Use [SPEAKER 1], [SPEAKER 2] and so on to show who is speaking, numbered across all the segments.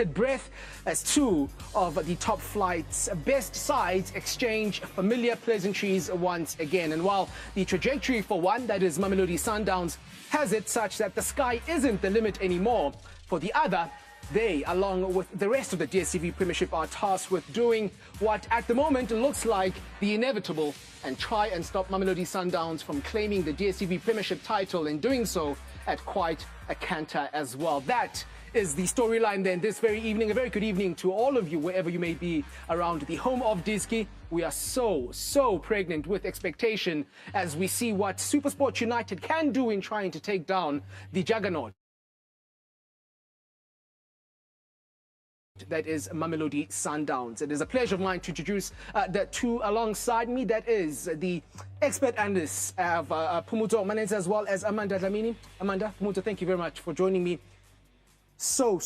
[SPEAKER 1] Breath as two of the top flight's best sides exchange familiar pleasantries once again. And while the trajectory for one, that is Mamelodi Sundowns, has it such that the sky isn't the limit anymore, for the other, they, along with the rest of the DStv Premiership, are tasked with doing what at the moment looks like the inevitable and try and stop Mamelodi Sundowns from claiming the DStv Premiership title, and doing so at quite a canter as well. That is the storyline then this very evening. A very good evening to all of you, wherever you may be around the home of Diski. We are so pregnant with expectation as we see what SuperSport United can do in trying to take down the juggernaut that is Mamelodi Sundowns. It is a pleasure of mine to introduce the two alongside me. That is the expert analyst of Pumuto Manenza, as well as Amanda Dlamini. Amanda, Pumuto, thank you very much for joining me. So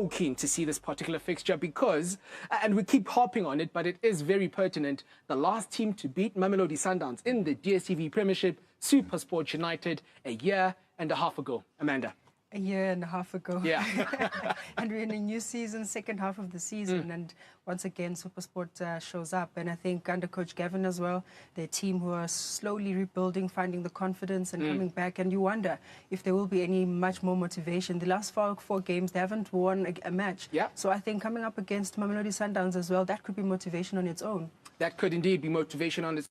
[SPEAKER 1] keen to see this particular fixture because, and we keep harping on it, but it is very pertinent, the last team to beat Mamelodi Sundowns in the DStv Premiership, SuperSport United, a year and a half ago. Amanda.
[SPEAKER 2] A year and a half ago.
[SPEAKER 1] Yeah.
[SPEAKER 2] And we're in a new season, second half of the season. And once again, SuperSport shows up. And I think under Coach Gavin as well, their team who are slowly rebuilding, finding the confidence and coming back. And you wonder if there will be any much more motivation. The last four games, they haven't won a match.
[SPEAKER 1] Yeah.
[SPEAKER 2] So I think coming up against Mamelodi Sundowns as well, that could be motivation on its own.
[SPEAKER 1] That could indeed be motivation on its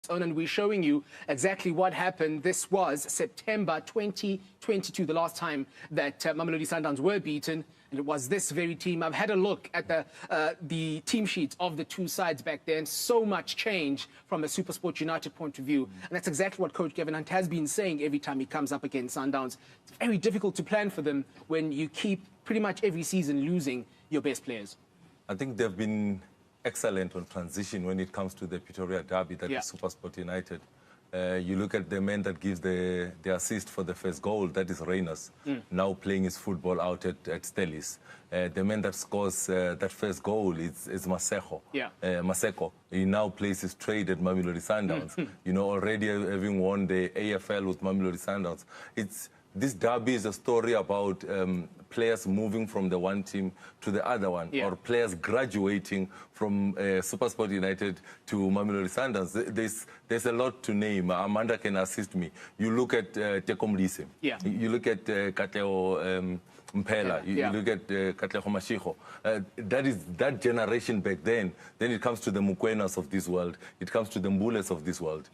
[SPEAKER 1] on, and we're showing you exactly what happened. This was September 2022, the last time that Mamelodi Sundowns were beaten, and it was this very team. I've had a look at the team sheets of the two sides back then. So much change from a SuperSport United point of view, and that's exactly what Coach Gavin Hunt has been saying every time he comes up against Sundowns. It's very difficult to plan for them when you keep pretty much every season losing your best players.
[SPEAKER 3] I think they've been excellent on transition when it comes to the Pretoria derby, that is SuperSport United. You look at the man that gives the assist for the first goal, that is Reyners, now playing his football out at Stellis. The man that scores that first goal is Maseko. Maseko. He now plays his trade at Mamelodi Sundowns. You know, already having won the AFL with Mamelodi Sundowns. This derby is a story about players moving from the one team to the other one, or players graduating from SuperSport United to Mamelodi Sundowns. There's a lot to name. Amanda can assist me. You look at Teko Mlise. You look at Katlego Mpela. You look at Katlego Mashiko. That generation back then. Then it comes to the Mukwenas of this world. It comes to the Mbules of this world.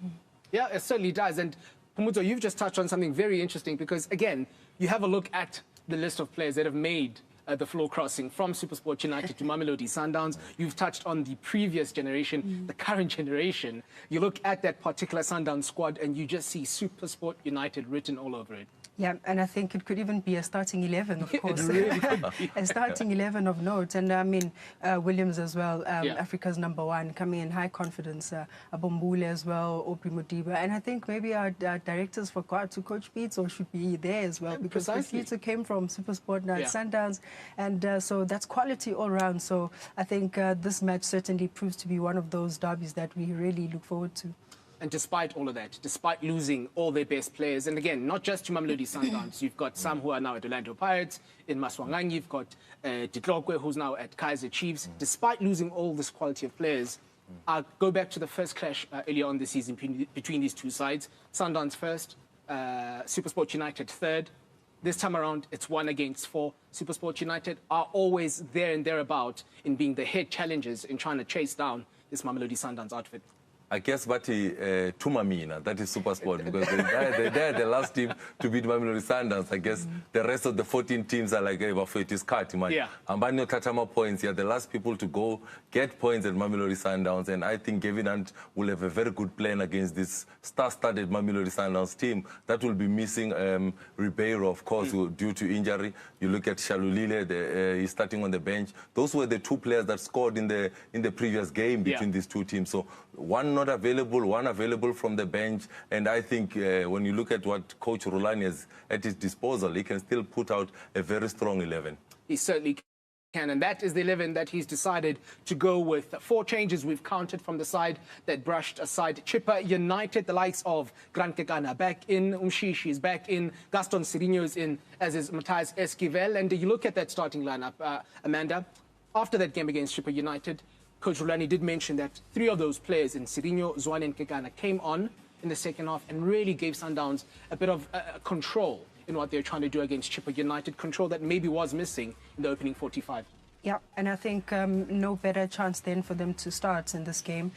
[SPEAKER 1] Yeah, it certainly does. And Pumuto, you've just touched on something very interesting because, again, you have a look at the list of players that have made the floor crossing from SuperSport United to Mamelodi Sundowns. You've touched on the previous generation, the current generation. You look at that particular Sundowns squad and you just see SuperSport United written all over it.
[SPEAKER 2] Yeah, and I think it could even be a starting 11, of course.
[SPEAKER 1] It really could be.
[SPEAKER 2] A starting 11 of note. And I mean, Williams as well, Africa's #1, coming in high confidence. Abombule as well, Aubrey Modiba. And I think maybe our directors forgot to Coach Beats or should be there as well, because Beats came from SuperSport Sundowns. And so that's quality all round. So I think this match certainly proves to be one of those derbies that we really look forward to.
[SPEAKER 1] And despite all of that, despite losing all their best players, and again, not just to Mamelodi Sundowns, you've got some who are now at Orlando Pirates, in Maswanganyi, you've got Ditlokwe, who's now at Kaizer Chiefs. Despite losing all this quality of players, I'll go back to the first clash earlier on this season between these two sides. Sundowns first, SuperSport United third. This time around, it's 1 against 4. SuperSport United are always there and thereabout in being the head challengers in trying to chase down this Mamelodi Sundowns outfit.
[SPEAKER 3] I guess Tumamina, that is SuperSport, because they're the last team to beat Mamelodi Sundowns. I guess the rest of the 14 teams are like, hey, it is cut, man.
[SPEAKER 1] Yeah.
[SPEAKER 3] Ambanyo Tatama points, yeah, the last people to go get points at Mamelodi Sundowns, and I think Kevin Hunt will have a very good plan against this star-studded Mamelodi Sundowns team that will be missing Ribeiro, of course, due to injury. You look at Shalulile, he's starting on the bench. Those were the two players that scored in the previous game between these two teams. So one not available, one available from the bench. And I think when you look at what Coach Rulani has at his disposal, he can still put out a very strong 11.
[SPEAKER 1] He certainly can, and that is the 11 that he's decided to go with. 4 changes we've counted from the side that brushed aside Chippa United. The likes of Grant Kekana back in, Umshishi is back in, Gaston Sirino is in, as is Matthias Esquivel. And you look at that starting lineup, Amanda, after that game against Chippa United, Coach Rulani did mention that 3 of those players in Sirino, Zwane and Kekana came on in the second half and really gave Sundowns a bit of control in what they're trying to do against Chippa United, control that maybe was missing in the opening 45.
[SPEAKER 2] Yeah, and I think no better chance then for them to start in this game,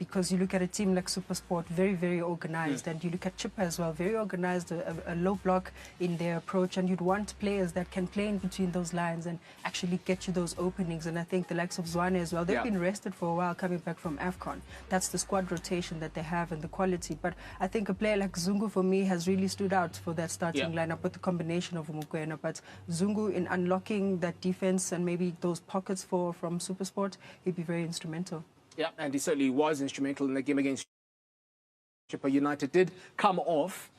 [SPEAKER 2] because you look at a team like SuperSport, very, very organized, and you look at Chippa as well, very organized, a low block in their approach, and you'd want players that can play in between those lines and actually get you those openings. And I think the likes of Zwane as well, they've been rested for a while coming back from AFCON. That's the squad rotation that they have and the quality. But I think a player like Zungu, for me, has really stood out for that starting lineup with the combination of Umukwena. But Zungu, in unlocking that defense and maybe those pockets from SuperSport, he'd be very instrumental. Yeah,
[SPEAKER 1] and he certainly was instrumental in the game against Chippa United. Did come off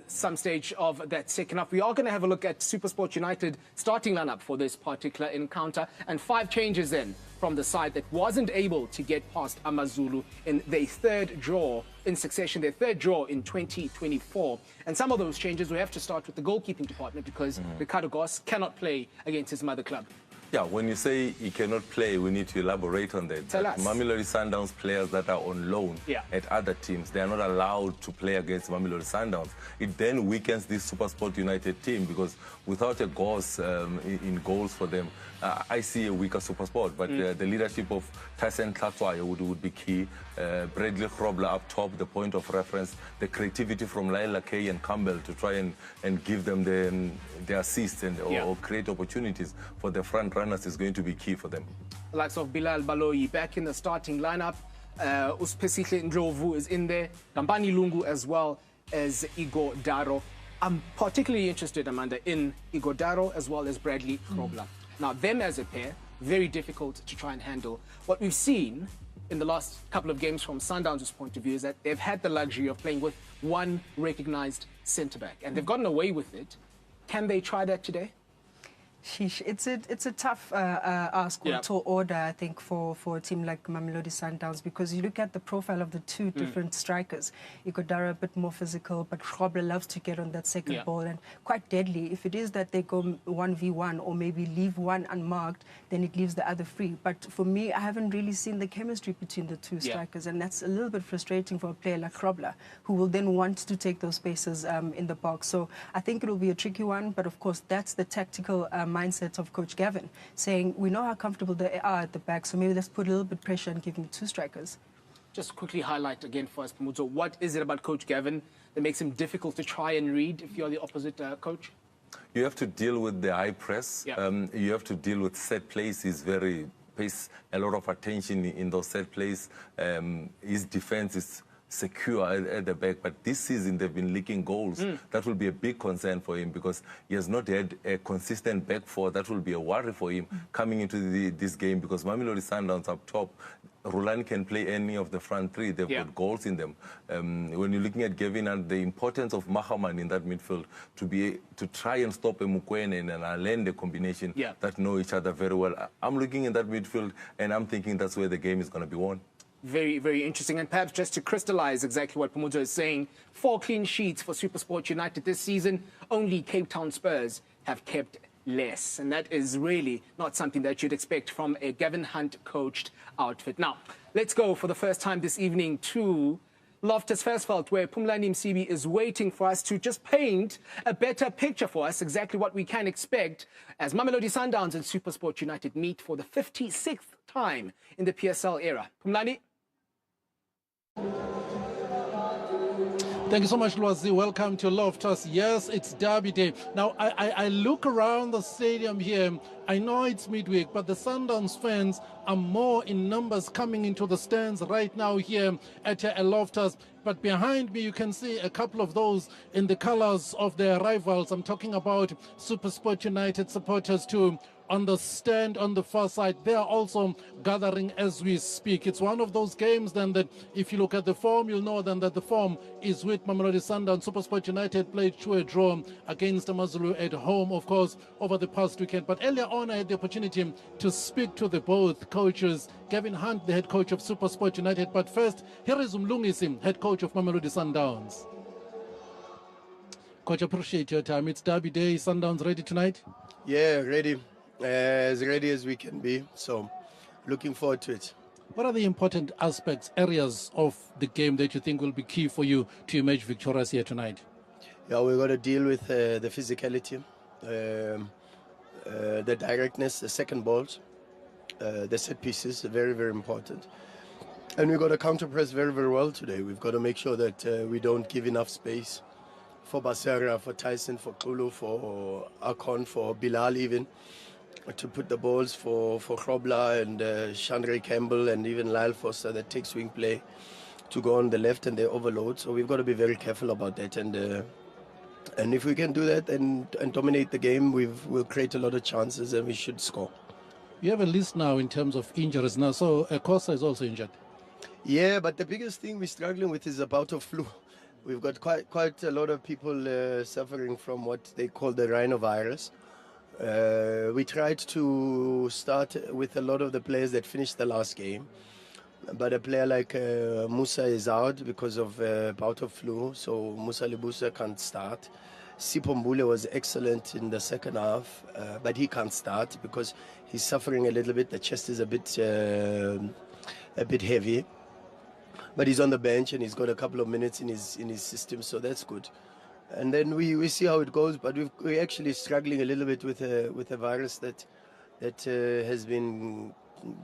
[SPEAKER 1] some stage of that second half. We are going to have a look at SuperSport United starting lineup for this particular encounter, and 5 changes then from the side that wasn't able to get past Amazulu in their 3rd draw in succession, their 3rd draw in 2024. And some of those changes, we have to start with the goalkeeping department, because Ricardo Goss cannot play against his mother club.
[SPEAKER 3] Yeah, when you say he cannot play, we need to elaborate on that.
[SPEAKER 1] Tell us.
[SPEAKER 3] Mamelodi Sundowns players that are on loan at other teams, they are not allowed to play against Mamelodi Sundowns. It then weakens this SuperSport United team, because without a Goss in goals for them, I see a weaker SuperSport. But the leadership of Tyson Tlatwayo would be key. Bradley Grobler up top, the point of reference, the creativity from Laila Kay and Campbell to try and give them the assists and or create opportunities for the front runners is going to be key for them.
[SPEAKER 1] The likes of Bilal Baloyi back in the starting lineup. Uspesihle Ndlovu is in there. Gambani Lungu as well as Igor Daro. I'm particularly interested, Amanda, in Igor Daro as well as Bradley Grobler. Now, them as a pair, very difficult to try and handle. What we've seen in the last couple of games from Sundowns' point of view is that they've had the luxury of playing with one recognized centre-back, and they've gotten away with it. Can they try that today?
[SPEAKER 2] Sheesh, it's a tough ask or tall order, I think, for a team like Mamelodi Sundowns, because you look at the profile of the 2 different strikers. Igor Daro a bit more physical, but Grobler loves to get on that second ball and quite deadly. If it is that they go 1v1 or maybe leave one unmarked, then it leaves the other free. But for me, I haven't really seen the chemistry between the 2 strikers, and that's a little bit frustrating for a player like Grobler, who will then want to take those spaces in the box. So I think it will be a tricky one, but of course that's the tactical mindset of Coach Gavin, saying we know how comfortable they are at the back, so maybe let's put a little bit pressure and give them 2 strikers.
[SPEAKER 1] Just quickly highlight again for us, Pamuzo, what is it about Coach Gavin that makes him difficult to try and read if you're the opposite coach?
[SPEAKER 3] You have to deal with the high press. You have to deal with set plays. He's very pays a lot of attention in those set plays. His defense is secure at the back, but this season they've been leaking goals. That will be a big concern for him, because he has not had a consistent back four. That will be a worry for him coming into this game, because Mamelodi Sundowns up top, Rulani can play any of the front 3. They've got goals in them. When you're looking at Gavin and the importance of Mahaman in that midfield to try and stop Mukwene and Alende, the combination that know each other very well. I'm looking in that midfield and I'm thinking that's where the game is going to be won.
[SPEAKER 1] Very, very interesting. And perhaps just to crystallize exactly what Pamuzo is saying, 4 clean sheets for SuperSport United this season. Only Cape Town Spurs have kept less. And that is really not something that you'd expect from a Gavin Hunt-coached outfit. Now, let's go for the first time this evening to Loftus Versfeld, where Phumlani Msibi is waiting for us to just paint a better picture for us, exactly what we can expect as Mamelodi Sundowns and SuperSport United meet for the 56th time in the PSL era. Phumlani?
[SPEAKER 4] Thank you so much, Lwazi. Welcome to Loftus. Yes, it's Derby Day. Now, I look around the stadium here. I know it's midweek, but the Sundowns fans are more in numbers coming into the stands right now here at Loftus. But behind me, you can see a couple of those in the colors of their rivals. I'm talking about SuperSport United supporters too. On the stand on the far side, they are also gathering as we speak. It's one of those games then that if you look at the form, you'll know then that the form is with Mamelodi Sundowns. SuperSport United played to a draw against Amazulu at home, of course, over the past weekend. But earlier on, I had the opportunity to speak to the both coaches, Kevin Hunt, the head coach of SuperSport United. But first, here is Mlungisi, head coach of Mamelodi Sundowns. Coach, appreciate your time. It's Derby Day. Sundowns ready tonight?
[SPEAKER 5] Yeah, ready. As ready as we can be. So, looking forward to it.
[SPEAKER 4] What are the important aspects, areas of the game that you think will be key for you to emerge victorious here tonight?
[SPEAKER 5] Yeah, we've got to deal with the physicality, the directness, the second balls, the set pieces, very, very important. And we've got to counter press very, very well today. We've got to make sure that we don't give enough space for Basera, for Tyson, for Kulu, for Akon, for Bilal even, to put the balls for Krobla and Chandra Campbell and even Lyle Foster that take swing play to go on the left and they overload. So we've got to be very careful about that. And if we can do that and dominate the game, we'll create a lot of chances and we should score.
[SPEAKER 4] You have a list now in terms of injuries now. So Kosa is also injured.
[SPEAKER 5] Yeah, but the biggest thing we're struggling with is a bout of flu. We've got quite a lot of people suffering from what they call the rhinovirus. We tried to start with a lot of the players that finished the last game. But a player like Musa is out because of bout of flu, so Musa Libusa can't start. Sipho Mbule was excellent in the second half, but he can't start because he's suffering a little bit. The chest is a bit heavy. But he's on the bench and he's got a couple of minutes in his system, so that's good. And then we see how it goes, but we're actually struggling a little bit with a virus that has been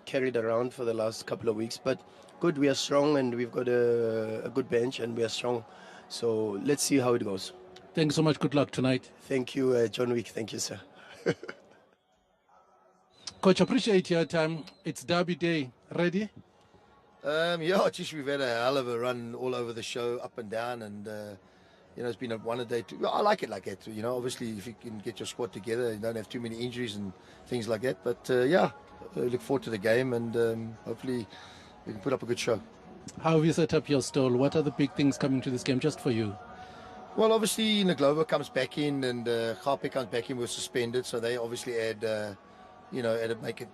[SPEAKER 5] carried around for the last couple of weeks. But good, we are strong and we've got a good bench and we are strong. So let's see how it goes.
[SPEAKER 4] Thanks so much. Good luck tonight.
[SPEAKER 5] Thank you, John Wick. Thank you, sir.
[SPEAKER 4] Coach, appreciate your time. It's Derby Day. Ready?
[SPEAKER 6] Yeah, just we've had a hell of a run all over the show, up and down, and it's been a day. I like it like that. Obviously, if you can get your squad together, you don't have too many injuries and things like that. But I look forward to the game, and hopefully we can put up a good show.
[SPEAKER 4] How have you set up your stall? What are the big things coming to this game just for you?
[SPEAKER 6] Well, obviously, Glover comes back in, and Gape comes back in. We're suspended, so they obviously add. Make it.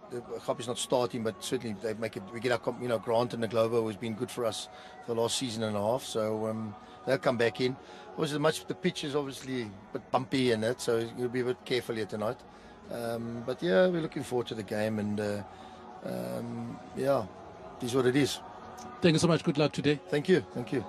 [SPEAKER 6] Gape's not starting, but certainly they make it. We get our, Grant and Glover has been good for us for the last season and a half. So they'll come back in. The pitch is obviously a bit bumpy and that, so you'll be a bit careful here tonight. But yeah, we're looking forward to the game, and it is what it is.
[SPEAKER 4] Thank you so much. Good luck today.
[SPEAKER 6] Thank you. Thank you.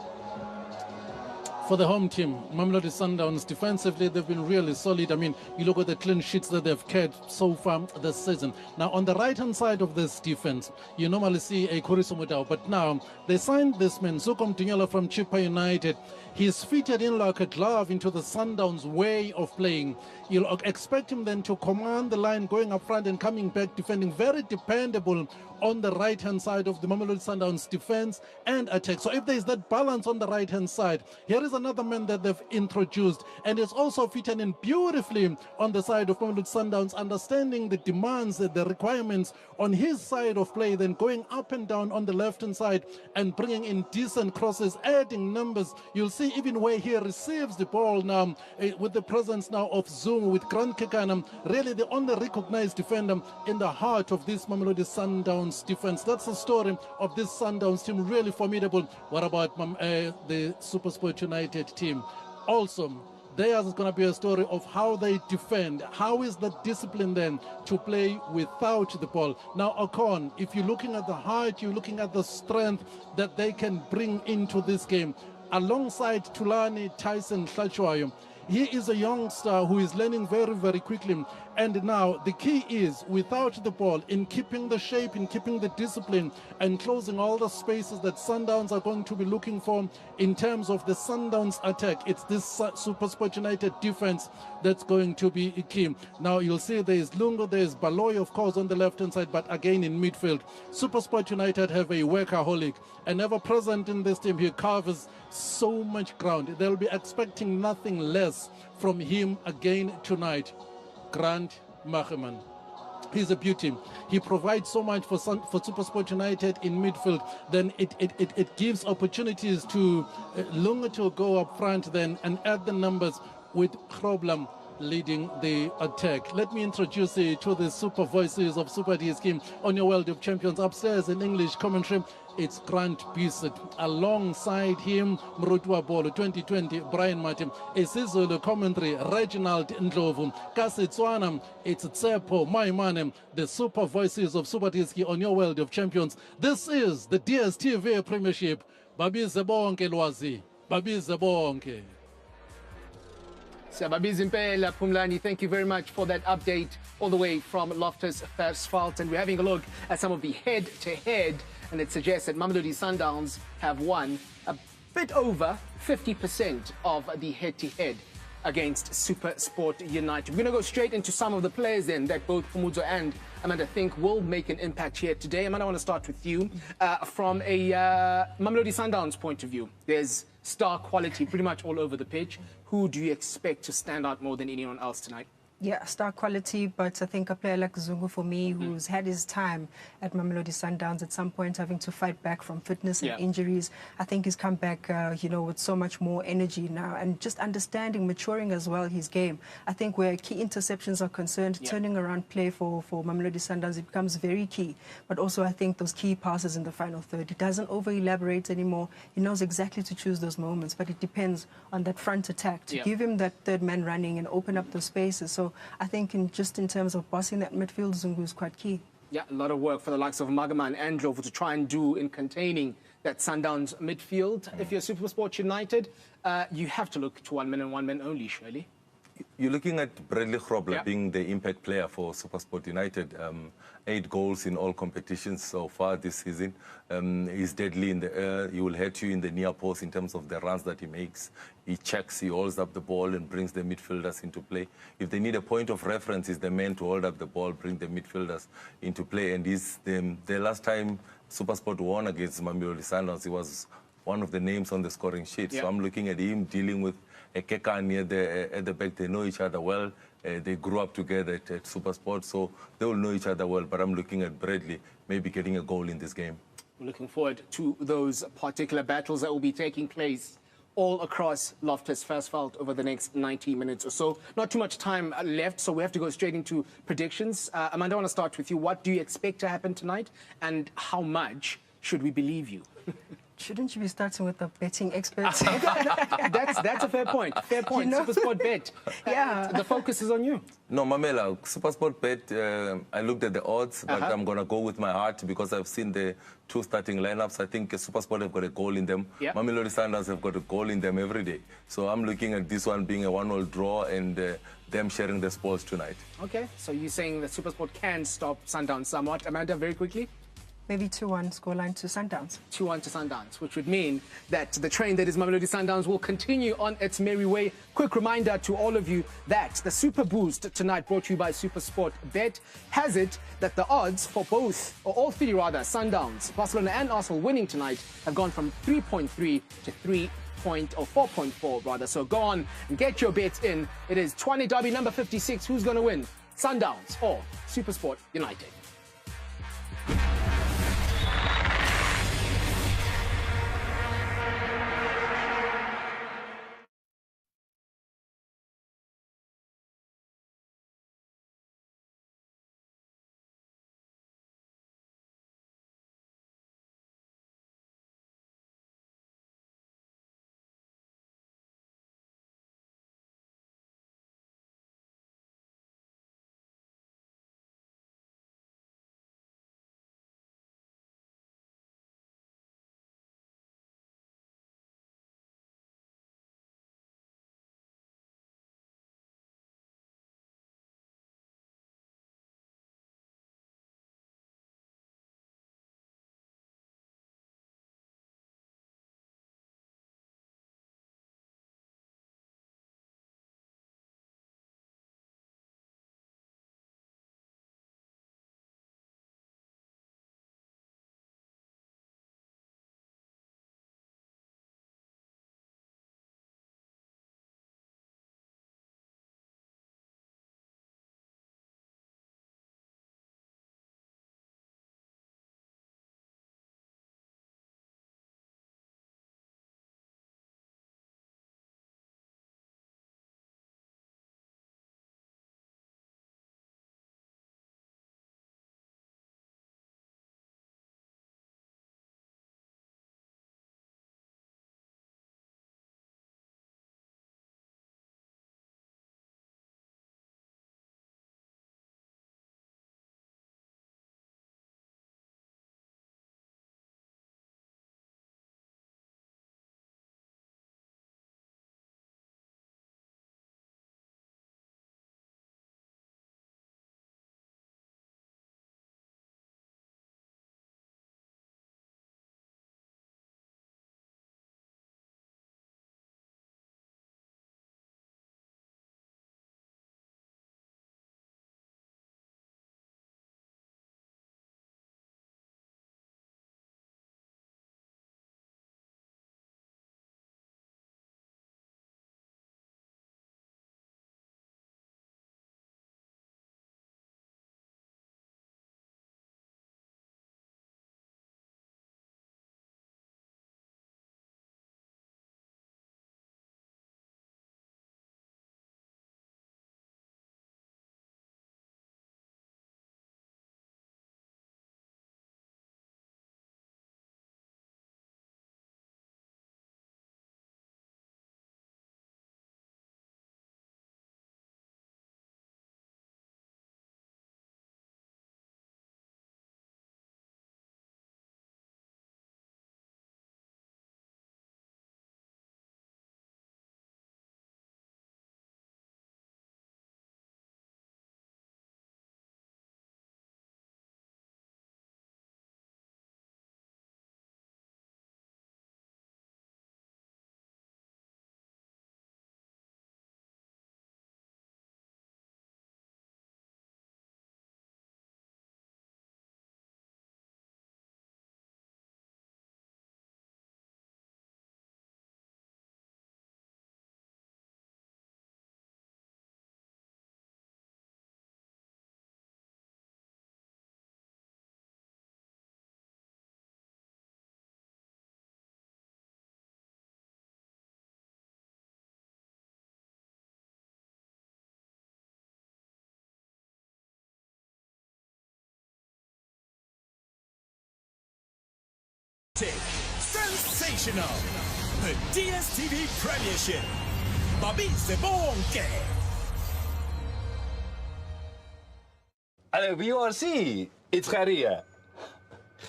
[SPEAKER 4] For the home team, Mamelodi Sundowns, defensively, they've been really solid. I mean, you look at the clean sheets that they've kept so far this season. Now, on the right-hand side of this defense, you normally see a Kuriso Mudau, but now they signed this man, Sukom Tunyola from Chippa United. He's fitted in like a glove into the Sundowns way of playing. You'll expect him then to command the line, going up front and coming back, defending, very dependable on the right-hand side of the Mamelodi Sundowns defense and attack. So if there's that balance on the right-hand side, here is another man that they've introduced, and it's also fitting in beautifully on the side of Mamelodi Sundowns, understanding the demands, the requirements on his side of play, then going up and down on the left-hand side and bringing in decent crosses, adding numbers. You'll see even where he receives the ball now, with the presence now of Zoom, with Grant Kekana, really the only recognized defender in the heart of this Mamelodi Sundowns defense. That's the story of this Sundowns team, really formidable. What about the SuperSport United team? Also, theirs is going to be a story of how they defend. How is the discipline then to play without the ball? Now, Akon, if you're looking at the height, you're looking at the strength that they can bring into this game. Alongside Tulani Tyson Hlachwayo, he is a youngster who is learning very, very quickly. And now the key is, without the ball, in keeping the shape, in keeping the discipline, and closing all the spaces that Sundowns are going to be looking for in terms of the Sundowns attack. It's this SuperSport United defense that's going to be key. Now you'll see there is Lungo, there is Baloy, of course, on the left-hand side, but again in midfield. SuperSport United have a workaholic, and ever present in this team. He covers so much ground. They'll be expecting nothing less from him again tonight. Grant Macheman. He's a beauty. He provides so much for SuperSport United in midfield. Then it gives opportunities to Lunga to go up front then and add the numbers with Groblam leading the attack. Let me introduce you to the super voices of Super D scheme on your World of Champions. Upstairs in English commentary, it's Grant Bissett. Alongside him, Mrutwa Bolo 2020, Brian Martin. Isizulu commentary, Reginald Ndlovu. Kasitswana, it's Tsepo Maimanem, the super voices of Super D on your World of Champions. This is the DSTV Premiership. Babize bonke lwazi. Babize bonke.
[SPEAKER 1] Siyababiza impela Phumlani, thank you very much for that update all the way from Loftus Versfeld. And we're having a look at some of the head-to-head, and it suggests that Mamelodi Sundowns have won a bit over 50% of the head-to-head against SuperSport United. We're going to go straight into some of the players then that both Pumuzo and Amanda think will make an impact here today. Amanda, I want to start with you. From a Mamelodi Sundowns point of view, there's star quality pretty much all over the pitch. Who do you expect to stand out more than anyone else tonight?
[SPEAKER 2] Yeah, star quality, but I think a player like Zungu, for me, who's had his time at Mamelodi Sundowns, at some point having to fight back from fitness and injuries. I think he's come back, you know, with so much more energy now, and just understanding, maturing as well his game. I think where key interceptions are concerned, turning around play for Mamelodi Sundowns, it becomes very key. But also I think those key passes in the final third, he doesn't over-elaborate anymore. He knows exactly to choose those moments, but it depends on that front attack to give him that third man running and open up those spaces. So I think in terms of bossing that midfield, Zungu is quite key.
[SPEAKER 1] Yeah, a lot of work for the likes of Magaman and Ndlovu to try and do in containing that Sundowns midfield. If you're SuperSport United, you have to look to one man and one man only, surely.
[SPEAKER 3] You're looking at Bradley Grobler being the impact player for SuperSport United. 8 goals in all competitions so far this season. He's deadly in the air. He will hurt you in the near post in terms of the runs that he makes. He checks, he holds up the ball and brings the midfielders into play. If they need a point of reference, he's the man to hold up the ball, bring the midfielders into play. And he's the last time SuperSport won against Mamelodi Sundowns, he was one of the names on the scoring sheet. So I'm looking at him dealing with Ekeka at the back. They know each other well. They grew up together at SuperSport, so they will know each other well. But I'm looking at Bradley maybe getting a goal in this game.
[SPEAKER 1] We're looking forward to those particular battles that will be taking place all across Loftus Versfeld over the next 90 minutes or so. Not too much time left, so we have to go straight into predictions. Amanda, I want to start with you. What do you expect to happen tonight, and how much should we believe you?
[SPEAKER 2] Shouldn't you be starting with the betting experts?
[SPEAKER 1] That's a fair point. Fair point. You know? SuperSport Bet. The focus is on you.
[SPEAKER 3] No, Mamela, SuperSport Bet, I looked at the odds, but I'm going to go with my heart because I've seen the 2 starting lineups. I think SuperSport have got a goal in them. Mamelodi Sundowns have got a goal in them every day. So I'm looking at this one being a 1-1 draw and them sharing the spoils tonight. Okay,
[SPEAKER 1] so you're saying that SuperSport can stop Sundowns somewhat. Amanda, very quickly?
[SPEAKER 2] Maybe 2-1 scoreline to Sundowns.
[SPEAKER 1] 2-1 to Sundowns, which would mean that the train that is Mamelodi Sundowns will continue on its merry way. Quick reminder to all of you that the Super Boost tonight, brought to you by SuperSport Bet, has it that the odds for both, or all three rather, Sundowns, Barcelona and Arsenal winning tonight have gone from 3.3 to 4.4 rather. So go on and get your bets in. It is Tshwane Derby number 56. Who's going to win? Sundowns or SuperSport United?
[SPEAKER 7] Sensational! The DSTV Premiership. Babise bonke!
[SPEAKER 8] Hello, VRC. It's Gary here.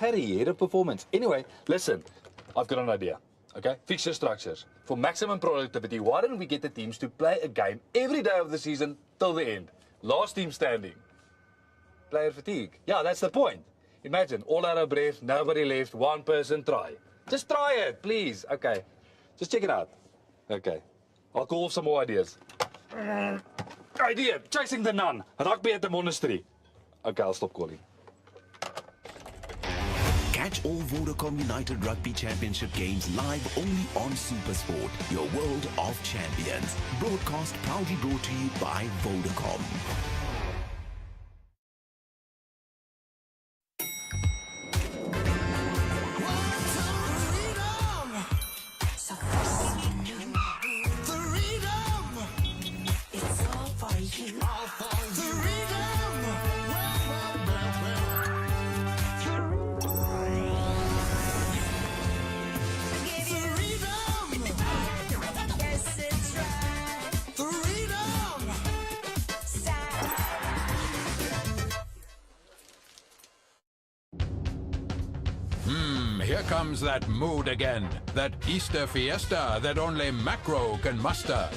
[SPEAKER 8] Gary, head of performance. Anyway, listen, I've got an idea. Okay? Fixture structures. For maximum productivity, why don't we get the teams to play a game every day of the season till the end? Last team standing. Player fatigue. Yeah, that's the point. Imagine, all out of breath, nobody left, one person try. Just try it, please. Okay. Just check it out. Okay. I'll call some more ideas. Idea, chasing the nun. Rugby at the monastery. Okay, I'll stop calling.
[SPEAKER 7] Catch all Vodacom United Rugby Championship games live only on SuperSport, your world of champions. Broadcast proudly brought to you by Vodacom.
[SPEAKER 9] Here comes that mood again, that Easter fiesta that only Macro can muster.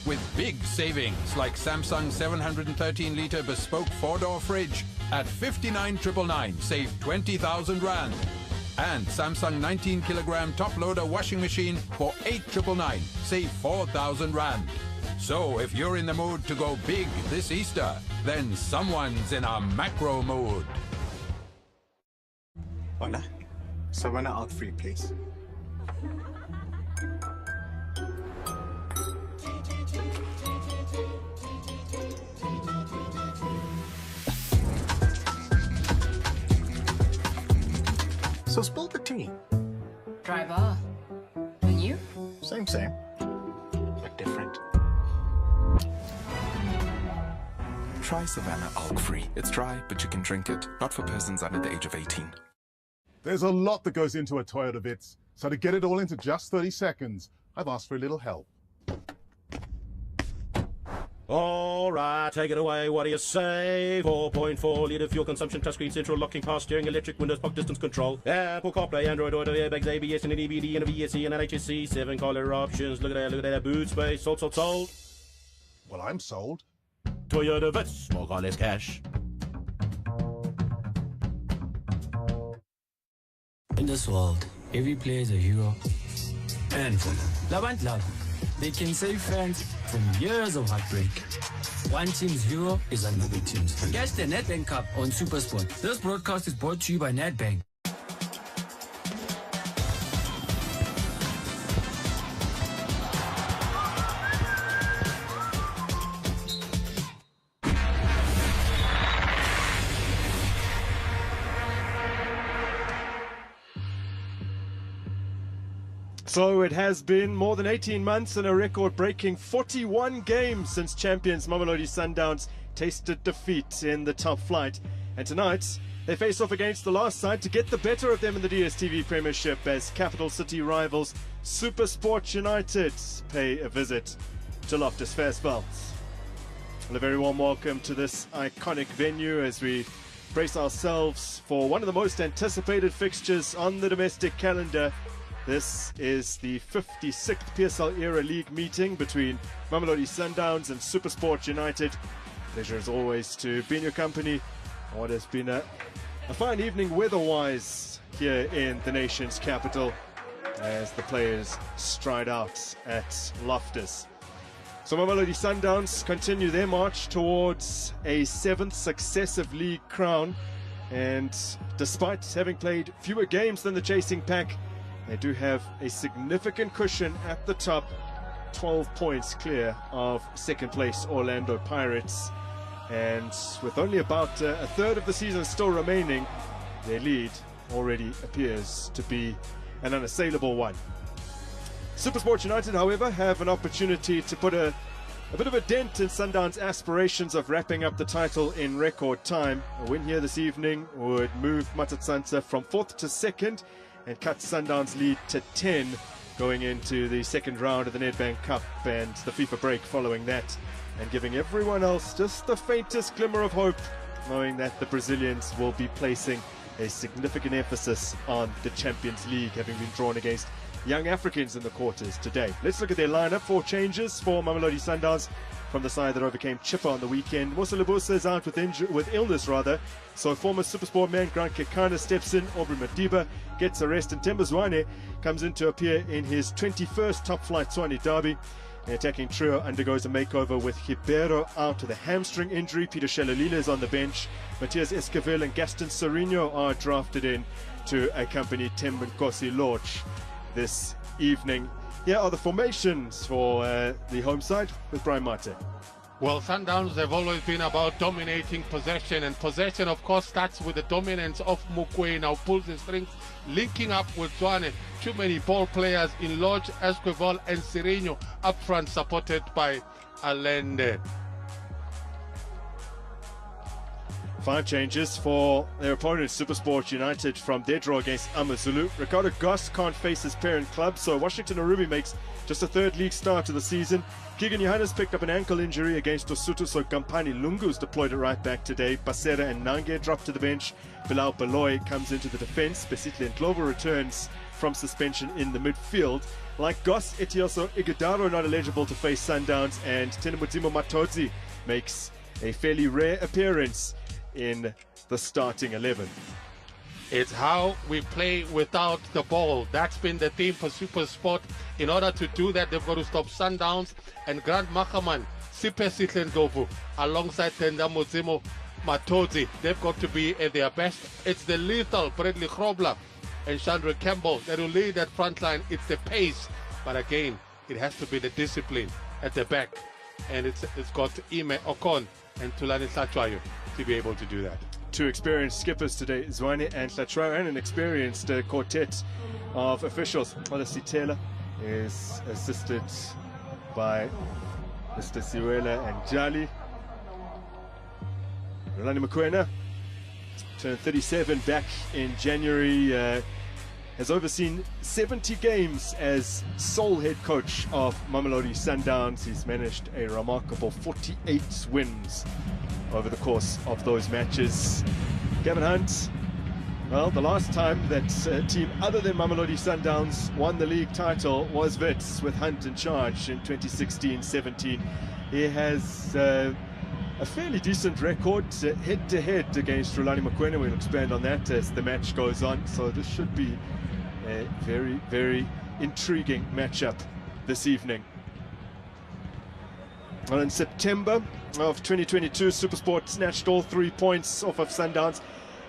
[SPEAKER 9] With big savings like Samsung 713-litre bespoke 4-door fridge at 59,999, save 20,000 rand. And Samsung 19-kilogram top-loader washing machine for 8,999, save 4,000 rand. So if you're in the mood to go big this Easter, then someone's in a Macro mood.
[SPEAKER 10] Hola. Savannah out free, please. So spill the tea.
[SPEAKER 11] Driver. And you?
[SPEAKER 10] Same, but different.
[SPEAKER 12] Try Savannah Alk Free. It's dry, but you can drink it. Not for persons under the age of 18.
[SPEAKER 13] There's a lot that goes into a Toyota Vitz, so to get it all into just 30 seconds, I've asked for a little help.
[SPEAKER 14] All right, take it away. What do you say? 4.4 litre fuel consumption, touchscreen, central locking, power steering, electric windows, park distance control, Apple CarPlay, Android Auto, airbags, ABS, and an EBD, and a VSE, and an HSC, 7 color options. Look at that, boot space, sold.
[SPEAKER 13] Well, I'm sold.
[SPEAKER 14] Toyota Vitz, more or less cash.
[SPEAKER 15] In this world, every player is a hero and villain. Love. They can save fans from years of heartbreak. One team's hero is another team's. Catch the Nedbank Cup on SuperSport. This broadcast is brought to you by Nedbank.
[SPEAKER 16] So it has been more than 18 months and a record-breaking 41 games since champions Mamelodi Sundowns tasted defeat in the top flight. And tonight, they face off against the last side to get the better of them in the DSTV Premiership as capital city rivals SuperSport United pay a visit to Loftus Versfeld. Well, a very warm welcome to this iconic venue as we brace ourselves for one of the most anticipated fixtures on the domestic calendar. This is the 56th PSL era league meeting between Mamelodi Sundowns and SuperSport United. Pleasure as always to be in your company on what has been a fine evening weather-wise here in the nation's capital as the players stride out at Loftus. So Mamelodi Sundowns continue their march towards a 7th successive league crown, and despite having played fewer games than the chasing pack, they do have a significant cushion at the top, 12 points clear of second place Orlando Pirates. And with only about a third of the season still remaining, their lead already appears to be an unassailable one. SuperSport United, however, have an opportunity to put a bit of a dent in Sundowns' aspirations of wrapping up the title in record time. A win here this evening would move Matsatsantsa from 4th to 2nd, and cut Sundowns' lead to 10 going into the second round of the Nedbank Cup and the FIFA break following that, and giving everyone else just the faintest glimmer of hope, knowing that the Brazilians will be placing a significant emphasis on the Champions League, having been drawn against young Africans in the quarters today. Let's look at their lineup. 4 changes for Mamelodi Sundowns from the side that overcame Chippa on the weekend. Musa Lebusa is out with illness, so former SuperSport man Grant Kekana steps in. Aubrey Madiba gets a rest, and Themba Zwane comes in to appear in his 21st top flight Tshwane derby. The attacking trio undergoes a makeover with Ribeiro out with a hamstring injury. Peter Shelalila is on the bench. Matthias Esquivel and Gaston Serino are drafted in to accompany Thembinkosi Lorch this evening. Here are the formations for the home side with Brian Mate.
[SPEAKER 17] Well, Sundowns have always been about dominating possession, and possession, of course, starts with the dominance of Mokoena, now pulls the strings, linking up with Zwane. Too many ball players in Lodge, Esquivel, and Sereno up front, supported by Allende.
[SPEAKER 16] 5 changes for their opponent, SuperSport United, from their draw against Amazulu. Ricardo Goss can't face his parent club, so Washington Arubi makes just a 3rd league start to the season. Keegan Johannes picked up an ankle injury against Lesotho, so Kampani Lungu's deployed at right back today. Basera and Nange dropped to the bench. Bilal Baloy comes into the defense. Besitle and Clover returns from suspension in the midfield. Like Goss, Etioso Igudaro not eligible to face Sundowns, and Tenemudzimo Matodzi makes a fairly rare appearance in the starting 11.
[SPEAKER 17] It's how we play without the ball. That's been the theme for SuperSport. In order to do that, they've got to stop Sundowns, and Grant Mahaman, Sipe Sitlendovu, alongside Tenemudzimo Matodzi. They've got to be at their best. It's the lethal Bradley Grobler and Chandra Campbell that will lead that front line. It's the pace, but again, it has to be the discipline at the back, and it's got Ime Okon and Tulani Hlatshwayo to be able to do that.
[SPEAKER 16] 2 experienced skippers today, Zwane and Hlatshwayo, and an experienced quartet of officials. Odyssey Taylor is assisted by Mr. Siwela and Jali. Rolani Mokoena turned 37 back in January, has overseen 70 games as sole head coach of Mamelodi Sundowns. He's managed a remarkable 48 wins over the course of those matches. Gavin Hunt, well, the last time that a team other than Mamelodi Sundowns won the league title was Wits, with Hunt in charge in 2016-17. He has a fairly decent record head-to-head against Rolani Mokoena. We'll expand on that as the match goes on, so this should be a very, very intriguing matchup this evening. Well, in September of 2022, SuperSport snatched all 3 points off of Sundowns.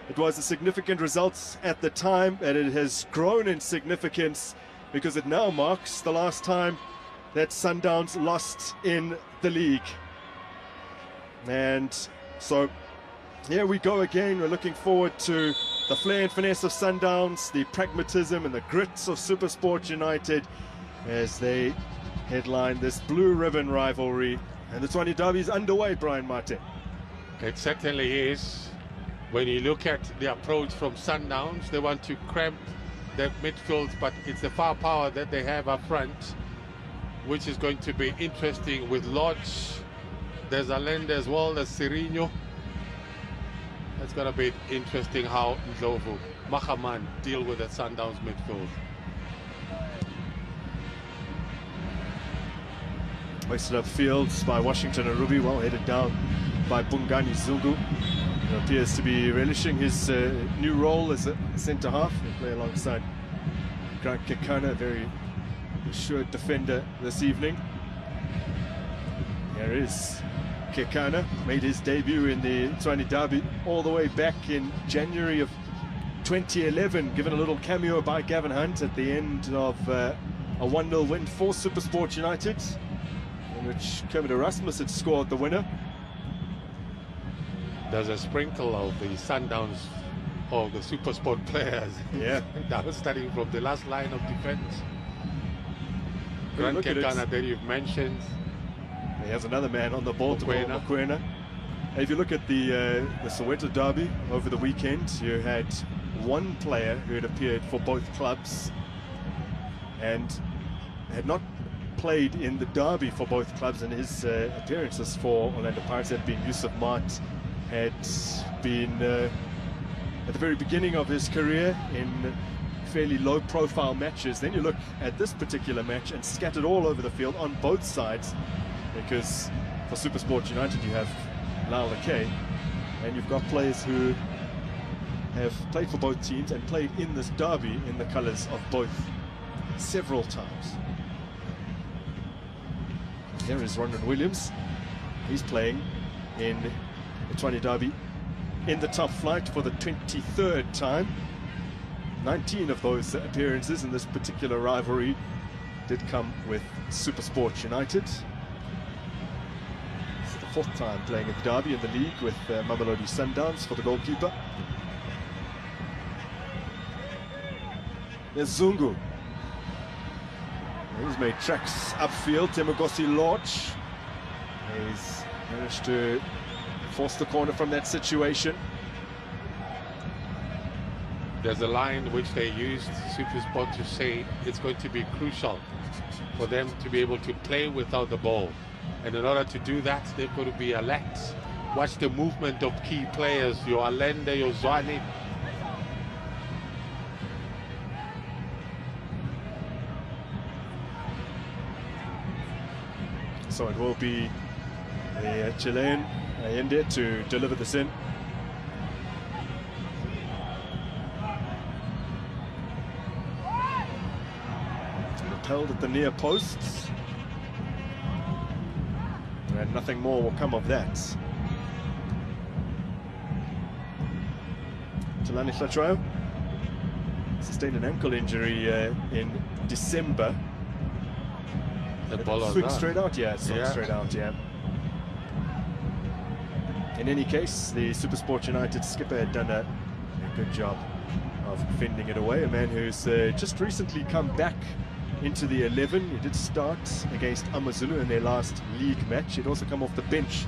[SPEAKER 16] It was a significant result at the time, and it has grown in significance because it now marks the last time that Sundowns lost in the league. And so here we go again. We're looking forward to the flair and finesse of Sundowns, the pragmatism and the grits of SuperSport United as they headline this blue ribbon rivalry. And the Tshwane derby is underway, Brian Mate.
[SPEAKER 17] It certainly is. When you look at the approach from Sundowns, they want to cramp the midfield, but it's the firepower that they have up front, which is going to be interesting with Lodge. There's Allende as well, there's Sereno. It's going to be interesting how Ndlovu, Mahaman deal with the Sundowns midfield.
[SPEAKER 16] Hoisted up fields by Washington Arubi, well headed down by Bungani Zungu. He appears to be relishing his new role as a centre-half. He'll play alongside Grant Kekana, a very assured defender this evening. Here is Kekana, made his debut in the Tshwane derby all the way back in January of 2011, given a little cameo by Gavin Hunt at the end of a 1-0 win for SuperSport United, in which Kermit Erasmus had scored the winner.
[SPEAKER 17] There's a sprinkle of the Sundowns, of the SuperSport players.
[SPEAKER 16] Yeah.
[SPEAKER 17] That was starting from the last line of defense. Grant Kekana that you've mentioned.
[SPEAKER 16] He has another man on the ball to Mokoena. If you look at the Soweto derby over the weekend, you had one player who had appeared for both clubs and had not played in the derby for both clubs, and his appearances for Orlando Pirates had been Yusuf Mart, had been at the very beginning of his career in fairly low-profile matches. Then you look at this particular match and scattered all over the field on both sides, because for SuperSport United you have Lyle Lakay, and you've got players who have played for both teams and played in this derby in the colours of both several times. Here is Ronwen Williams. He's playing in the Tshwane derby in the top flight for the 23rd time. 19 of those appearances in this particular rivalry did come with SuperSport United. This is the 4th time playing in the derby in the league with Mamelodi Sundowns for the goalkeeper. There's Zungu. He's made tracks upfield. Temugosi Lodge. He's managed to force the corner from that situation.
[SPEAKER 17] There's a line which they used, SuperSport, to say it's going to be crucial for them to be able to play without the ball. And in order to do that, they've got to be alert. Watch the movement of key players, your Allende, your Zwane.
[SPEAKER 16] So it will be the Chilean Allende to deliver this in. Repelled at the near posts, and nothing more will come of that. Talani Hlatrayo sustained an ankle injury in December. Swing straight out, yeah, straight out, yeah. In any case, the SuperSport United skipper had done a good job of fending it away. A man who's just recently come back into the 11. He did start against AmaZulu in their last league match. He'd also come off the bench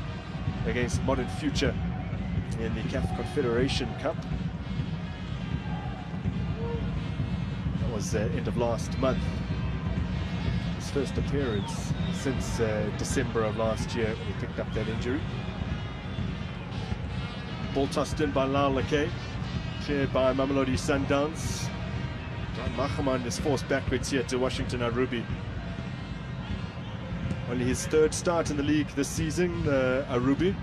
[SPEAKER 16] against Modern Future in the CAF Confederation Cup. That was end of last month. His first appearance since December of last year when he picked up that injury. Ball tossed in by Lyle Lakay, cleared by Mamelodi Sundowns. John Machaman is forced backwards here to Washington Arubi. Only his 3rd start in the league this season. Arubi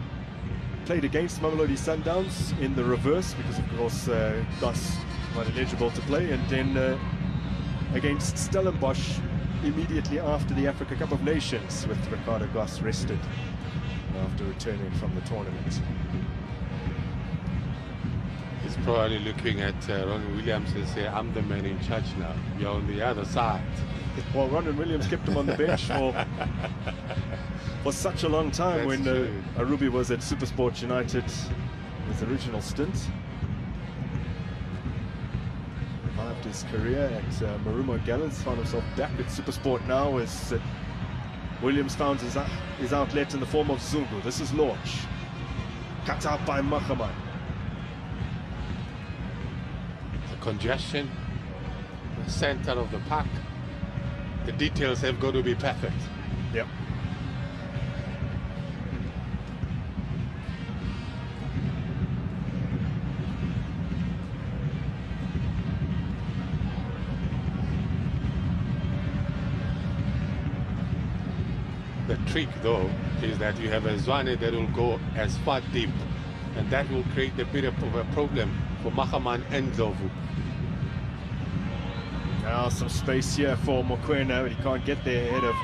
[SPEAKER 16] played against Mamelodi Sundowns in the reverse because, of course, Goss was eligible to play, and then against Stellenbosch immediately after the Africa Cup of Nations, with Ricardo Goss rested after returning from the tournament.
[SPEAKER 17] He's probably looking at Ronwen Williams and say, I'm the man in charge now. You're on the other side.
[SPEAKER 16] Well, Ronwen Williams kept him on the bench for such a long time. That's when Arubi was at SuperSport United, his original stint. Revived his career at Marumo Gallants, found himself back at SuperSport now as Williams found his outlet in the form of Zungu. This is Lorch. Cut out by Machaman.
[SPEAKER 17] Congestion, the center of the park, the details have got to be perfect.
[SPEAKER 16] Yep.
[SPEAKER 17] The trick, though, is that you have a Zwane that will go as far deep, and that will create a bit of a problem for Machaman and Zovu.
[SPEAKER 16] Now some space here for Mokoena, but he can't get there ahead of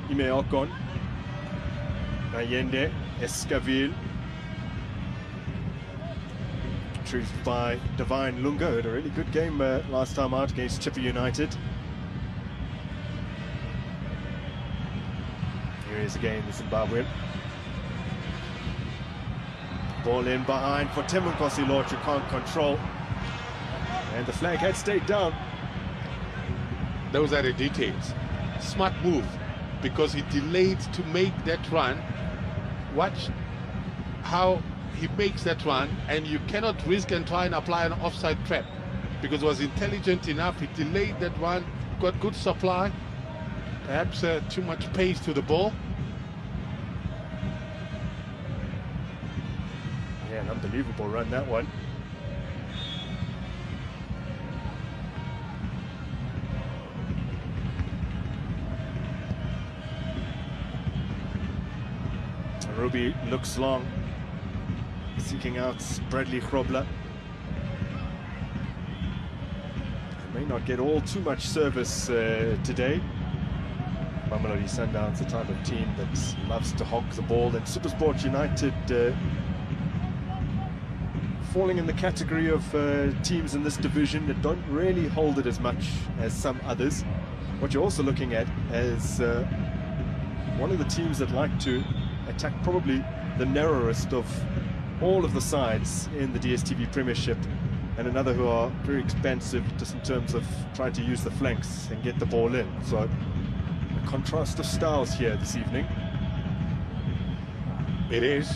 [SPEAKER 16] Ime Okon. Allende, Escaville. Retrieved by Divine Lunga, who had a really good game last time out against Chippa United. Here he is again, the Zimbabwean. Ball in behind for Temugosi Lodge, who can't control. And the flag had stayed down.
[SPEAKER 17] Those are the details. Smart move, because he delayed to make that run. Watch how he makes that run, and you cannot risk and try and apply an offside trap. because it was intelligent enough. He delayed that one, got good supply, perhaps too much pace to the ball.
[SPEAKER 16] Yeah, an unbelievable run, that one. Ruby looks long, seeking out Bradley Grobler. May not get all too much service today. Mamelodi Sundowns, the type of team that loves to hog the ball, and SuperSport United falling in the category of teams in this division that don't really hold it as much as some others. What you're also looking at is one of the teams that like to attack probably the narrowest of all of the sides in the DStv Premiership, and another who are very expensive just in terms of trying to use the flanks and get the ball in. So a contrast of styles here this evening.
[SPEAKER 17] It is.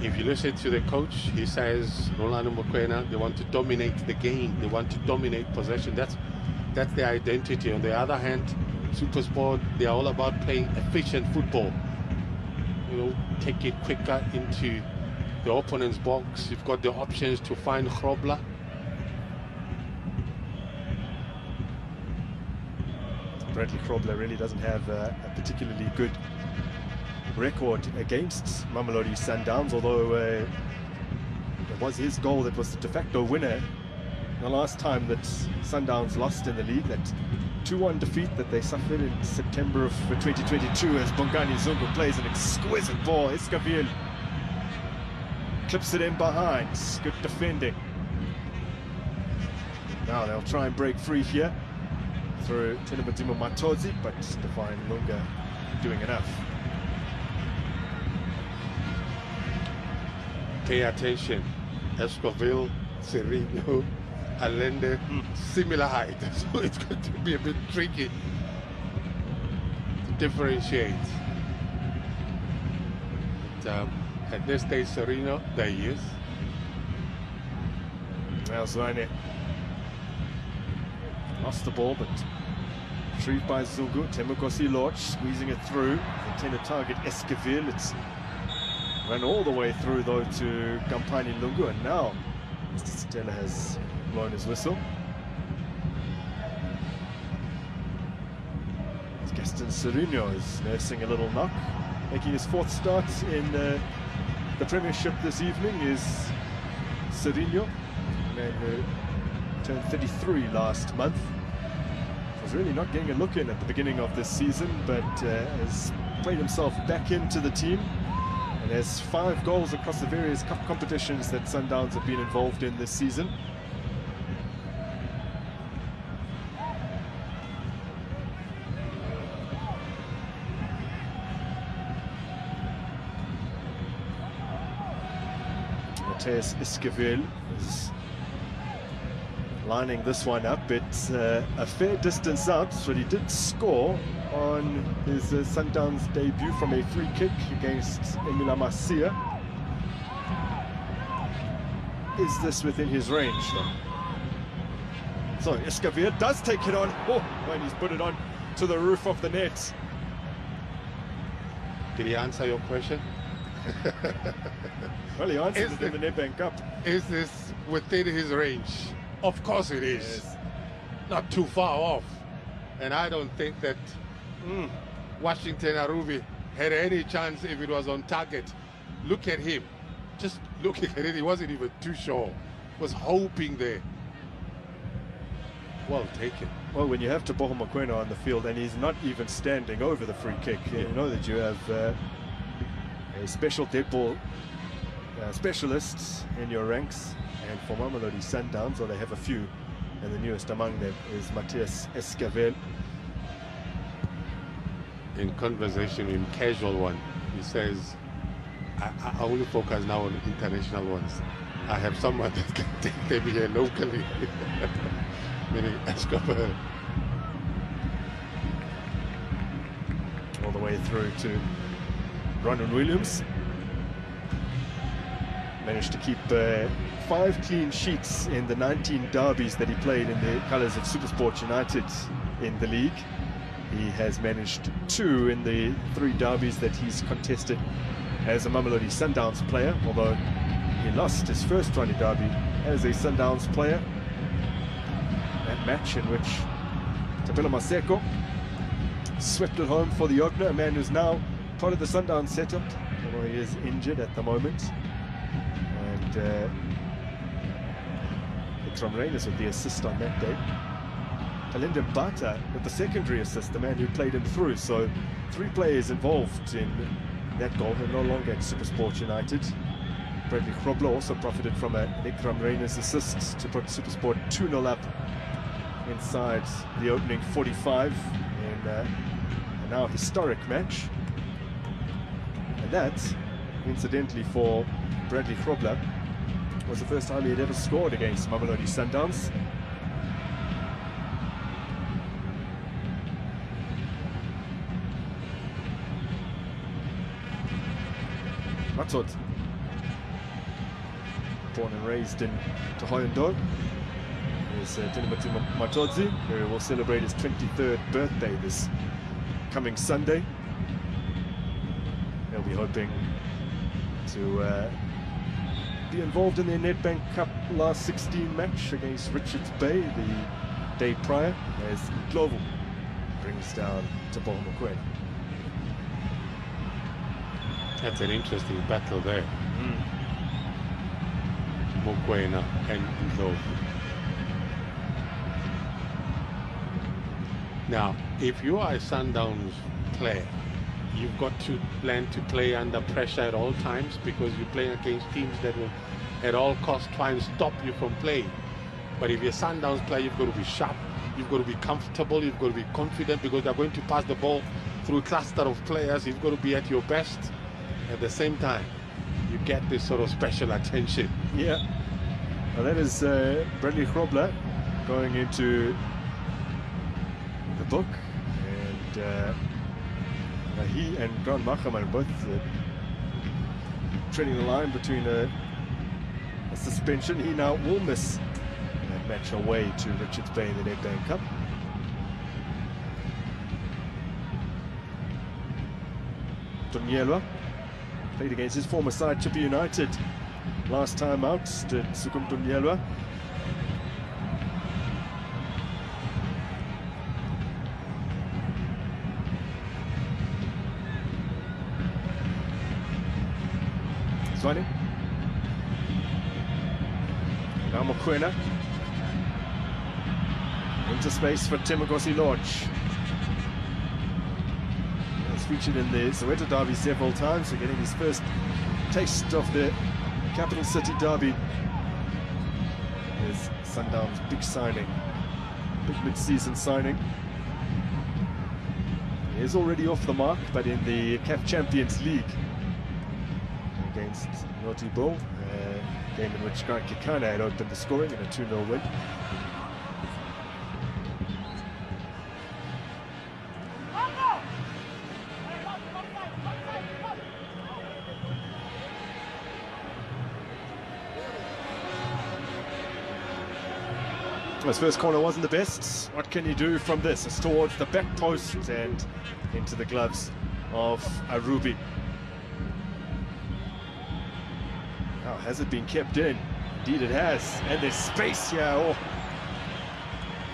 [SPEAKER 17] If you listen to the coach, he says, Rolando Mokoena, they want to dominate the game. They want to dominate possession. That's their identity. On the other hand, SuperSport, they are all about playing efficient football. You know, take it quicker into the opponent's box. You've got the options to find Grobler.
[SPEAKER 16] Bradley Grobler really doesn't have a particularly good record against Mamelodi Sundowns, although it was his goal that was the de facto winner the last time that Sundowns lost in the league, that 2-1 defeat that they suffered in September of 2022, as Bongani Zungu plays an exquisite ball. Escaville clips it in behind. Good defending. Now they'll try and break free here through Tenemadimo Matozi, but Stefan Lunga doing enough.
[SPEAKER 17] Pay attention. Escoville, Serino, Allende, similar height. So it's going to be a bit tricky to differentiate. But, at this stage, Serino, there he is.
[SPEAKER 16] Now Zwane lost the ball, but retrieved by Zungu. Temukosi Lodge squeezing it through. Intended target Escaville. It's ran all the way through though to Gampani Lungu, and now Mr. Stella has blown his whistle. Gaston Serino is nursing a little knock, making his 4th start in the Premiership this evening is Serino, a man who turned 33 last month. Was really not getting a look in at the beginning of this season, but has played himself back into the team and has 5 goals across the various cup competitions that Sundowns have been involved in this season. Mateus Escaville is lining this one up. It's a fair distance out, but he did score on his Sundowns debut from a free kick against Emila Masia. Is this within his range though? So Escaville does take it on. Oh, and he's put it on to the roof of the net.
[SPEAKER 17] Did he answer your question?
[SPEAKER 16] Well, he answered it in the Nedbank Cup.
[SPEAKER 17] Is this within his range? Of course it is.
[SPEAKER 16] Yes.
[SPEAKER 17] Not too far off. And I don't think that Washington Arubi had any chance if it was on target. Look at him. Just looking at it, he wasn't even too sure. Was hoping there. Well taken.
[SPEAKER 16] Well, when you have Teboho Mokoena on the field and he's not even standing over the free kick, you know that you have a special dead ball specialists in your ranks. And for Mamelodi Sundowns, well, they have a few, and the newest among them is Mateus Escaville.
[SPEAKER 17] In conversation, in casual one, he says, I only focus now on international ones. I have someone that can take them here locally. Meaning Escaville.
[SPEAKER 16] All the way through to Ronan Williams. managed to keep 5 clean sheets in the 19 derbies that he played in the colours of SuperSport United in the league. He has managed 2 in the 3 derbies that he's contested as a Mamelodi Sundowns player, although he lost his first Rwanda derby as a Sundowns player. That match in which Tapelo Maseko swept it home for the opener, a man who's now part of the Sundowns setup, although he is injured at the moment. And Vikram Reynolds with the assist on that day. Alinda Bata with the secondary assist, the man who played him through. So 3 players involved in that goal who are no longer at SuperSport United. Bradley Grobler also profited from a Vikram Reynolds assist to put SuperSport 2-0 up inside the opening 45 in a now historic match. And that, incidentally, for Bradley Grobler, was the first time he had ever scored against Mamelodi Sundowns. Matot, born and raised in Tohoyondo, is Tinimati Matodzi, who will celebrate his 23rd birthday this coming Sunday. He'll be hoping to be involved in the Nedbank Cup last 16 match against Richards Bay the day prior, as Ndlovu brings down Teboho Mokoena.
[SPEAKER 17] That's an interesting battle there. Mokoena and Ndlovu. Now, if you are a Sundowns player, you've got to plan to play under pressure at all times, because you're playing against teams that will at all costs try and stop you from playing. But if you're a Sundowns player, you've got to be sharp, you've got to be comfortable, you've got to be confident, because they're going to pass the ball through a cluster of players. You've got to be at your best. At the same time, you get this sort of special attention.
[SPEAKER 16] Yeah. Well, that is Bradley Grobler going into the book, and he and Grant Machaman both treading the line between a suspension. He now will miss that match away to Richards Bay in the Nedbank Cup. Tonyelwa played against his former side, Chippa United, last time out, did Sukum Tonyelwa. Swani. Now Mokoena. Into space for Timogosi Lodge. Featured in the Soweto derby several times, so getting his first taste of the capital city derby. Is Sundowns' big signing, big mid-season signing. He is already off the mark, but in the CAF Champions League against Notibo, a game in which Grant Kikana had opened the scoring in a 2-0 win. His first corner wasn't the best. What can you do from this? It's towards the back post and into the gloves of Arubi. Now, has it been kept in? Indeed it has. And there's space here. Oh,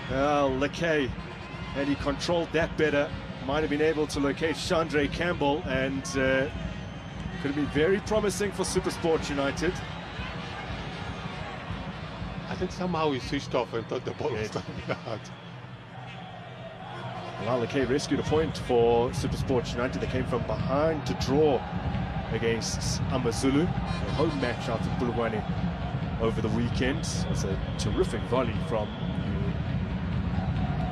[SPEAKER 16] well, Lekay, had he controlled that better, might have been able to locate Chandre Campbell, and could have been very promising for SuperSport United.
[SPEAKER 17] I think somehow he switched off and thought the ball was coming out.
[SPEAKER 16] Well, Lekay rescued a point for SuperSport United. They came from behind to draw against Amazulu, a home match out in Bulugwane over the weekend. It was a terrific volley from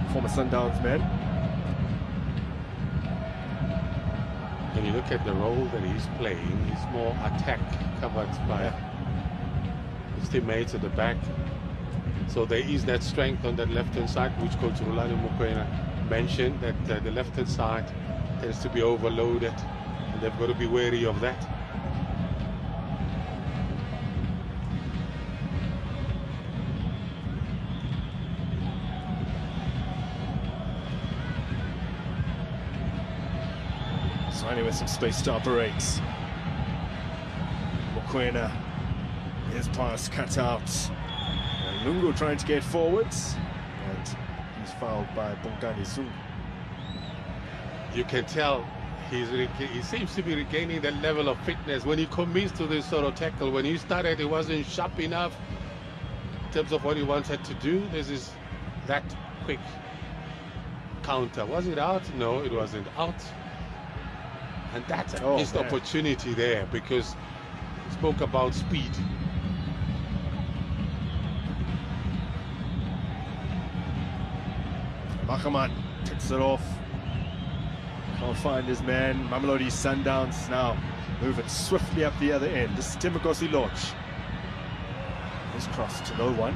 [SPEAKER 16] the former Sundowns man.
[SPEAKER 17] When you look at the role that he's playing, he's more attack covered by his teammates at the back. So there is that strength on that left-hand side, which Coach Rulani Mokoena mentioned, that the left-hand side tends to be overloaded, and they've got to be wary of that.
[SPEAKER 16] Finally with some space to operate. Mokoena, his pass cut out. Lungu trying to get forwards, and he's fouled by Bongani Zungu.
[SPEAKER 17] You can tell he seems to be regaining that level of fitness when he commits to this sort of tackle. When he started, he wasn't sharp enough in terms of what he wanted to do. This is that quick counter. Was it out? No, it wasn't out. And that's a missed opportunity there, because he spoke about speed.
[SPEAKER 16] Machaman takes it off. Can't find his man. Mamelodi Sundowns now moving swiftly up the other end. This is Timokosi Lodge. His cross to no one.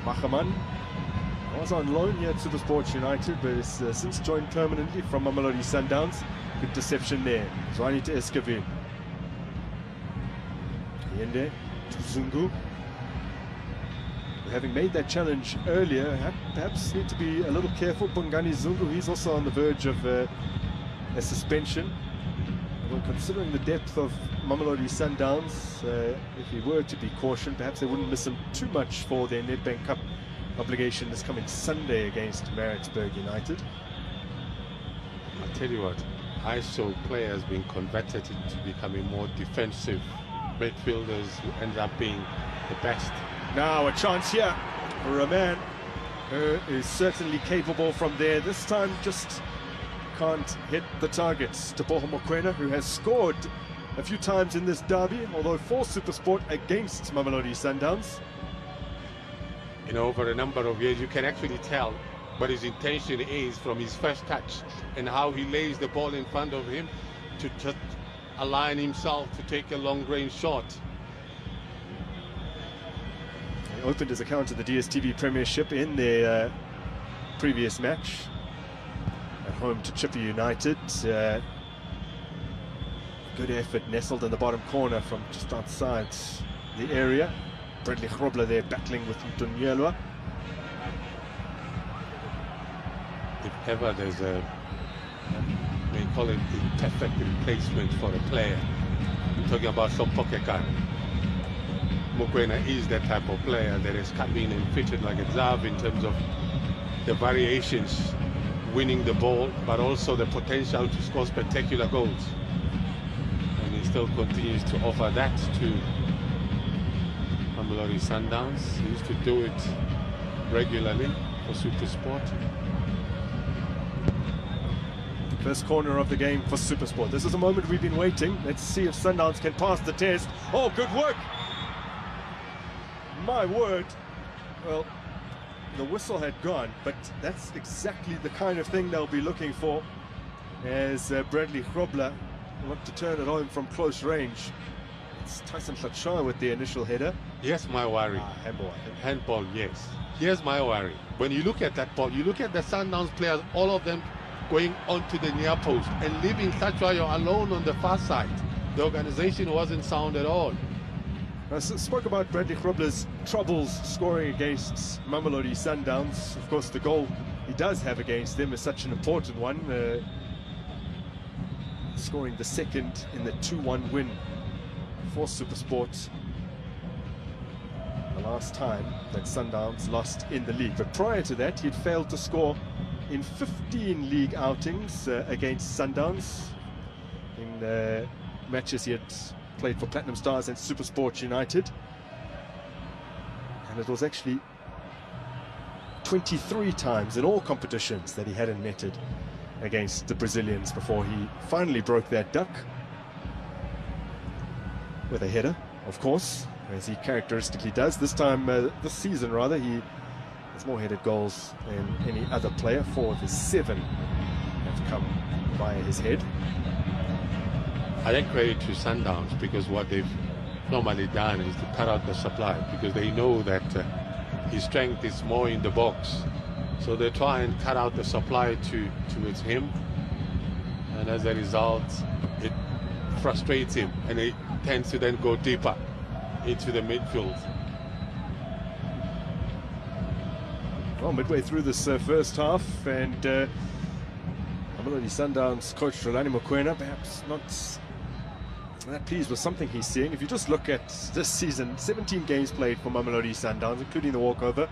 [SPEAKER 16] Machaman was on loan here at Supersport United, but has since joined permanently from Mamelodi Sundowns. Good deception there. Zwani to Escoville. Yende to Zungu. Having made that challenge earlier, perhaps need to be a little careful. Bongani Zungu, he's also on the verge of a suspension. Well, considering the depth of Mamelodi Sundowns, if he were to be cautioned, perhaps they wouldn't miss him too much for their Nedbank Cup obligation this coming Sunday against Maritzburg United.
[SPEAKER 17] I'll tell you what, I saw players being converted into becoming more defensive midfielders who end up being the best.
[SPEAKER 16] Now a chance here for a man who is certainly capable from there. This time just can't hit the target. Teboho Mokoena, who has scored a few times in this derby, although for Supersport against Mamelodi Sundowns.
[SPEAKER 17] You know, over a number of years, you can actually tell what his intention is from his first touch and how he lays the ball in front of him to just align himself to take a long-range shot.
[SPEAKER 16] He opened his account at the DStv Premiership in their previous match at home to Chippa United. Good effort, nestled in the bottom corner from just outside the area. Bradley Grobler there battling with Mtunyelwa.
[SPEAKER 17] If ever there's a, they call it the perfect replacement for a player, I'm talking about Sompokeka. Mokoena is that type of player that has come in and fitted like a glove in terms of the variations, winning the ball, but also the potential to score spectacular goals. And he still continues to offer that to Mamelodi Sundowns. He used to do it regularly for Supersport.
[SPEAKER 16] First corner of the game for Supersport. This is a moment we've been waiting. Let's see if Sundowns can pass the test. Oh, good work! My word. Well, the whistle had gone, but that's exactly the kind of thing they'll be looking for, as Bradley Grobler looked to turn it home from close range. It's Tyson Hlatshaw with the initial header.
[SPEAKER 17] Yes, my worry.
[SPEAKER 16] Handball.
[SPEAKER 17] Handball, yes. Here's my worry. When you look at that ball, you look at the Sundowns players, all of them going onto the near post and leaving Hlatshaw alone on the far side. The organization wasn't sound at all.
[SPEAKER 16] I spoke about Bradley Grobler's troubles scoring against Mamelodi Sundowns. Of course, the goal he does have against them is such an important one. Scoring the second in the 2-1 win for Supersport. The last time that Sundowns lost in the league. But prior to that, he'd failed to score in 15 league outings against Sundowns. In matches he had played for Platinum Stars and Supersport United. And it was actually 23 times in all competitions that he hadn't netted against the Brazilians before he finally broke that duck with a header, of course, as he characteristically does. This time, this season rather, he has more headed goals than any other player. 4 of his 7 have come via his head.
[SPEAKER 17] I think credit to Sundowns, because what they've normally done is to cut out the supply, because they know that his strength is more in the box. So they try and cut out the supply towards him, and as a result, it frustrates him, and he tends to then go deeper into the midfield.
[SPEAKER 16] Well, midway through this first half, and Mamelodi Sundowns coach Rolani Mokoena perhaps not that pleased with something he's seeing. If you just look at this season, 17 games played for Mamelodi Sundowns, including the walkover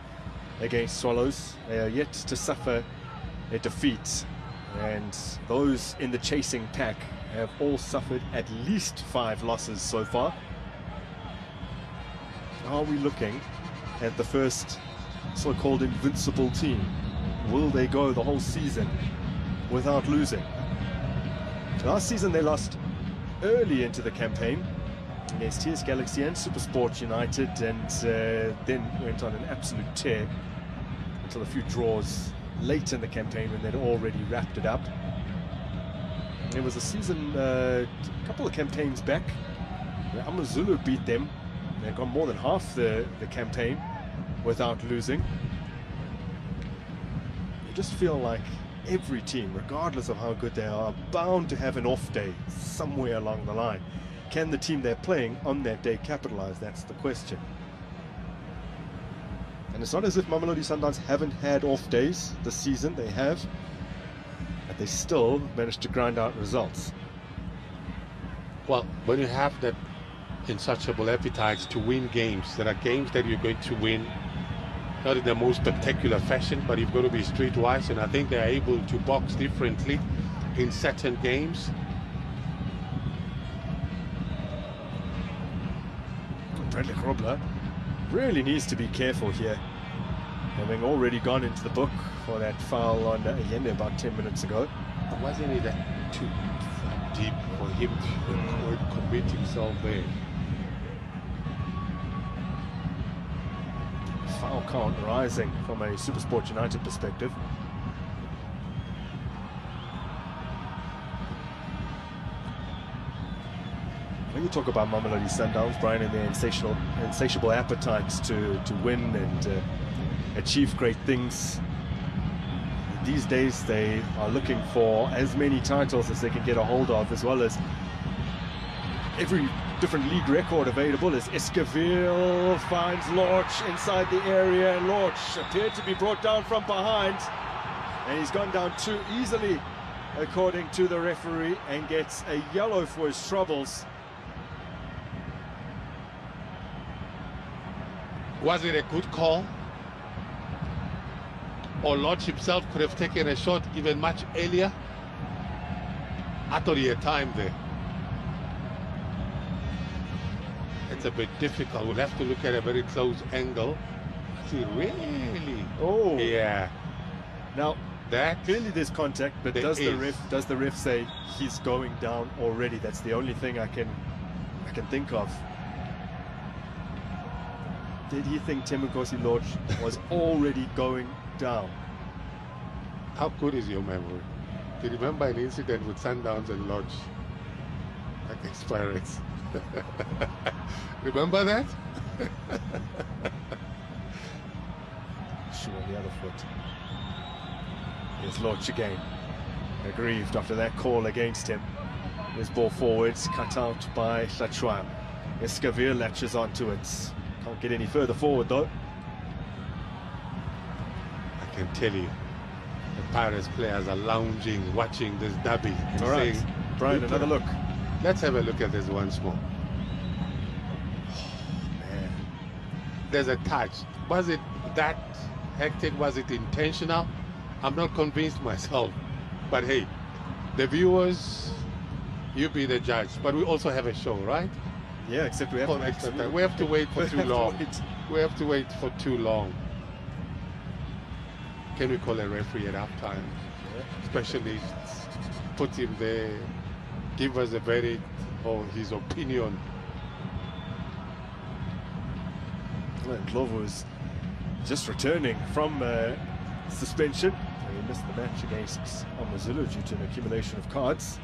[SPEAKER 16] against Swallows. They are yet to suffer a defeat, and those in the chasing pack have all suffered at least 5 losses so far. Are we looking at the first so-called invincible team? Will they go the whole season without losing? Last season they lost early into the campaign against TS Galaxy and SuperSport United, and then went on an absolute tear until a few draws late in the campaign when they'd already wrapped it up. There was a season, a couple of campaigns back, where AmaZulu beat them. They'd gone more than half the campaign without losing. You just feel like every team, regardless of how good they are, bound to have an off day somewhere along the line. Can the team they're playing on that day capitalize? That's the question. And it's not as if Mamelodi Sundowns haven't had off days this season. They have, but they still managed to grind out results.
[SPEAKER 17] Well, when you have that insatiable appetite to win games, there are games that you're going to win not in the most spectacular fashion, but you've got to be streetwise, and I think they're able to box differently in certain games.
[SPEAKER 16] Bradley Grobler really needs to be careful here, having already gone into the book for that foul on Allende about 10 minutes ago.
[SPEAKER 17] Wasn't it too deep for him to commit himself there?
[SPEAKER 16] Foul count rising from a SuperSport United perspective. When you talk about Mamelodi Sundowns, Brian, and their insatiable appetites to win and achieve great things, these days they are looking for as many titles as they can get a hold of, as well as every different league record available. As Esquivel finds Lorch inside the area, and Lorch appeared to be brought down from behind, and he's gone down too easily according to the referee, and gets a yellow for his troubles.
[SPEAKER 17] Was it a good call? Or Lodge himself could have taken a shot even much earlier? I thought he had time there. It's a bit difficult. We'll have to look at a very close angle. See, really?
[SPEAKER 16] Oh,
[SPEAKER 17] yeah.
[SPEAKER 16] Now
[SPEAKER 17] that
[SPEAKER 16] clearly there's contact, but does the ref say he's going down already? That's the only thing I can think of. Did he think Temukosi Lodge was already going down?
[SPEAKER 17] How good is your memory? Do you remember an incident with Sundowns and Lodge against Pirates? Remember that?
[SPEAKER 16] Shoe on the other foot. Here's Lodge again, aggrieved after that call against him. His ball forwards, cut out by Hlachwa. Esquivel latches onto it. Can't get any further forward though.
[SPEAKER 17] I can tell you, the Pirates players are lounging, watching this derby.
[SPEAKER 16] All right,
[SPEAKER 17] saying,
[SPEAKER 16] Brian, another look.
[SPEAKER 17] Let's have a look at this once more.
[SPEAKER 16] Oh, man.
[SPEAKER 17] There's a touch. Was it that hectic? Was it intentional? I'm not convinced myself. But hey, the viewers, you be the judge. But we also have a show, right?
[SPEAKER 16] Yeah, except we have
[SPEAKER 17] to wait for too long. We have to wait for too long. Can we call a referee at halftime? Yeah. Especially put him there, give us a verdict or his opinion.
[SPEAKER 16] Well, Glover was just returning from suspension. He missed the match against AmaZulu due to an accumulation of cards.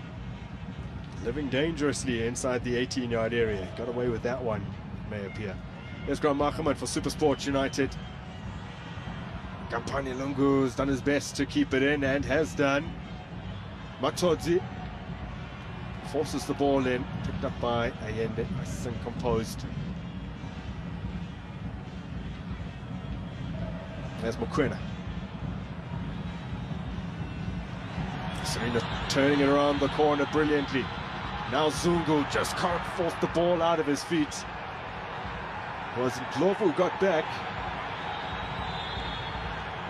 [SPEAKER 16] Living dangerously inside the 18-yard area. Got away with that one, may appear. There's Grant Machaman for SuperSport United. Kampani Lungu's done his best to keep it in and has done. Matodzi forces the ball in, picked up by Allende, nice and composed. There's Mokoena. Serena turning it around the corner brilliantly. Now Zungu just can't force the ball out of his feet. It was Ndlovu who got back.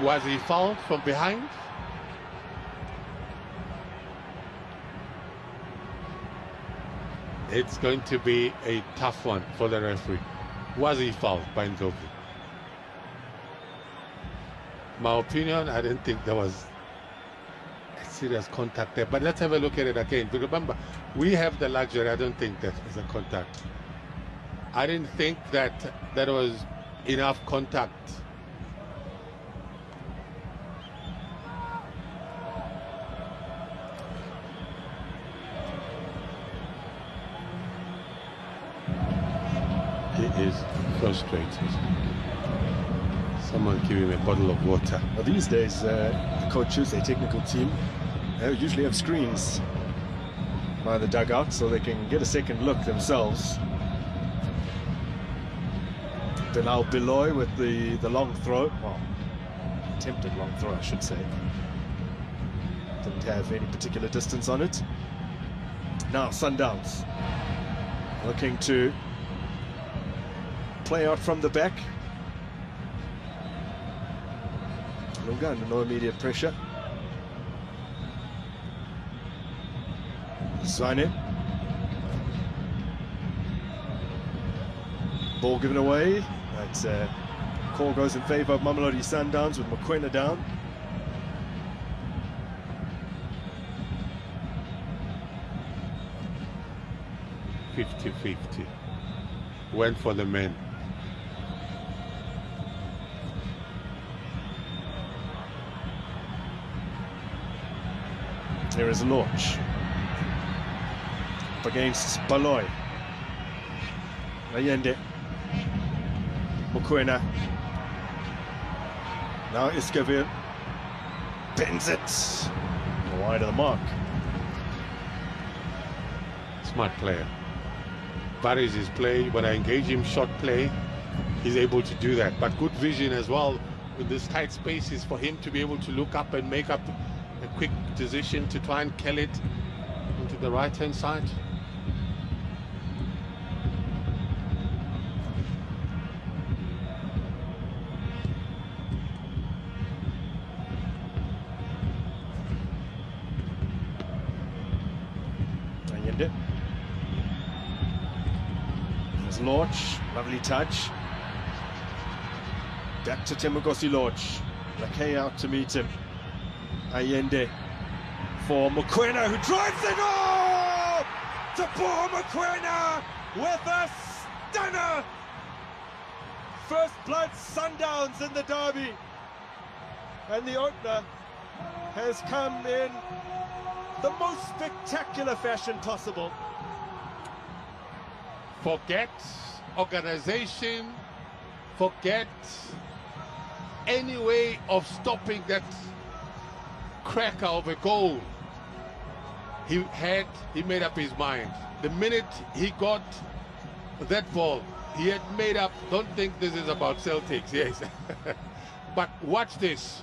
[SPEAKER 17] Was he fouled from behind? It's going to be a tough one for the referee. Was he fouled by Ndlovu? My opinion, I didn't think there was a serious contact there. But let's have a look at it again. But remember, we have the luxury. I don't think that was a contact. I didn't think that there was enough contact. He is frustrated. Someone give him a bottle of water.
[SPEAKER 16] Well, these days, the coaches, a technical team, usually have screens by the dugout so they can get a second look themselves. Bilal Biloy with the long throw. Well, attempted long throw, I should say. Didn't have any particular distance on it. Now Sundowns looking to play out from the back. Lunga under no immediate pressure. Zwane. Ball given away. That call goes in favour of Mamelodi Sundowns with Mokoena down.
[SPEAKER 17] "50-50." Went for the men.
[SPEAKER 16] There is a launch. Up against Baloy. Allende. Mokoena. Now Iskavir. Bends it. Wide of the mark.
[SPEAKER 17] Smart player. Varies his play. When I engage him short play, he's able to do that. But good vision as well with this tight spaces for him to be able to look up and make up a quick decision to try and kill it onto the right-hand side.
[SPEAKER 16] Allende. There's Lorch, lovely touch. Back to Temugosi Lorch. Lakay out to meet him. Allende for Mokoena, who drives it home! Teboho Mokoena with a stunner! First blood Sundowns in the derby. And the opener has come in the most spectacular fashion possible.
[SPEAKER 17] Forget organization, forget any way of stopping that cracker of a goal. He made up his mind. The minute he got that ball, he had made up. Don't think this is about Celtics, yes. But watch this.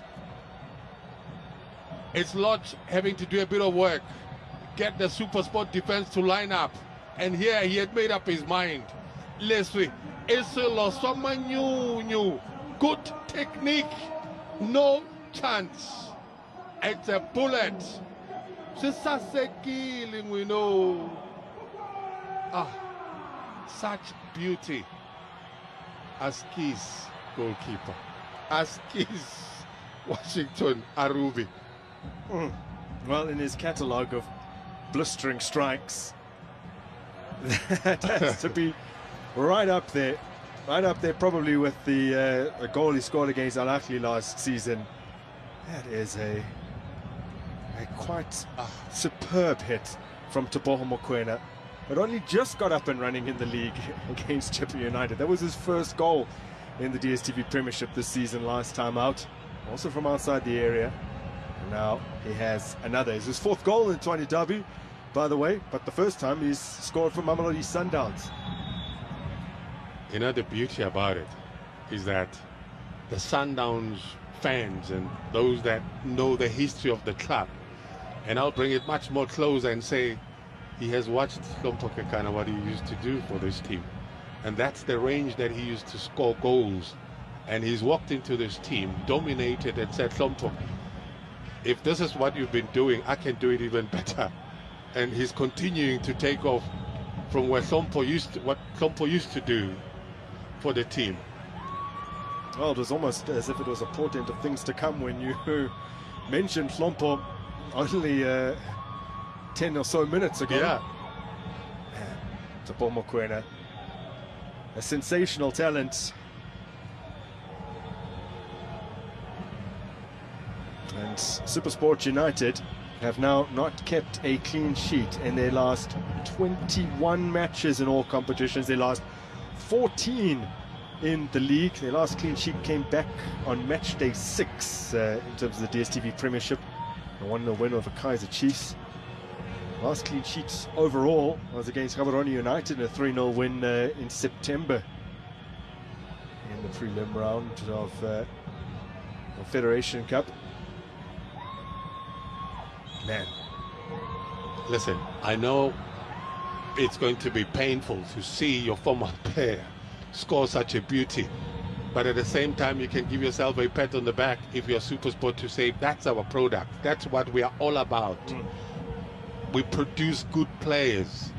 [SPEAKER 17] It's Lodge having to do a bit of work, get the Super Sport defense to line up. And here he had made up his mind. Leslie, good technique, no chance. It's a bullet. We know. Such beauty. Aski's goalkeeper. Aski's Washington Arubi.
[SPEAKER 16] Well, in his catalogue of blistering strikes, that has to be right up there probably with the goal he scored against Al Ahly last season. That is a quite superb hit from Teboho Mokoena. But only just got up and running in the league against Chipper United. That was his first goal in the DStv Premiership this season last time out, also from outside the area. Now he has another. It's his fourth goal in 20 derby, by the way, but the first time he's scored for Mamelodi Sundowns.
[SPEAKER 17] You know, the beauty about it is that the Sundowns fans and those that know the history of the club And I'll bring it much more closer and say he has watched Hlompo Kekana, what he used to do for this team. And that's the range that he used to score goals. And he's walked into this team, dominated, and said, Hlompo, if this is what you've been doing, I can do it even better. And he's continuing to take off from where what Hlompo used to do for the team.
[SPEAKER 16] Well, it was almost as if it was a portent of things to come when you mentioned Hlompo only 10 or so minutes ago.
[SPEAKER 17] Yeah.
[SPEAKER 16] Tabo Mokoena, a sensational talent. And SuperSport United have now not kept a clean sheet in their last 21 matches in all competitions. Their last 14 in the league. Their last clean sheet came back on Matchday 6 in terms of the DStv Premiership. A 1-0 win over Kaizer Chiefs. Last clean sheet overall was against Gaborone United in a 3-0 win in September in the prelim round of Federation Cup. Man,
[SPEAKER 17] listen, I know it's going to be painful to see your former player score such a beauty, but at the same time you can give yourself a pat on the back if you're SuperSport to say that's our product, that's what we are all about. We produce good players,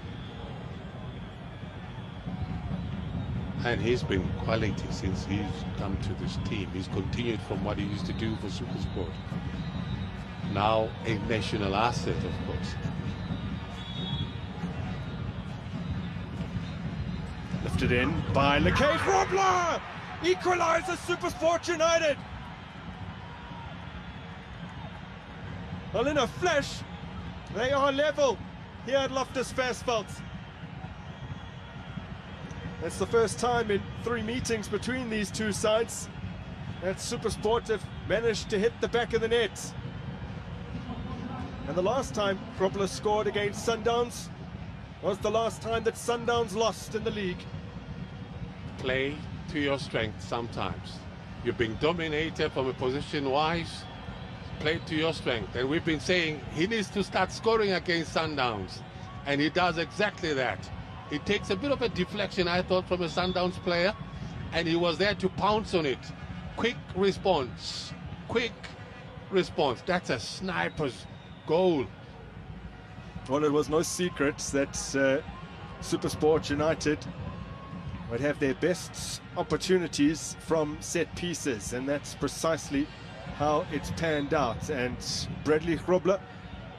[SPEAKER 17] and he's been quality since he's come to this team. He's continued from what he used to do for SuperSport. Now a national asset, of course.
[SPEAKER 16] Lifted in by Lekate Robler! Equalises SuperSport United! Well, in a flash, they are level here at Loftus Versfeld. That's the first time in 3 meetings between these two sides that SuperSport have managed to hit the back of the net. And the last time Robler scored against Sundowns was the last time that Sundowns lost in the league.
[SPEAKER 17] Play to your strength sometimes. You're being dominated from a position-wise. Play to your strength. And we've been saying he needs to start scoring against Sundowns. And he does exactly that. It takes a bit of a deflection, I thought, from a Sundowns player. And he was there to pounce on it. Quick response. Quick response. That's a sniper's goal.
[SPEAKER 16] Well, it was no secret that SuperSport United would have their best opportunities from set pieces, and that's precisely how it's panned out. And Bradley Grobler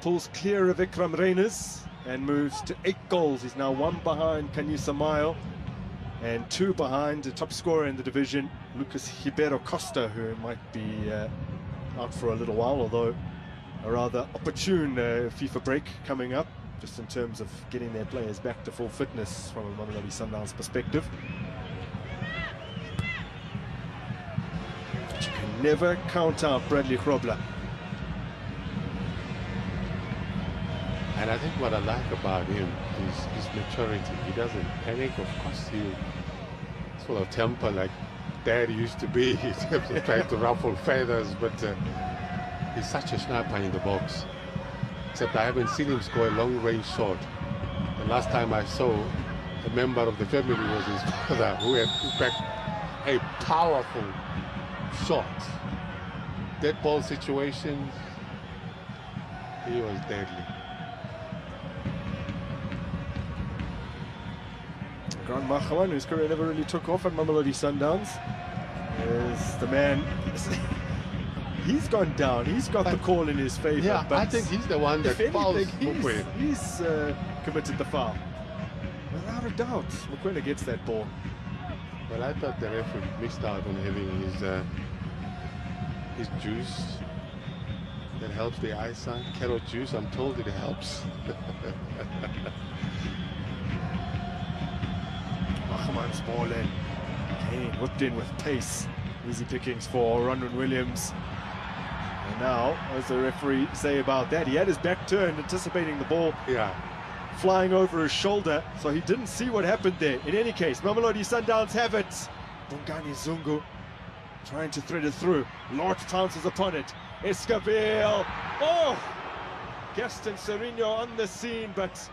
[SPEAKER 16] pulls clear of Ikram Reyners and moves to 8 goals. He's now 1 behind Kanyisa Mayo and 2 behind the top scorer in the division, Lucas Ribeiro Costa, who might be out for a little while, although a rather opportune FIFA break coming up, just in terms of getting their players back to full fitness from a Mamelodi Sundowns perspective. But you can never count out Bradley Grobler.
[SPEAKER 17] And I think what I like about him is his maturity. He doesn't panic. Of course, he's full of temper like Dad used to be. He tries to ruffle feathers, but he's such a sniper in the box. Except I haven't seen him score a long-range shot. The last time I saw a member of the family was his father, who had, in fact, a powerful shot. Dead ball situations, he was deadly.
[SPEAKER 16] Grant Machaman, whose career never really took off at Mamelodi Sundowns, is the man. He's gone down. He's got the call in his favour.
[SPEAKER 17] Yeah,
[SPEAKER 16] but
[SPEAKER 17] I think he's the one that fouls Mokoena.
[SPEAKER 16] He's committed the foul. Without a doubt, Mokoena gets that ball.
[SPEAKER 17] Well, I thought the referee missed out on having his juice that helps the eyesight. Carrot juice, I'm told it helps.
[SPEAKER 16] Machaman's ball in. Kane whipped in with pace. Easy pickings for Ronwen Williams. And now, as the referee say about that, he had his back turned, anticipating the ball flying over his shoulder, so he didn't see what happened there. In any case, Mamelodi Sundowns have it. Bongani Zungu trying to thread it through. Lord pounces upon it. Escabel. Oh! Gaston Serino on the scene, but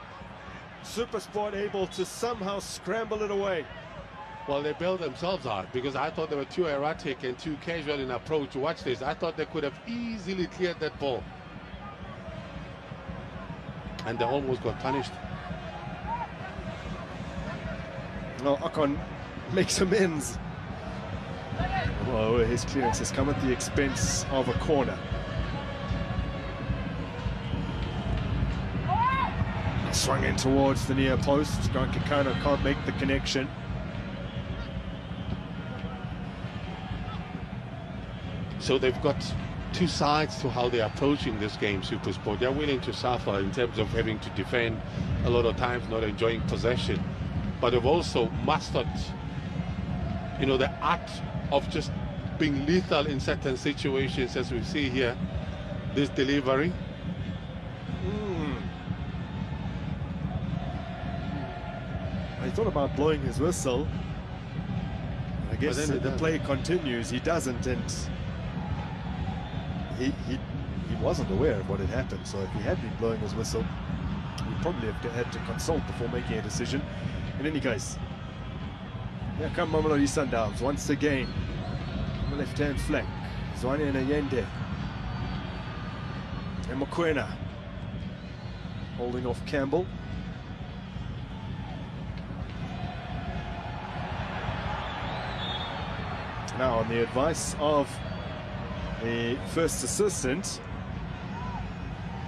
[SPEAKER 16] SuperSport able to somehow scramble it away.
[SPEAKER 17] Well, they bailed themselves out because I thought they were too erratic and too casual in approach. Watch this. I thought they could have easily cleared that ball. And they almost got punished.
[SPEAKER 16] No, Akon makes amends. Well, his clearance has come at the expense of a corner. Swung in towards the near post. Grant Kikano can't make the connection.
[SPEAKER 17] So they've got two sides to how they're approaching this game, SuperSport. They're willing to suffer in terms of having to defend a lot of times, not enjoying possession. But they've also mastered, you know, the art of just being lethal in certain situations, as we see here. This delivery.
[SPEAKER 16] He thought about blowing his whistle. I guess the play continues. He doesn't, and he wasn't aware of what had happened. So if he had been blowing his whistle, he'd probably have had to consult before making a decision. In any case, here come Mamelodi Sundowns once again on the left-hand flank. Zwane and Allende. And Mokoena holding off Campbell. Now, on the advice of the first assistant,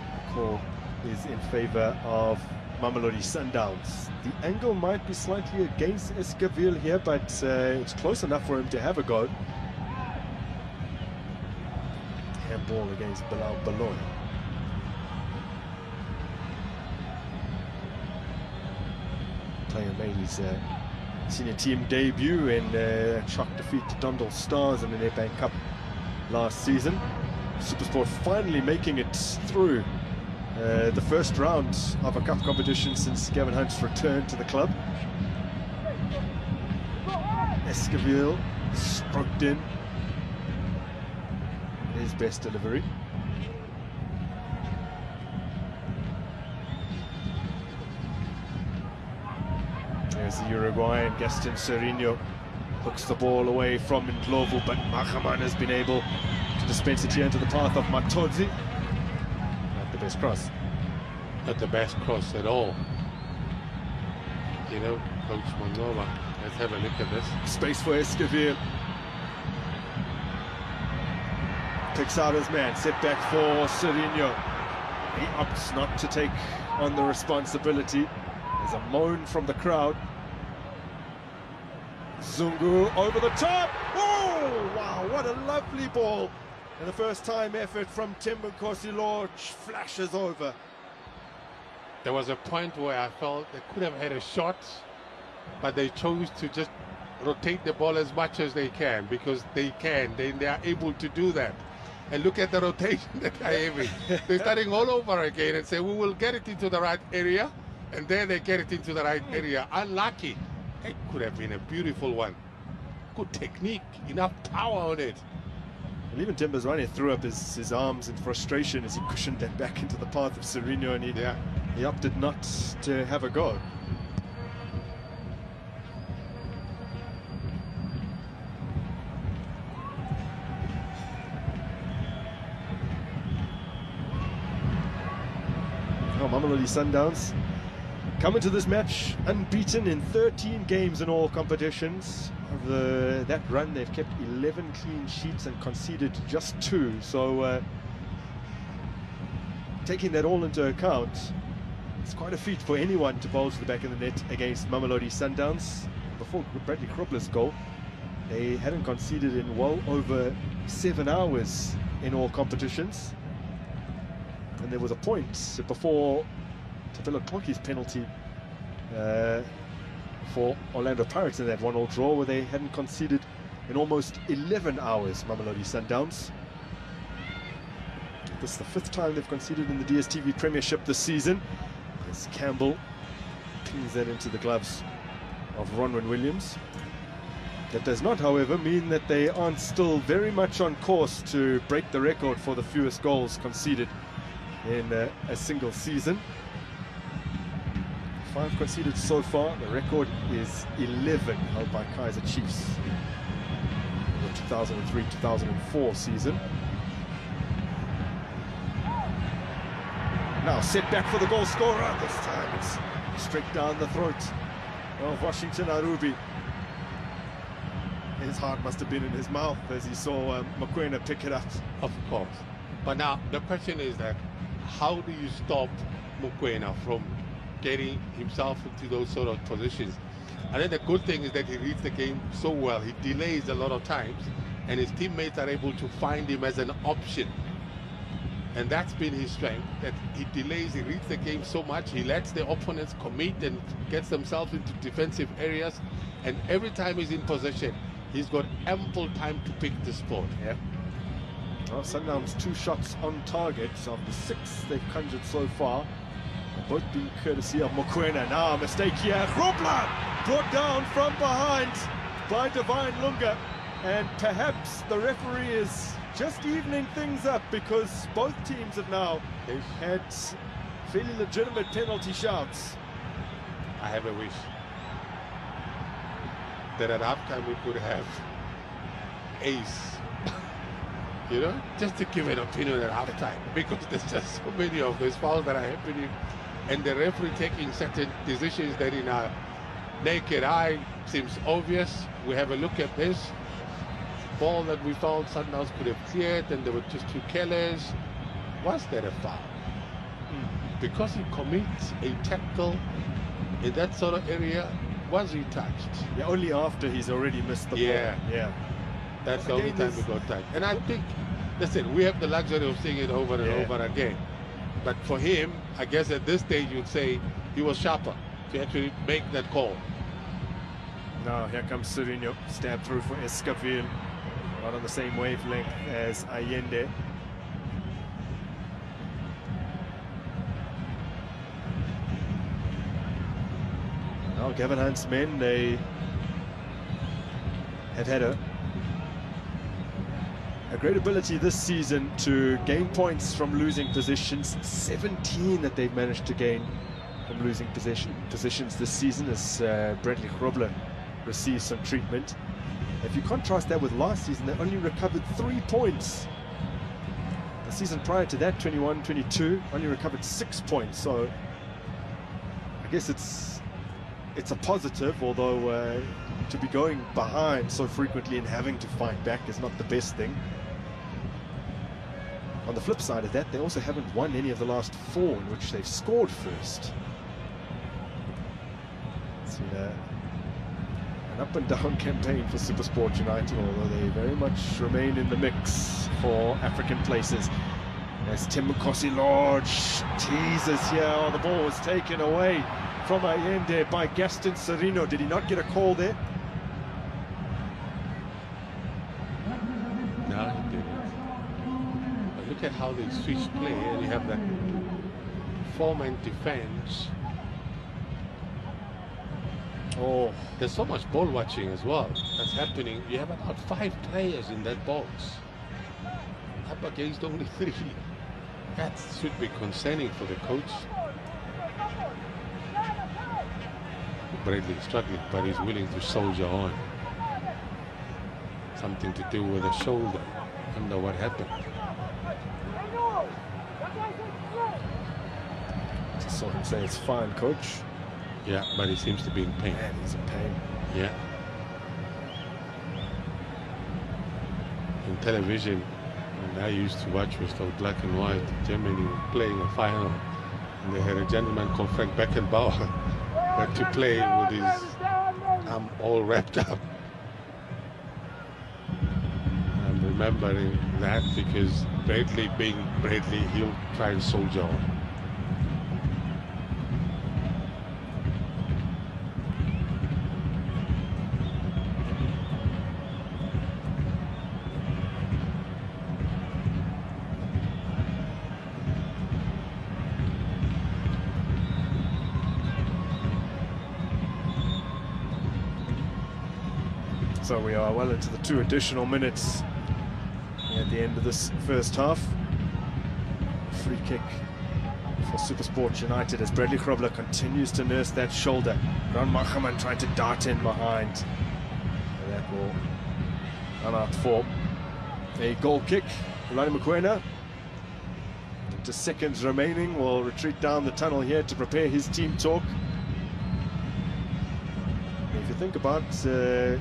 [SPEAKER 16] the call is in favour of Mamelodi Sundowns. The angle might be slightly against Esquivel here, but it's close enough for him to have a go. Handball against Bilal Baloy. Player made his senior team debut in shock defeat to Dundalk Stars in the Nedbank Cup last season. SuperSport finally making it through the first round of a cup competition since Gavin Hunt's return to the club. Esquivel stroked in his best delivery. There's the Uruguayan Gaston Serino, hooks the ball away from Ndlovu, but Mahaman has been able to dispense it here into the path of Matodzi. Not the best cross.
[SPEAKER 17] Not the best cross at all. You know, Coach Mangola, let's have a look at this.
[SPEAKER 16] Space for Esquivel. Picks out his man, set back for Serino. He opts not to take on the responsibility. There's a moan from the crowd. Zungu over the top. Oh, wow, what a lovely ball. And the first time effort from Thembinkosi Lorch flashes over.
[SPEAKER 17] There was a point where I felt they could have had a shot, but they chose to just rotate the ball as much as they can, because they are able to do that. And look at the rotation that they're having. They're starting all over again and say, we will get it into the right area, and then they get it into the right area. Unlucky. It could have been a beautiful one. Good technique, enough power on it.
[SPEAKER 16] And even Timbazwane threw up his arms in frustration as he cushioned that back into the path of Serino, and he opted not to have a go. Oh, Mamelodi Sundowns come into this match unbeaten in 13 games in all competitions. Of that run, they've kept 11 clean sheets and conceded just 2. So, taking that all into account, it's quite a feat for anyone to bowl to the back of the net against Mamelodi Sundowns. Before Bradley Kropler's goal, they hadn't conceded in well over 7 hours in all competitions. And there was a point before Tapelo Clocky's penalty for Orlando Pirates in that 1-1 draw, where they hadn't conceded in almost 11 hours, Mamelodi Sundowns. This is the 5th time they've conceded in the DStv Premiership this season, as Campbell pings that into the gloves of Ronwen Williams. That does not, however, mean that they aren't still very much on course to break the record for the fewest goals conceded in a single season. 5 conceded so far. The record is 11, held by Kaizer Chiefs in the 2003-2004 season. Now set back for the goal scorer. This time it's straight down the throat of Washington Arubi. His heart must have been in his mouth as he saw Mokoena pick it up.
[SPEAKER 17] Of course. But now the question is that how do you stop Mokoena from getting himself into those sort of positions? And then the good thing is that he reads the game so well. He delays a lot of times and his teammates are able to find him as an option. And that's been his strength, that he delays, he reads the game so much, he lets the opponents commit and gets themselves into defensive areas. And every time he's in possession, he's got ample time to pick the sport.
[SPEAKER 16] Yeah. Well, Sundowns 2 shots on target of the 6 they've conjured so far. Both being courtesy of Mokoena. Now a mistake here. Grobler brought down from behind by Divine Lunga. And perhaps the referee is just evening things up because both teams have now had fairly legitimate penalty shouts.
[SPEAKER 17] I have a wish that at halftime we could have ace, you know, just to give an opinion at halftime, because there's just so many of those fouls that are happening and the referee taking certain decisions that in our naked eye seems obvious. We have a look at this ball that we found Sundowns could have cleared and they were just too careless. Was that a foul? Because he commits a tackle in that sort of area, was he touched?
[SPEAKER 16] Yeah, only after he's already missed the ball. Yeah.
[SPEAKER 17] That's the only time we got touched. And I think, listen, we have the luxury of seeing it over and over again. But for him, I guess at this stage you'd say he was sharper to actually make that call.
[SPEAKER 16] Now here comes Serino, stab through for Escaville. Not on the same wavelength as Allende. Now Gavin Hunt's men, they have had a great ability this season to gain points from losing positions. 17 that they've managed to gain from losing positions this season as Bradley Grobler receives some treatment. If you contrast that with last season, they only recovered 3 points. The season prior to that, 21-22, only recovered 6 points. So I guess it's a positive, although to be going behind so frequently and having to fight back is not the best thing. On the flip side of that, they also haven't won any of the last 4 in which they've scored first. It's been an up and down campaign for SuperSport United, although they very much remain in the mix for African places. As Tim Mukosi Lodge teases here. Oh, the ball was taken away from Allende by Gaston Serino. Did he not get a call there?
[SPEAKER 17] No, he didn't. But look at how they switch play, and you have that 4-man defense. Oh, there's so much ball watching as well that's happening. You have about 5 players in that box, up against only 3. That should be concerning for the coach. Bradley struggling, but he's willing to soldier on. Something to do with the shoulder. I wonder what happened.
[SPEAKER 16] Just saw him say it's fine, coach.
[SPEAKER 17] Yeah, but he seems to be in pain.
[SPEAKER 16] Man, he's in pain.
[SPEAKER 17] Yeah. In television, when I used to watch was still black and white. Germany playing a final, and they had a gentleman called Frank Beckenbauer had to play with his arm all wrapped up. I'm remembering that because Bradley being Bradley, he'll try and soldier on.
[SPEAKER 16] So we are well into the 2 additional minutes at the end of this first half. Free kick for SuperSport United as Bradley Grobler continues to nurse that shoulder. Ron Machaman trying to dart in behind. And that will run out for a goal kick. Ulani Mokoena, just seconds remaining, will retreat down the tunnel here to prepare his team talk. If you think about the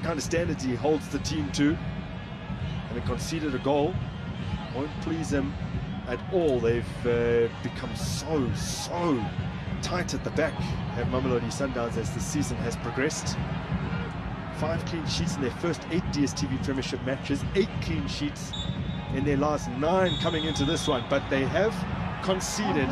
[SPEAKER 16] kind of standards he holds the team to, having conceded a goal, won't please him at all. They've become so tight at the back at Mamelodi Sundowns as the season has progressed. 5 clean sheets in their first 8 DStv Premiership matches, 8 clean sheets in their last 9 coming into this one, but they have conceded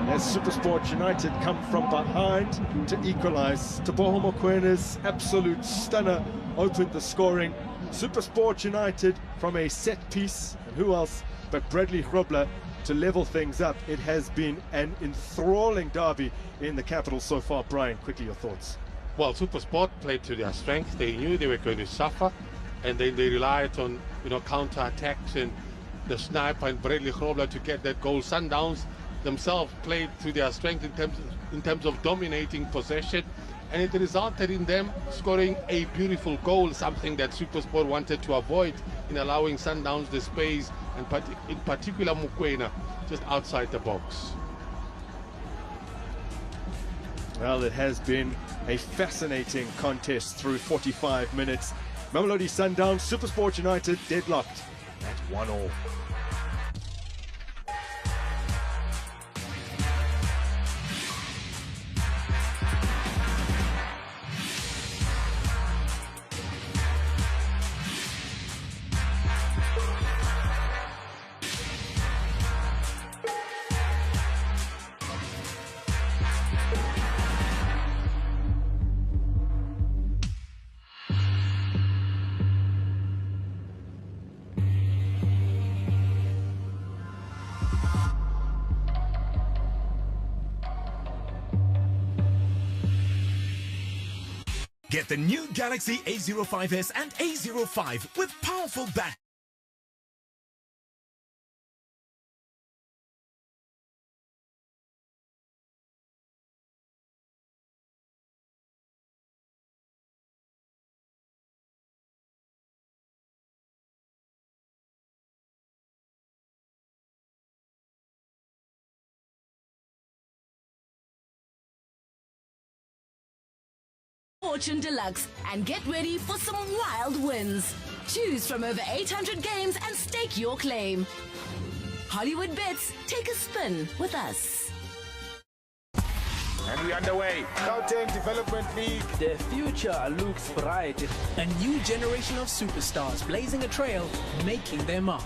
[SPEAKER 16] as SuperSport United come from behind to equalize. Teboho Mokwena's absolute stunner opened the scoring. SuperSport United from a set piece, and who else but Bradley Grobler to level things up. It has been an enthralling derby in the capital so far. Brian, quickly your thoughts.
[SPEAKER 17] Well, SuperSport played to their strength. They knew they were going to suffer, and then they relied on counter-attacks and the sniper and Bradley Grobler to get that goal. Sundowns themselves played to their strength in terms of dominating possession, and it resulted in them scoring a beautiful goal, something that SuperSport wanted to avoid in allowing Sundowns the space, and in particular Mokoena just outside the box.
[SPEAKER 16] Well, it has been a fascinating contest through 45 minutes. Mamelodi Sundowns, SuperSport United deadlocked at 1-1.
[SPEAKER 7] Get the new Galaxy A05s and A05 with powerful batteries.
[SPEAKER 18] Fortune Deluxe and get ready for some wild wins. Choose from over 800 games and stake your claim. Hollywood Bets, take a spin with us.
[SPEAKER 19] And we're underway. Gauteng Development League.
[SPEAKER 20] The future looks bright. A new generation of superstars blazing a trail, making their mark.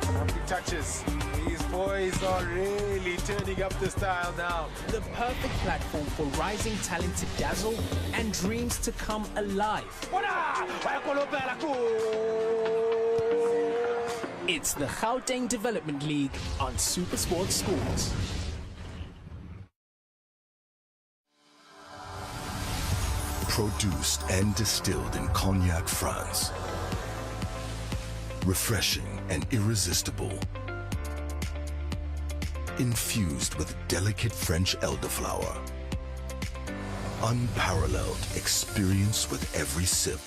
[SPEAKER 19] Lovely touches. These boys are really turning up the style now.
[SPEAKER 20] The perfect platform for rising talent to dazzle and dreams to come alive. It's the Gauteng Development League on SuperSport Sports.
[SPEAKER 21] Produced and distilled in Cognac, France. Refreshing and irresistible. Infused with delicate French elderflower. Unparalleled experience with every sip.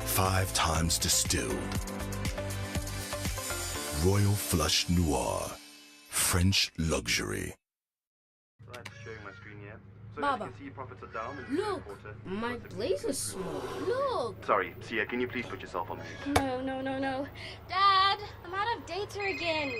[SPEAKER 21] 5 times distilled. Royal Flush Noir. French luxury.
[SPEAKER 22] Right, sharing my screen here. So
[SPEAKER 23] Baba,
[SPEAKER 22] as you can see, your profits are down.
[SPEAKER 23] look, my place is small. Look.
[SPEAKER 22] Sorry, Sia, can you please put yourself on mute?
[SPEAKER 23] No. Dad, I'm out of data again.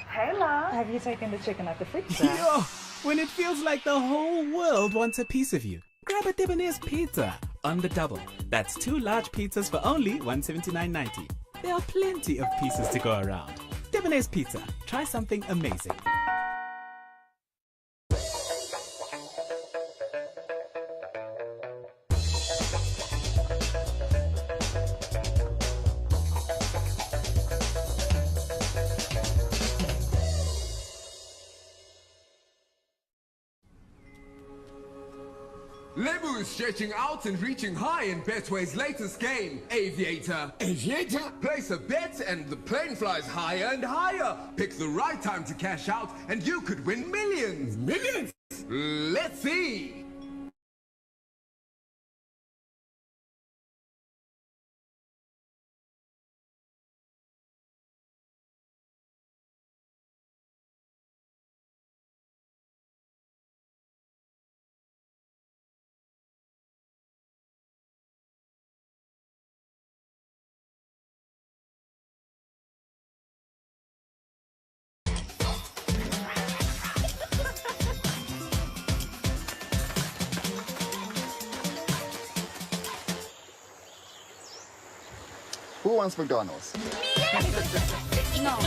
[SPEAKER 24] Hey, love. Have you taken the chicken out the fridge?
[SPEAKER 25] Yo, when it feels like the whole world wants a piece of you, grab a Debonair's pizza on the double. That's 2 large pizzas for only $179.90. There are plenty of pieces to go around. Debonair's Pizza. Try something amazing.
[SPEAKER 2] Lebu is stretching out and reaching high in Betway's latest game, Aviator. Aviator? Place a bet and the plane flies higher and higher. Pick the right time to cash out and you could win millions. Millions? Let's see.
[SPEAKER 3] Who wants McDonald's?
[SPEAKER 23] No.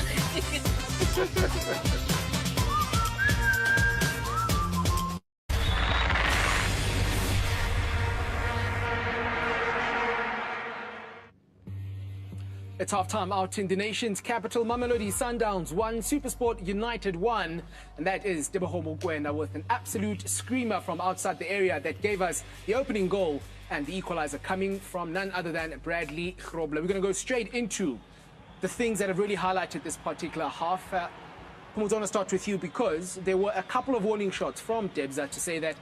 [SPEAKER 1] It's half-time out in the nation's capital. Mamelodi Sundowns 1, SuperSport United 1. And that is Teboho Mokoena with an absolute screamer from outside the area that gave us the opening goal and the equalizer coming from none other than Bradley Grobler. We're going to go straight into the things that have really highlighted this particular half. I want to start with you because there were a couple of warning shots from Debza to say that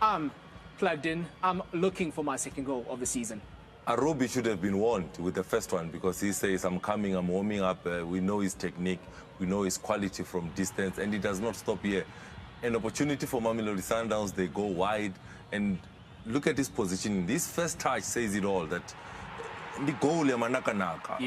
[SPEAKER 1] I'm plugged in, I'm looking for my second goal of the season.
[SPEAKER 4] Arobi should have been warned with the first one because he says, I'm coming, I'm warming up. We know his technique, we know his quality from distance, and he does not stop here. An opportunity for Mamelodi Sundowns, they go wide, and look at his positioning. This first touch says it all, that the goal Manaka-naka.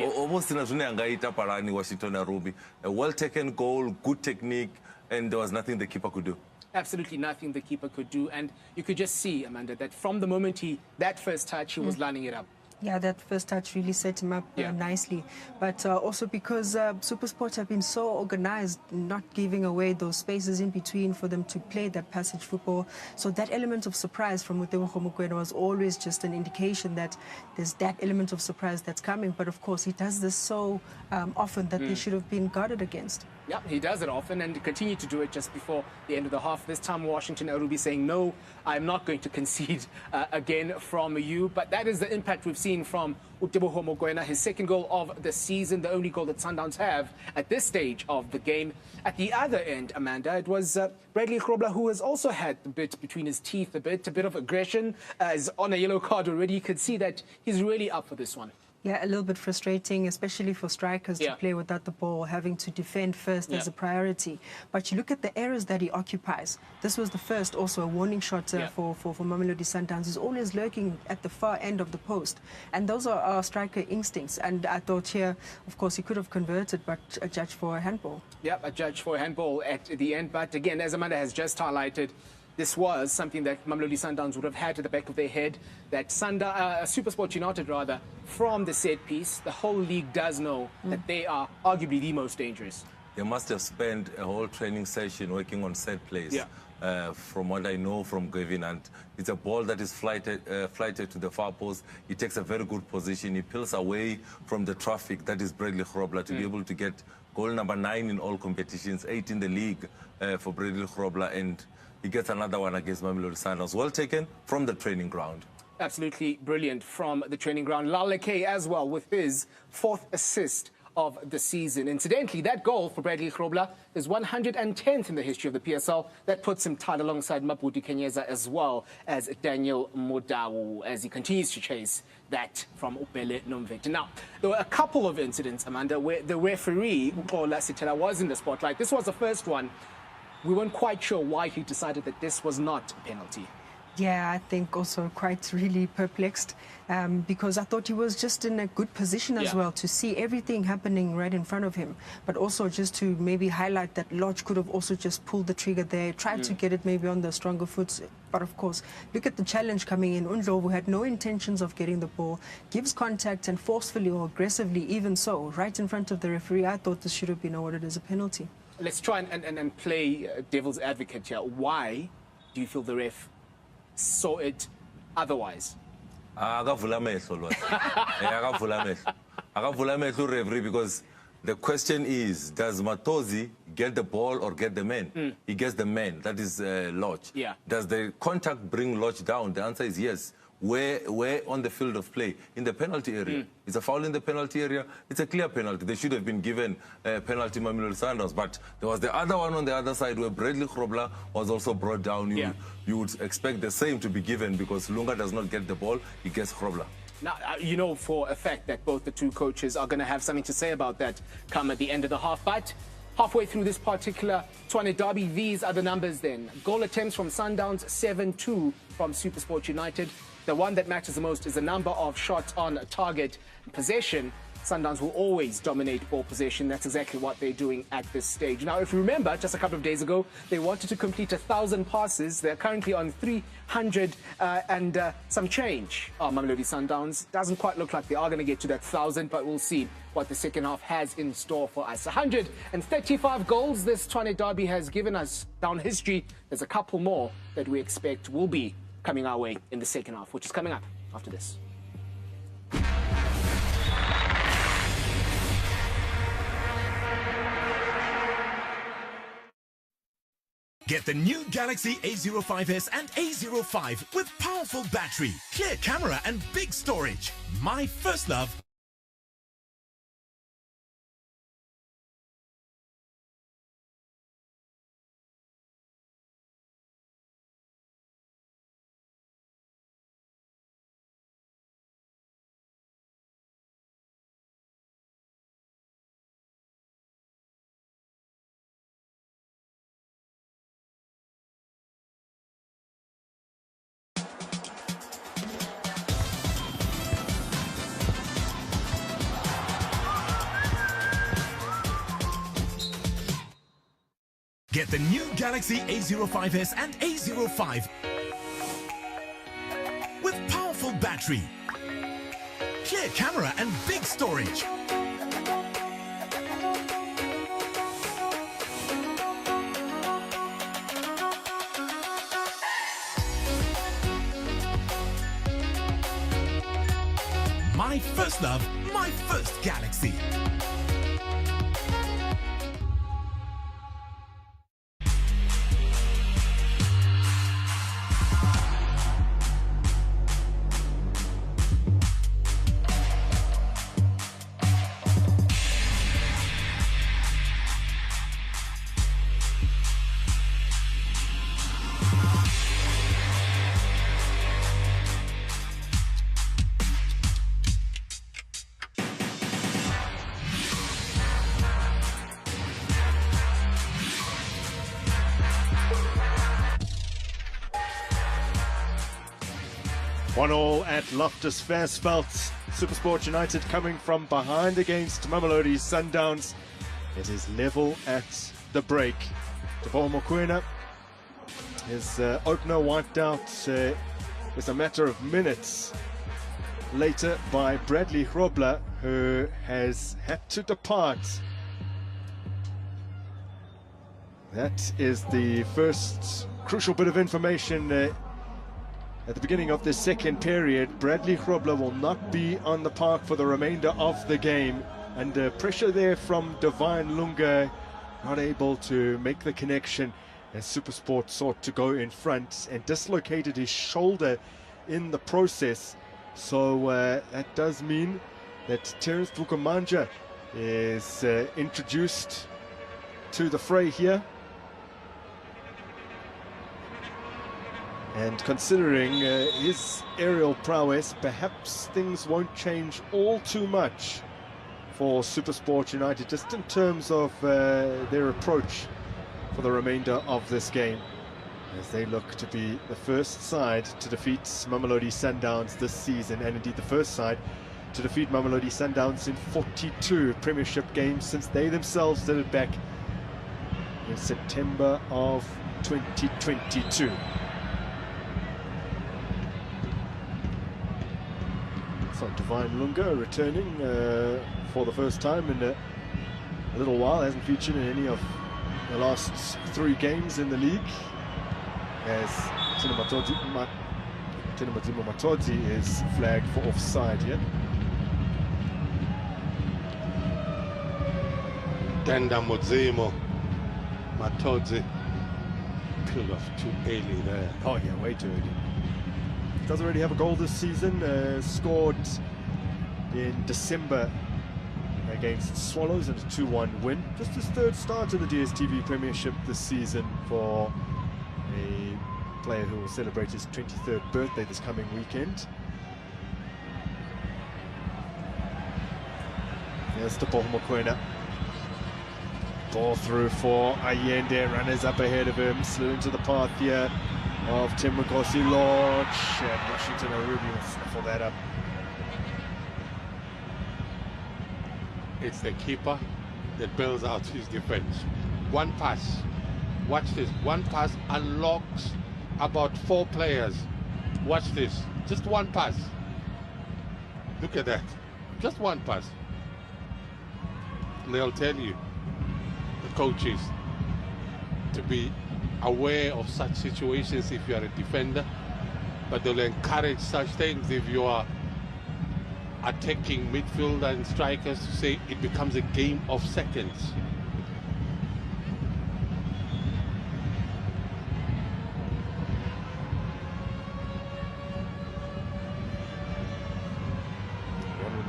[SPEAKER 4] Washington Arobi. A well-taken goal, good technique, and there was nothing the keeper could do.
[SPEAKER 1] Absolutely nothing the keeper could do. And you could just see, Amanda, that from the moment that first touch, he was lining it up.
[SPEAKER 5] Yeah, that first touch really set him up nicely. But also because SuperSport have been so organized, not giving away those spaces in between for them to play that passage football. So that element of surprise from Teboho Mokoena was always just an indication that there's that element of surprise that's coming. But of course, he does this so often that they should have been guarded against.
[SPEAKER 1] Yeah, he does it often and continued to do it just before the end of the half. This time, Washington Arubi saying, no, I'm not going to concede again from you. But that is the impact we've seen from Teboho Mokoena, his second goal of the season, the only goal that Sundowns have at this stage of the game. At the other end, Amanda, it was Bradley Grobler, who has also had a bit between his teeth, a bit of aggression. Is on a yellow card already. You could see that he's really up for this one.
[SPEAKER 5] Yeah, a little bit frustrating, especially for strikers to play without the ball, having to defend first as a priority. But you look at the areas that he occupies. This was the first, also a warning shot for Mamelodi Sundowns. He's always lurking at the far end of the post. And those are our striker instincts. And I thought here, of course, he could have converted, but a judge for a handball.
[SPEAKER 1] Yeah, a judge for a handball at the end. But again, as Amanda has just highlighted, this was something that Mamelodi Sundowns would have had at the back of their head, that SuperSport United, rather, from the set piece, the whole league does know that they are arguably the most dangerous.
[SPEAKER 4] They must have spent a whole training session working on set plays. From what I know from Gavin, and it's a ball that is flighted to the far post. He takes a very good position. He peels away from the traffic. That is Bradley Grobler to be able to get goal number 9 in all competitions, 8 in the league for Bradley Grobler, and he gets another one against Mamelodi Sundowns. Well taken from the training ground. Absolutely
[SPEAKER 1] brilliant from the training ground. Laleke as well with his 4th assist of the season. Incidentally, that goal for Bradley Grobler is 110th in the history of the PSL. That puts him tied alongside Maputi Kenyeza as well as Daniel Modawu as he continues to chase that from Upele Nomvete. Now, there were a couple of incidents, Amanda, where the referee, Ukola Sitela, was in the spotlight. This was the first one. We weren't quite sure why he decided that this was not a penalty.
[SPEAKER 5] Yeah, I think also quite really perplexed because I thought he was just in a good position as well to see everything happening right in front of him. But also just to maybe highlight that Lodge could have also just pulled the trigger there, tried to get it maybe on the stronger foot. But of course, look at the challenge coming in. Undlovu had no intentions of getting the ball, gives contact and forcefully or aggressively, even so, right in front of the referee. I thought this should have been awarded as a penalty.
[SPEAKER 1] Let's try and play devil's advocate here. Why do you feel the ref saw it otherwise?
[SPEAKER 4] Akavula amehlo referee because The question is, does Matozi get the ball or get the man? He gets the man, that is Lodge.
[SPEAKER 1] Yeah.
[SPEAKER 4] Does the contact bring Lodge down? The answer is yes. Where on the field of play? In the penalty area. It's a foul in the penalty area. It's a clear penalty. They should have been given a penalty, Mamelodi Sundowns. But there was the other one on the other side where Bradley Grobler was also brought down. You would expect the same to be given because Lunga does not get the ball, he gets Grobler.
[SPEAKER 1] Now, you know for a fact that both the two coaches are going to have something to say about that come at the end of the half. But halfway through this particular Tshwane derby, these are the numbers then. Goal attempts from Sundowns, 7-2 from SuperSport United. The one that matters the most is the number of shots on target. Possession, Sundowns will always dominate ball possession. That's exactly what they're doing at this stage. Now, if you remember, just a couple of days ago, they wanted to complete 1,000 passes. They're currently on 300 and some change. Mamelodi Sundowns doesn't quite look like they are going to get to that 1,000, but we'll see what the second half has in store for us. 135 goals this Tshwane derby has given us down history. There's a couple more that we expect will be coming our way in the second half, which is coming up after this.
[SPEAKER 7] Get the new Galaxy A05s and A05 with powerful battery, clear camera and big storage. My first love. Get the new Galaxy A05s and A05 with powerful battery, clear camera and big storage. My first love, my first Galaxy.
[SPEAKER 16] One all at Loftus Versfeld. SuperSport United coming from behind against Mamelodi Sundowns. It is level at the break. Teboho Mokoena, his opener wiped out with a matter of minutes later by Bradley Grobler, who has had to depart. That is the first crucial bit of information at the beginning of the second period. Bradley Grobler will not be on the park for the remainder of the game. Under pressure there from Divine Lunga, not able to make the connection as SuperSport sought to go in front and dislocated his shoulder in the process. So that does mean that Terence Vukomanja is introduced to the fray here. And considering his aerial prowess, perhaps things won't change all too much for SuperSport United, just in terms of their approach for the remainder of this game, as they look to be the first side to defeat Mamelodi Sundowns this season, and indeed the first side to defeat Mamelodi Sundowns in 42 Premiership games since they themselves did it back in September of 2022. So Divine Lunga returning for the first time in a little while, hasn't featured in any of the last 3 games in the league, as Tinamazimo Matodzi is flagged for offside here.
[SPEAKER 17] Tenda Modzemo, Matodze. Pulled off too early there.
[SPEAKER 16] Oh yeah, way too early. Doesn't really have a goal this season. Scored in December against Swallows in a 2-1 win. Just his third start in the DStv Premiership this season for a player who will celebrate his 23rd birthday this coming weekend. Here's the ball, Mokoena. Ball through for Allende, runners up ahead of him, slid into the path here of Tim Ngozi Lodge, and Washington Arubi will snuffle that up.
[SPEAKER 17] It's the keeper that bails out his defense. One pass. Watch this. One pass unlocks about 4 players. Watch this. Just one pass. Look at that. Just one pass. They'll tell you, the coaches, to be aware of such situations if you are a defender, but they'll encourage such things if you are attacking midfielder and strikers, to say it becomes a game of seconds.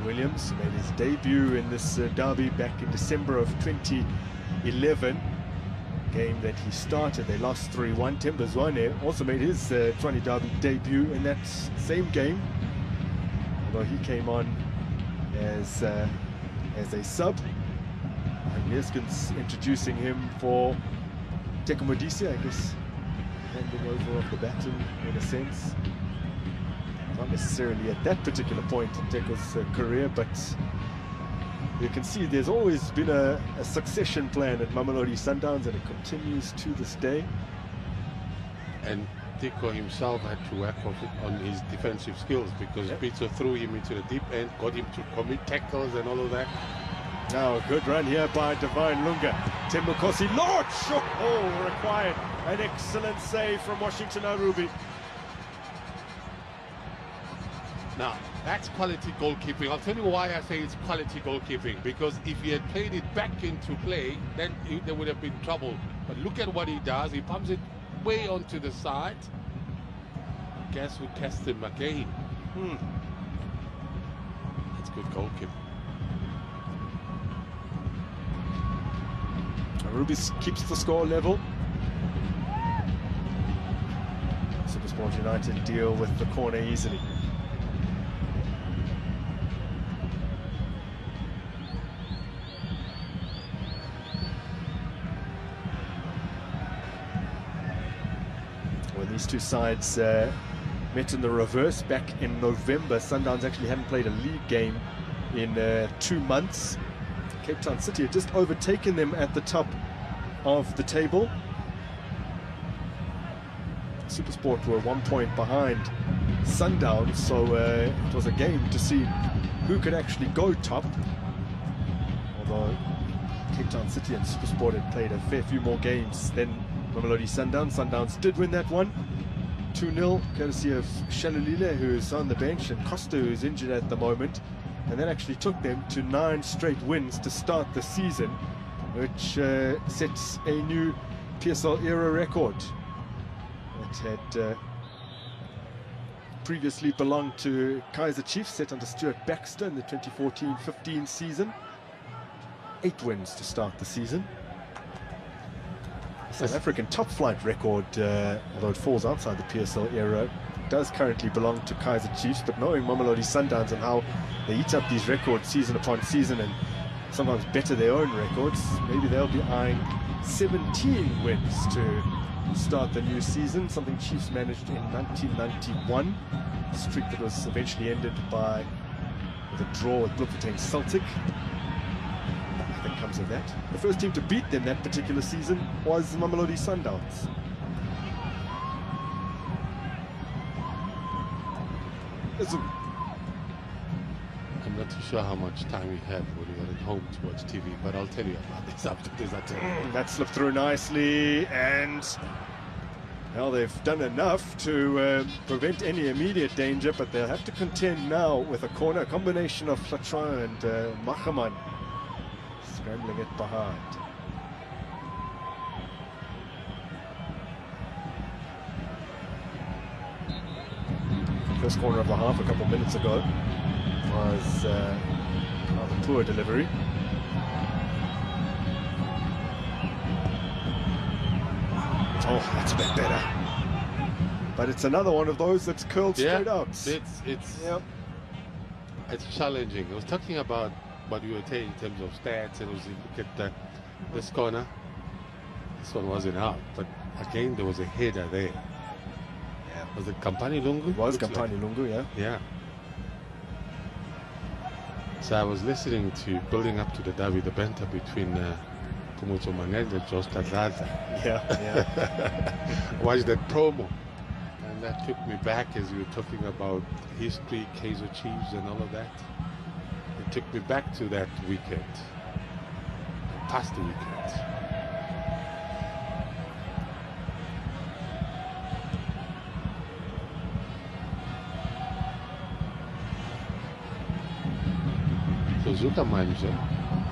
[SPEAKER 16] Williams made his debut in this derby back in December of 2011. Game that he started, they lost 3-1. Themba Zwane also made his Tshwane derby debut in that same game, although he came on as a sub. And Neskins introducing him for Teko Modise, I guess, handing over of the baton in a sense. Not necessarily at that particular point in Teko's career, but you can see there's always been a succession plan at Mamelodi Sundowns, and it continues to this day.
[SPEAKER 17] And Teko himself had to work on his defensive skills, because Pizzo threw him into the deep end, got him to commit tackles and all of that.
[SPEAKER 16] Now a good run here by Divine Lunga. Tim Ngozi Lodge! Oh, required an excellent save from Washington Arubi.
[SPEAKER 17] Now, that's quality goalkeeping. I'll tell you why I say it's quality goalkeeping, because if he had played it back into play, then there would have been trouble. But look at what he does. He pumps it way onto the side. Guess who cast him again? That's good goalkeeping.
[SPEAKER 16] Arubi keeps the score level. SuperSport United deal with the corner easily. When these two sides met in the reverse back in November, Sundowns actually hadn't played a league game in 2 months. Cape Town City had just overtaken them at the top of the table. SuperSport were 1 point behind Sundowns, so it was a game to see who could actually go top. Although Cape Town City and SuperSport had played a fair few more games than Mamelodi Sundowns. Sundowns did win that one, 2-0, courtesy of Shalulile, who's on the bench, and Costa, who's injured at the moment. And that actually took them to 9 straight wins to start the season, which sets a new PSL era record. It had previously belonged to Kaizer Chiefs, set under Stuart Baxter in the 2014-15 season. 8 wins to start the season. South African top flight record, although it falls outside the PSL era, does currently belong to Kaizer Chiefs. But knowing Mamelodi Sundowns and how they eat up these records season upon season and sometimes better their own records, maybe they'll be eyeing 17 wins to start the new season, something Chiefs managed in 1991, a streak that was eventually ended with a draw with Bloemfontein Celtic. Nothing comes of that. The first team to beat them that particular season was Mamelodi Sundowns.
[SPEAKER 17] I'm not too sure how much time we have when we are at home to watch TV, but I'll tell you about this after this attack.
[SPEAKER 16] That slipped through nicely, and well, they've done enough to prevent any immediate danger, but they'll have to contend now with a corner, a combination of Flatron and Machaman. Scrambling it behind. First corner of the half a couple of minutes ago was a rather poor delivery. Oh, that's a bit better. But it's another one of those that's curled straight out.
[SPEAKER 17] It's challenging. I was talking about what you were saying in terms of stats, and was look at this corner. This one wasn't out, but again there was a header there. Yeah. Was it Kampani Lungu?
[SPEAKER 16] It was Kampani Lungu, yeah.
[SPEAKER 17] Yeah. So I was listening to building up to the derby, the banter between Pumuzo Manel and Jos Tadlaza.
[SPEAKER 16] Yeah.
[SPEAKER 17] Watched that promo. And that took me back as you were talking about history, Kaizer Chiefs and all of that. It took me back to that weekend, past the weekend. So Zuka Manager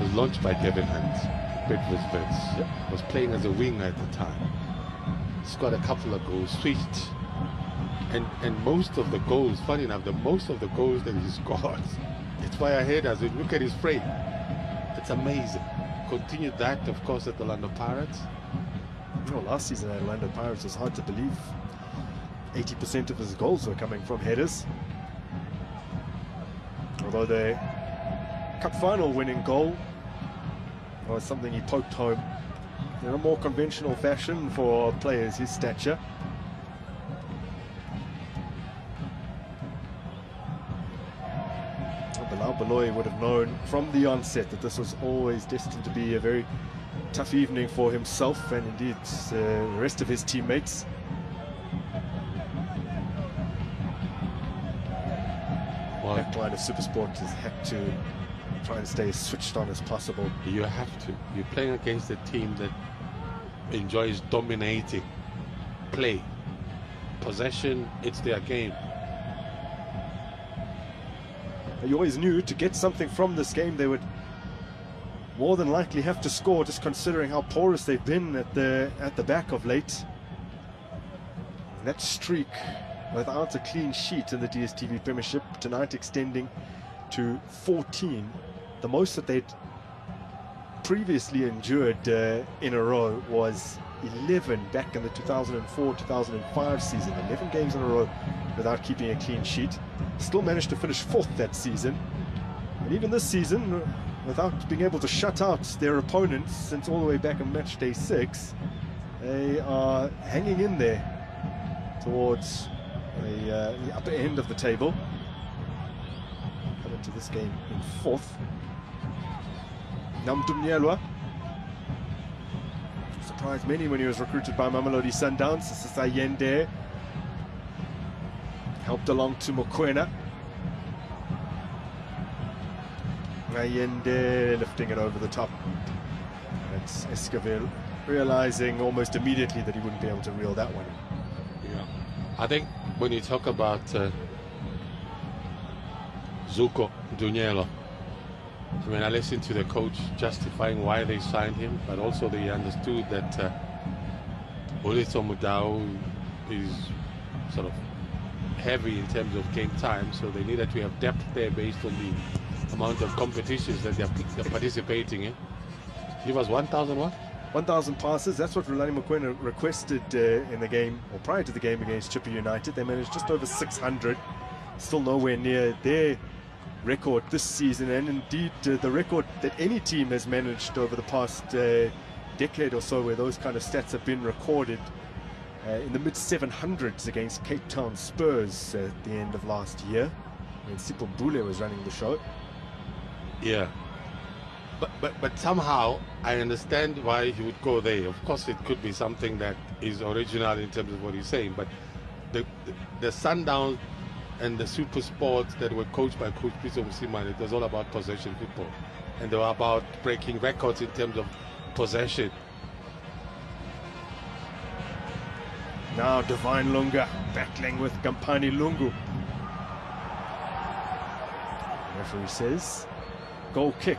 [SPEAKER 17] was launched by Kevin Hunt, Bedford's Vets, was playing as a winger at the time. Scored a couple of goals, switched. And most of the goals, funny enough, most of the goals that he scored, it's why I heard as we look at his frame. It's amazing. Continued that, of course, at the Orlando Pirates.
[SPEAKER 16] Well, last season at Orlando Pirates was hard to believe. 80% of his goals were coming from headers. Although the cup final winning goal was something he poked home in a more conventional fashion for players his stature. Beloy would have known from the onset that this was always destined to be a very tough evening for himself and indeed the rest of his teammates.
[SPEAKER 17] Well,
[SPEAKER 16] the backline of Supersport has had to try and stay as switched on as possible.
[SPEAKER 17] You have to. You're playing against a team that enjoys dominating play. Possession, it's their game.
[SPEAKER 16] You always knew to get something from this game they would more than likely have to score, just considering how porous they've been at the back of late. And that streak without a clean sheet in the DStv Premiership tonight extending to 14, the most that they'd previously endured in a row was 11 back in the 2004-2005 season. 11 games in a row without keeping a clean sheet. Still managed to finish 4th that season. And even this season, without being able to shut out their opponents since all the way back on Matchday 6, they are hanging in there towards the upper end of the table. Come into this game in 4th. Namdumnyelwa surprised many when he was recruited by Mamelodi Sundowns. This is Ayende. Helped along to Mokoena. Ayende lifting it over the top. It's Esquivel realizing almost immediately that he wouldn't be able to reel that one in.
[SPEAKER 17] Yeah. I think when you talk about Zuko Dunyelo, I mean, I listened to the coach justifying why they signed him, but also they understood that Olitho Mudau is sort of heavy in terms of game time, so they needed to have depth there based on the amount of competitions that they're participating in. He was 1,000 what?
[SPEAKER 16] 1,000 passes. That's what Rulani Mokoena requested in the game, or prior to the game against Chippa United. They managed just over 600. Still nowhere near their record this season, and indeed the record that any team has managed over the past decade or so, where those kind of stats have been recorded in the mid 700s against Cape Town Spurs at the end of last year when Sipho Bule was running the show.
[SPEAKER 17] Yeah, but somehow I understand why he would go there. Of course, it could be something that is original in terms of what he's saying, but the Sundowns and the Super Sports that were coached by Coach Piso Musimane, it was all about possession football, and they were about breaking records in terms of possession.
[SPEAKER 16] Now Divine Lunga battling with Kampani Lungu. The referee says goal kick.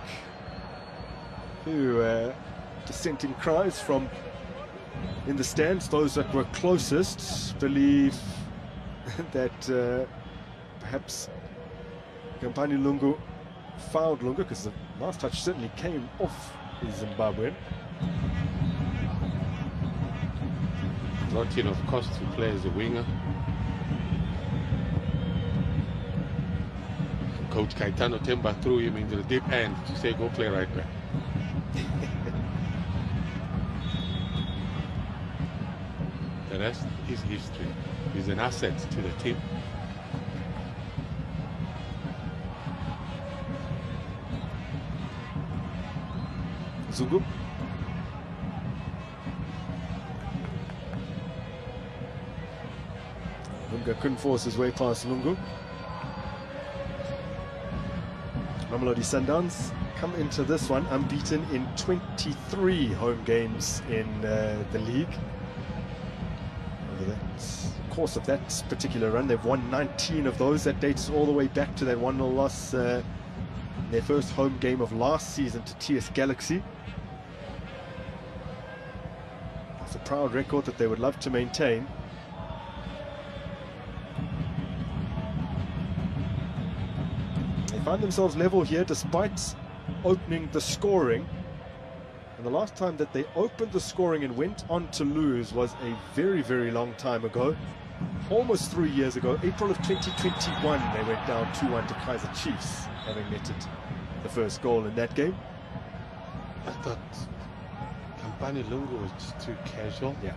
[SPEAKER 16] few dissenting cries from in the stands. Those that were closest believe that perhaps Kampani Lungu fouled Lunga, because the last touch certainly came off the Zimbabwean.
[SPEAKER 17] Not enough cost to play as a winger. Coach Caetano Temba threw him into the deep end to say, go play right back. The rest is history. He's an asset to the team.
[SPEAKER 16] Zungu. Lunga couldn't force his way past Lungu. Mamelodi Sundowns come into this one unbeaten in 23 home games in the league. Over the course of that particular run, they've won 19 of those. That dates all the way back to that 1-0 loss in their first home game of last season to TS Galaxy. It's a proud record that they would love to maintain. Find themselves level here despite opening the scoring, and the last time that they opened the scoring and went on to lose was a very, very long time ago, almost 3 years ago. April of 2021 they went down 2-1 to Kaizer Chiefs, having netted the first goal in that game.
[SPEAKER 17] I thought Kampani Lungu was just too casual.
[SPEAKER 16] Yeah.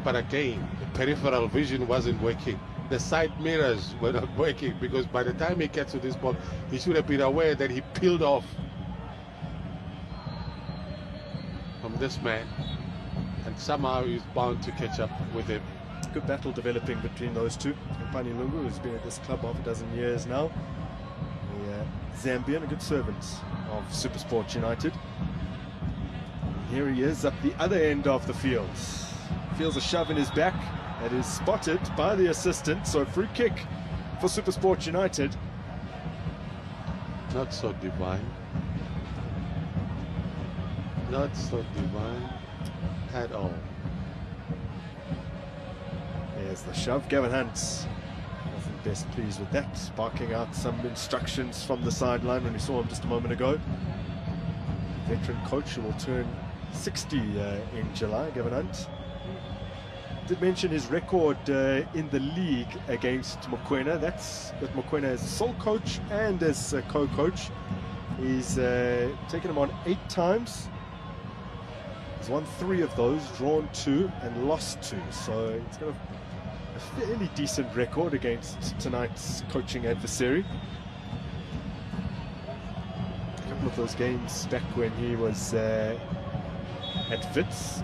[SPEAKER 17] But again, the peripheral vision wasn't working. The side mirrors were not working, because by the time he gets to this ball, he should have been aware that he peeled off from this man, and somehow he's bound to catch up with him.
[SPEAKER 16] Good battle developing between those two. Kampani Lungu has been at this club half a dozen years now. The Zambian, a good servant of SuperSport United. And here he is up the other end of the field. Feels a shove in his back. That is spotted by the assistant, so free kick for SuperSport United.
[SPEAKER 17] Not so divine. Not so divine at all.
[SPEAKER 16] There's the shove. Gavin Hunt wasn't best pleased with that, barking out some instructions from the sideline when we saw him just a moment ago. Veteran coach who will turn 60 in July, Gavin Hunt. Did mention his record in the league against Mokoena. That's with Mokoena as sole coach and as co-coach. He's taken him on 8 times. He's won 3 of those, drawn 2 and lost 2. So he's got a fairly decent record against tonight's coaching adversary. A couple of those games back when he was at Wits.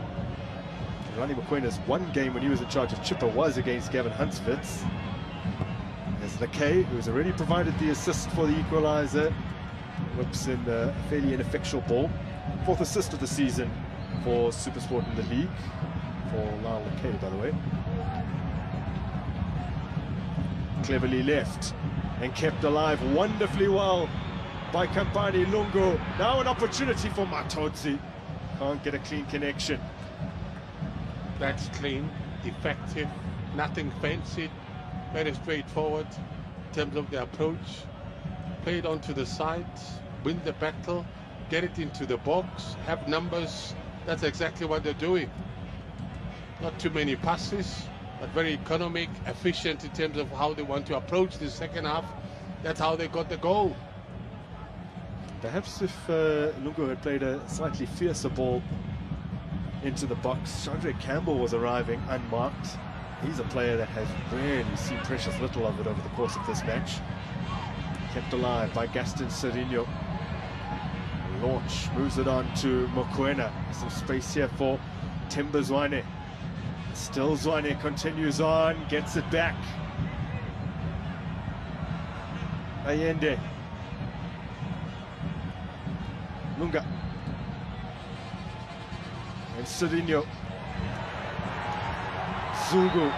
[SPEAKER 16] Ronnie Mokwena's one game when he was in charge of Chipper was against Gavin Hunt's Wits. There's Lakay, who's already provided the assist for the equaliser. Whips in a fairly ineffectual ball. 4th assist of the season for SuperSport in the league. For Lyle Lakay, by the way. Cleverly left and kept alive wonderfully well by Kampani Lungu. Now an opportunity for Matodzi. Can't get a clean connection.
[SPEAKER 17] That's clean, effective, nothing fancy, very straightforward in terms of the approach. Play it onto the side, win the battle, get it into the box, have numbers. That's exactly what they're doing. Not too many passes, but very economic, efficient in terms of how they want to approach the second half. That's how they got the goal.
[SPEAKER 16] Perhaps if Lungu had played a slightly fiercer ball into the box, Chandra Campbell was arriving unmarked. He's a player that has really seen precious little of it over the course of this match. Kept alive by Gaston Serino. Launch, moves it on to Mokoena. Some space here for Timber Zwane. Still Zwane continues on, gets it back. Allende. Lunga. And Serino. Zungu.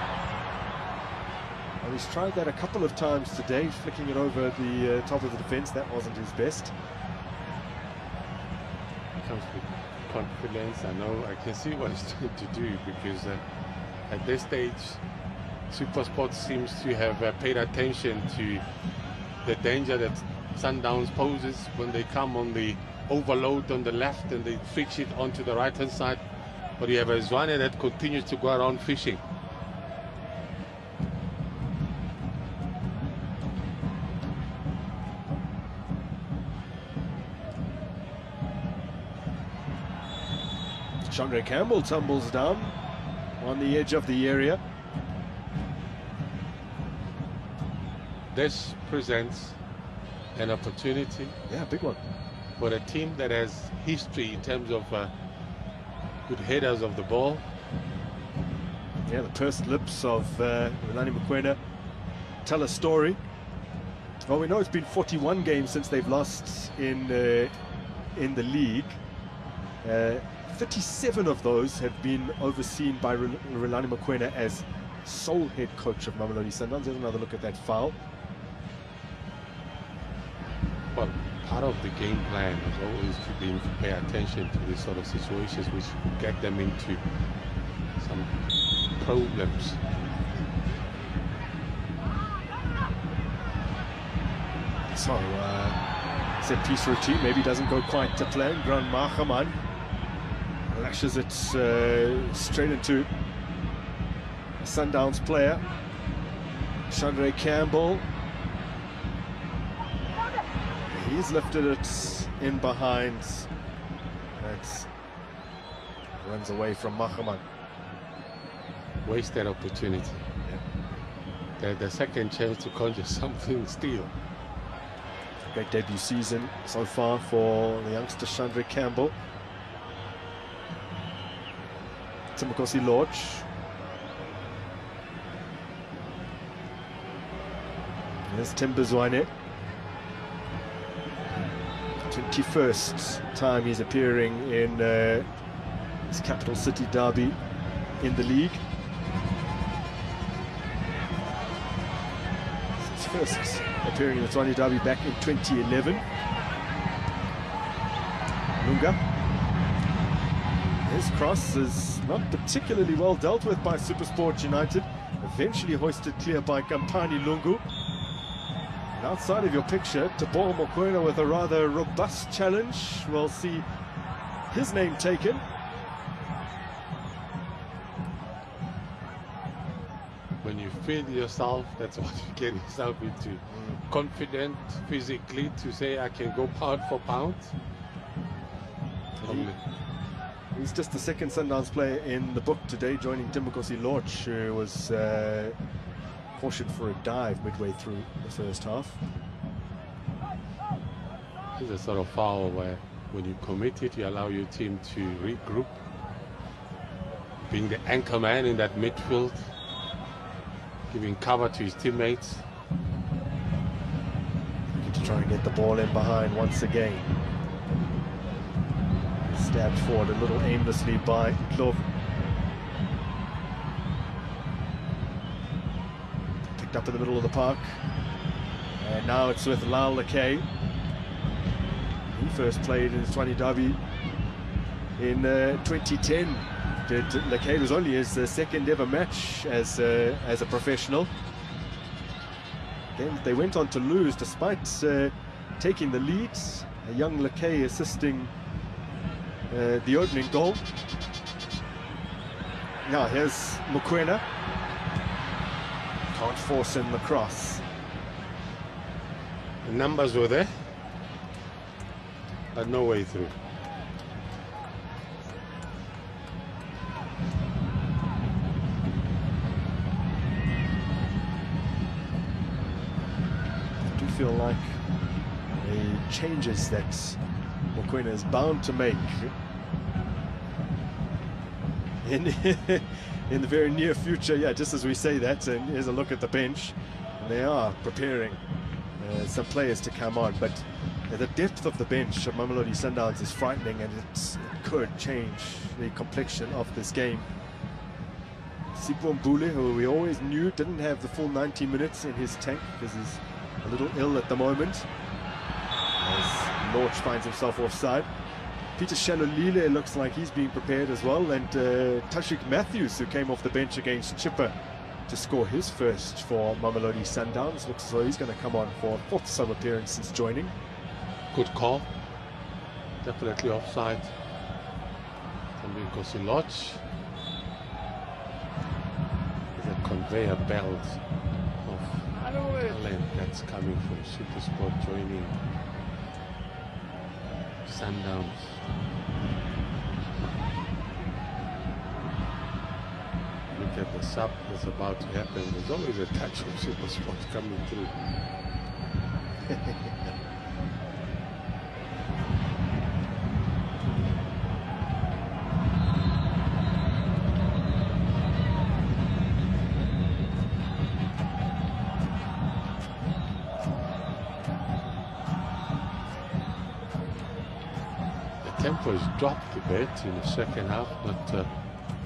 [SPEAKER 16] Well, he's tried that a couple of times today, flicking it over the top of the defense. That wasn't his best.
[SPEAKER 17] comes with confidence. I can see what he's trying to do, because at this stage, SuperSport seems to have paid attention to the danger that Sundowns poses when they come on the overload on the left and they switch it onto the right-hand side. But you have a Zwane that continues to go around fishing.
[SPEAKER 16] Chandra Campbell tumbles down on the edge of the area.
[SPEAKER 17] This presents an opportunity.
[SPEAKER 16] Yeah, big one.
[SPEAKER 17] For a team that has history in terms of good headers of the ball.
[SPEAKER 16] Yeah, the pursed lips of Relani Mokoena tell a story. Well, we know it's been 41 games since they've lost in the league. 37 of those have been overseen by Relani Mokoena as sole head coach of Mamelodi Sundowns. There's another look at that foul.
[SPEAKER 17] Well, part of the game plan has always been to pay attention to these sort of situations which get them into some problems.
[SPEAKER 16] So, set piece routine maybe doesn't go quite to plan. Grand Mahaman lashes it straight into a Sundowns player. Chandra Campbell. He's lifted it in behind. That runs away from Mahaman.
[SPEAKER 17] Wasted opportunity. Yeah. The second chance to conjure something still.
[SPEAKER 16] Great debut season so far for the youngster Chandra Campbell. Timokosi Lodge. There's Tim Zwane. 21st time he's appearing in his capital city derby in the league. His first appearing in the Tshwane derby back in 2011. Lunga. His cross is not particularly well dealt with by SuperSport United. Eventually hoisted clear by Kampani Lungu. And outside of your picture, Teboho Mokoena with a rather robust challenge. We'll see his name taken.
[SPEAKER 17] When you feed yourself, that's what you get yourself into. Confident physically to say I can go pound for pound.
[SPEAKER 16] He's just the second Sundowns player in the book today, joining Timokosi Lodge, who was cautioned for a dive midway through the first half.
[SPEAKER 17] It's a sort of foul where when you commit it, you allow your team to regroup. Being the anchor man in that midfield, giving cover to his teammates.
[SPEAKER 16] Looking to try and get the ball in behind once again. Stabbed forward a little aimlessly by Klov. Picked up in the middle of the park. And now it's with Lal Lakay. He first played in the Tshwane derby in 2010. Lakay was only his second ever match as a professional. Then they went on to lose despite taking the lead. A young Lakay assisting the opening goal. Now here's Mokoena. Can't force in the cross.
[SPEAKER 17] The numbers were there, but no way through.
[SPEAKER 16] I do feel like the changes that Mokoena is bound to make in the very near future. Yeah, just as we say that, and here's a look at the bench. They are preparing some players to come on, but the depth of the bench of Mamelodi Sundowns is frightening, and it could change the complexion of this game. Sipho Mbule, who we always knew didn't have the full 90 minutes in his tank because he's a little ill at the moment, as Lorch finds himself offside. Peter Shalolile looks like he's being prepared as well, and Tashik Matthews, who came off the bench against Chipper to score his first for Mamelodi Sundowns. Looks as though he's going to come on for a fourth sub appearance since joining.
[SPEAKER 17] Good call. Definitely offside. Because Lodge is a conveyor belt of talent that's coming from Supersport joining Sundowns. Look at the sub that's about to happen. There's always a touch of Supersport coming through. Tempo has dropped a bit in the second half, not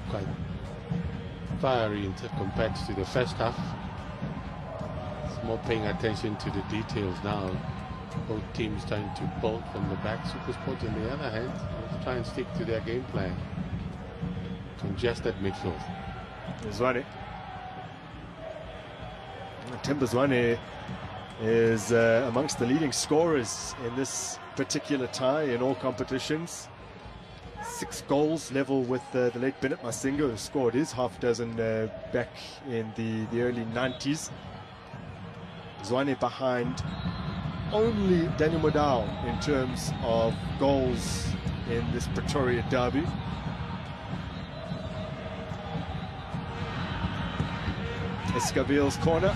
[SPEAKER 17] quite fiery compared to the first half. It's more paying attention to the details now. Both teams trying to bolt from the back. Supersport, on the other hand, will try and stick to their game plan. Congested midfield.
[SPEAKER 16] Zwane. Timber Zwane is amongst the leading scorers in this particular tie in all competitions. 6 goals, level with the late Bennett Masingo, who scored his half dozen back in the early 90s. Zwane behind only Daniel Modau in terms of goals in this Pretoria derby. Escavil's corner.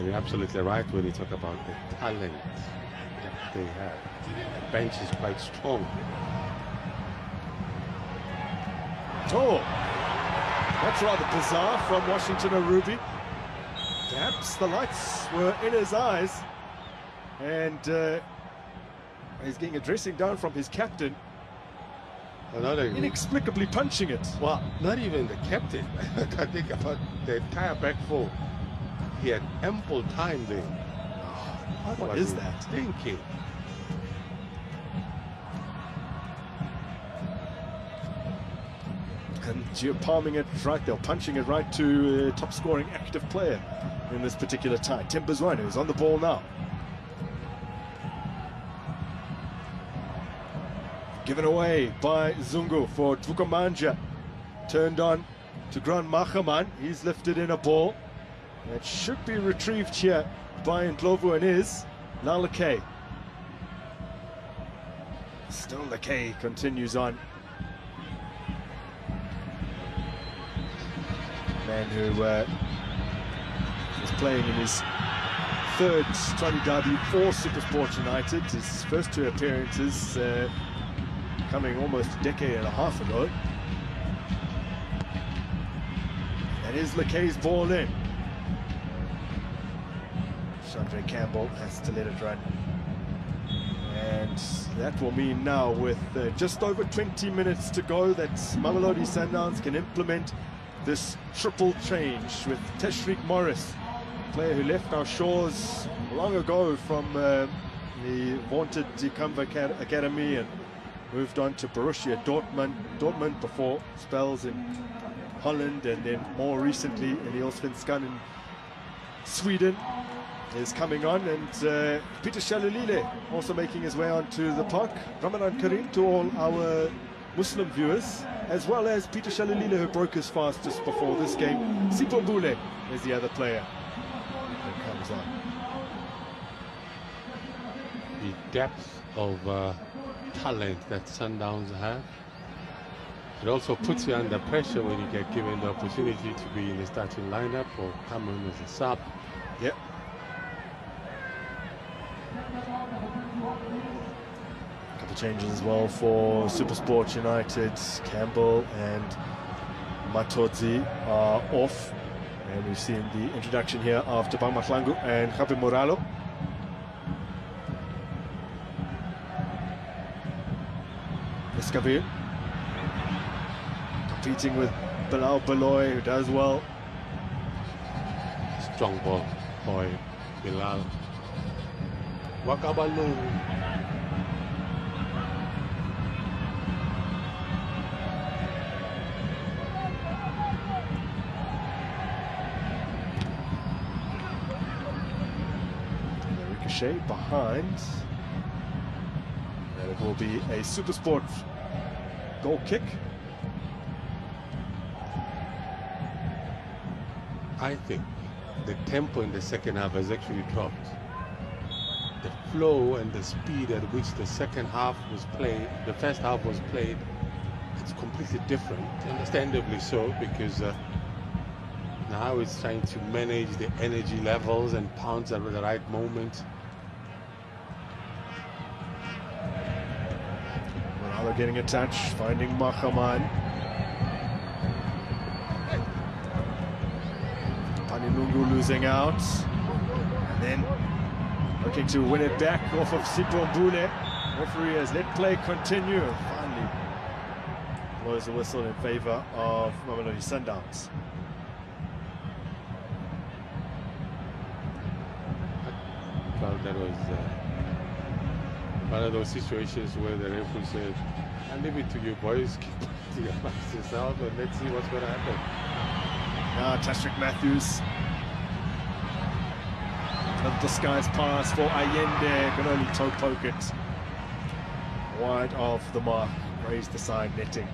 [SPEAKER 17] You're absolutely right when you talk about the talent that they have. The bench is quite strong.
[SPEAKER 16] Oh, that's rather bizarre from Washington Arubi. Perhaps the lights were in his eyes, and he's getting a dressing down from his captain. Inexplicably punching it.
[SPEAKER 17] Well, not even the captain. I think about the entire back four. He had ample time there.
[SPEAKER 16] What is that?
[SPEAKER 17] Thinking.
[SPEAKER 16] And you're palming it right there, punching it right to top scoring active player in this particular tie. Timber Zwane is on the ball now. Given away by Zungu for Tukamanja. Turned on to Grant Machaman. He's lifted in a ball. It should be retrieved here by Ndlovu, and is Lalake. Still Lake continues on. Man who is playing in his third Tony derby for Supersport United. His first 2 appearances coming almost a decade and a half ago. That is Lake's ball in. Chandra Campbell has to let it run. And that will mean now, with just over 20 minutes to go, that Mamelodi Sundowns can implement this triple change with Teshriq Morris, player who left our shores long ago from the vaunted Dikamva Academy and moved on to Borussia Dortmund before spells in Holland, and then more recently in the Allsvenskan in Sweden. Is coming on, and Peter Shalolile also making his way onto the park. Ramadan Kareem to all our Muslim viewers, as well as Peter Shalolile, who broke his fast just before this game. Sipho Mbule is the other player that comes on.
[SPEAKER 17] The depth of talent that Sundowns have. It also puts you under pressure when you get given the opportunity to be in the starting lineup or come on as a sub.
[SPEAKER 16] Yep. Couple changes as well for Supersport United. Campbell and Matodzi are off, and we've seen the introduction here of Tabang Mahlangu and Javi Moralo. Escavir competing with Bilal Baloy, who does well.
[SPEAKER 17] Strong ball, boy, Bilal. Wakabalung.
[SPEAKER 16] Ricochet behind. And it will be a Supersport goal kick.
[SPEAKER 17] I think the tempo in the second half has actually dropped. The flow and the speed at which the second half was played, the first half was played, it's completely different. Understandably so, because now it's trying to manage the energy levels and pounce at the right moment.
[SPEAKER 16] Ronaldo getting a touch, finding Mahaman. Panilungu losing out. And then looking to win it back off of Sipho Mbule. Referee has let play continue. Finally blows the whistle in favor of Mamelodi Sundowns.
[SPEAKER 17] Well, that was one of those situations where the referee said, I'll leave it to you boys, keep to your matches out and let's see what's going to happen.
[SPEAKER 16] Now Tashrik Matthews. Another disguised pass for Allende, can only toe poke it. Wide of the mark, raised the side netting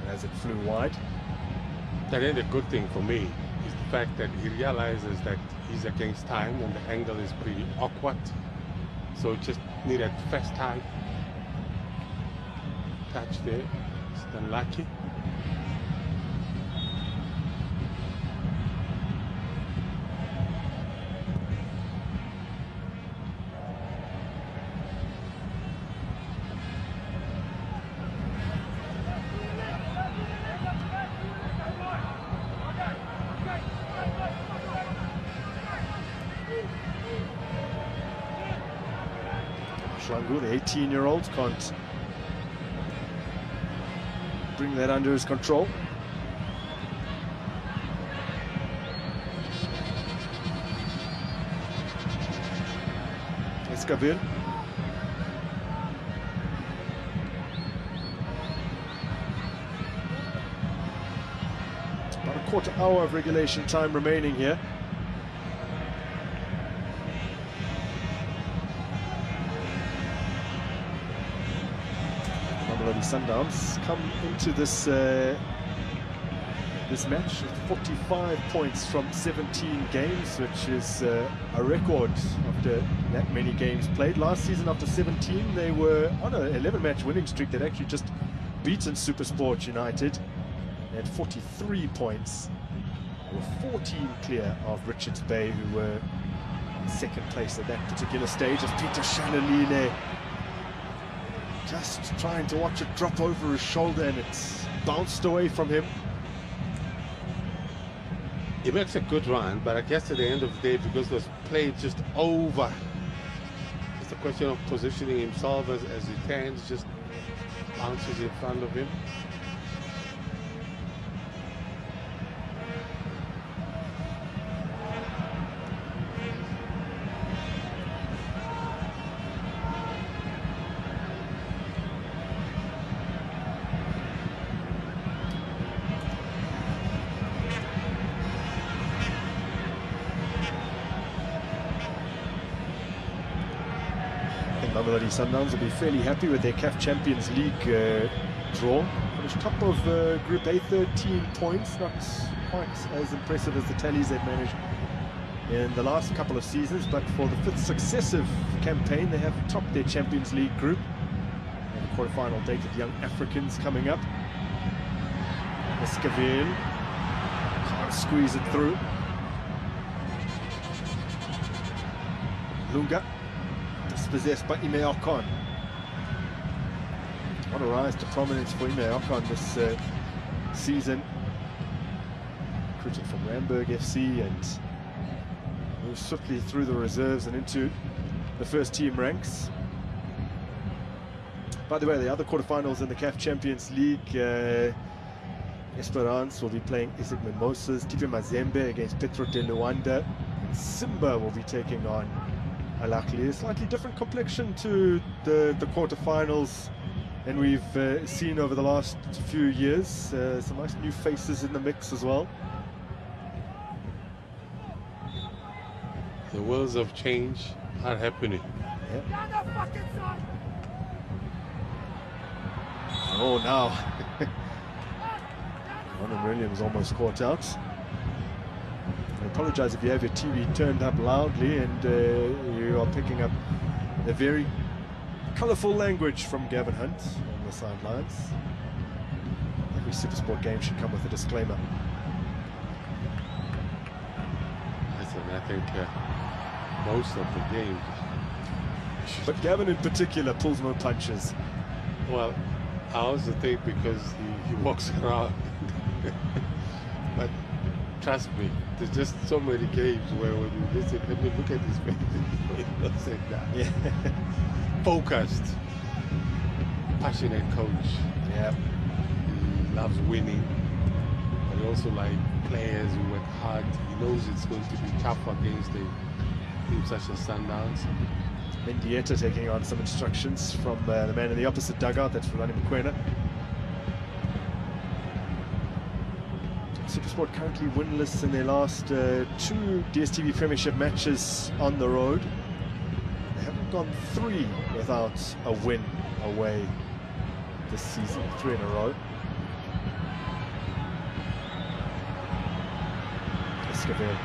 [SPEAKER 16] as it flew wide.
[SPEAKER 17] That ain't a good thing for me, is the fact that he realizes that he's against time and the angle is pretty awkward. So just needed first time. Touch there, it's unlucky.
[SPEAKER 16] Shangu, the 18-year-old, can't bring that under his control. Escavir. About a quarter hour of regulation time remaining here. Sundowns come into this this match with 45 points from 17 games, which is a record after that many games played. Last season, after 17, they were on an 11-match winning streak. They'd actually just beaten Supersport United. They had 43 points. They were 14 clear of Richards Bay, who were in second place at that particular stage, as Peter Shalaline just trying to watch it drop over his shoulder, and it's bounced away from him.
[SPEAKER 17] He makes a good run, but I guess at the end of the day, because it was played just over, it's a question of positioning himself as he turns, just bounces in front of him.
[SPEAKER 16] Mamelodi Sundowns will be fairly happy with their CAF Champions League draw. Finished top of Group A, 13 points, not quite as impressive as the tallies they've managed in the last couple of seasons, but for the 5th successive campaign, they have topped their Champions League group. And the quarterfinal date of Young Africans coming up. Escavir can't squeeze it through. Lunga, dispossessed by Ime Okon. What a rise to prominence for Ime Okon this season. Recruited from Ramburg FC and moved swiftly through the reserves and into the first team ranks. By the way, the other quarterfinals in the CAF Champions League, Esperance will be playing Isaac Mimosas, TP Mazembe against Petro de Luanda, and Simba will be taking on Al Ahly. A slightly different complexion to the quarterfinals and we've seen over the last few years. Some nice new faces in the mix as well.
[SPEAKER 17] The wheels of change are happening.
[SPEAKER 16] Oh, now Ronan Williams almost caught out. I apologize if you have your TV turned up loudly and you are picking up a very colourful language from Gavin Hunt on the sidelines. Every SuperSport game should come with a disclaimer.
[SPEAKER 17] Listen, I think most of the games.
[SPEAKER 16] But Gavin in particular pulls no punches.
[SPEAKER 17] Well, I also think because he walks around. But trust me, there's just so many games where when you listen, let me look at his face, he doesn't that.
[SPEAKER 16] Yeah.
[SPEAKER 17] Focused, passionate coach.
[SPEAKER 16] Yeah.
[SPEAKER 17] He loves winning, but he also like players who work hard. He knows it's going to be tough against a team such as Sundowns.
[SPEAKER 16] Mendieta taking on some instructions from the man in the opposite dugout, that's Fulani Mokoena. SuperSport currently winless in their last 2 DStv Premiership matches on the road. They haven't gone 3 without a win away this season, 3 in a row. Escobar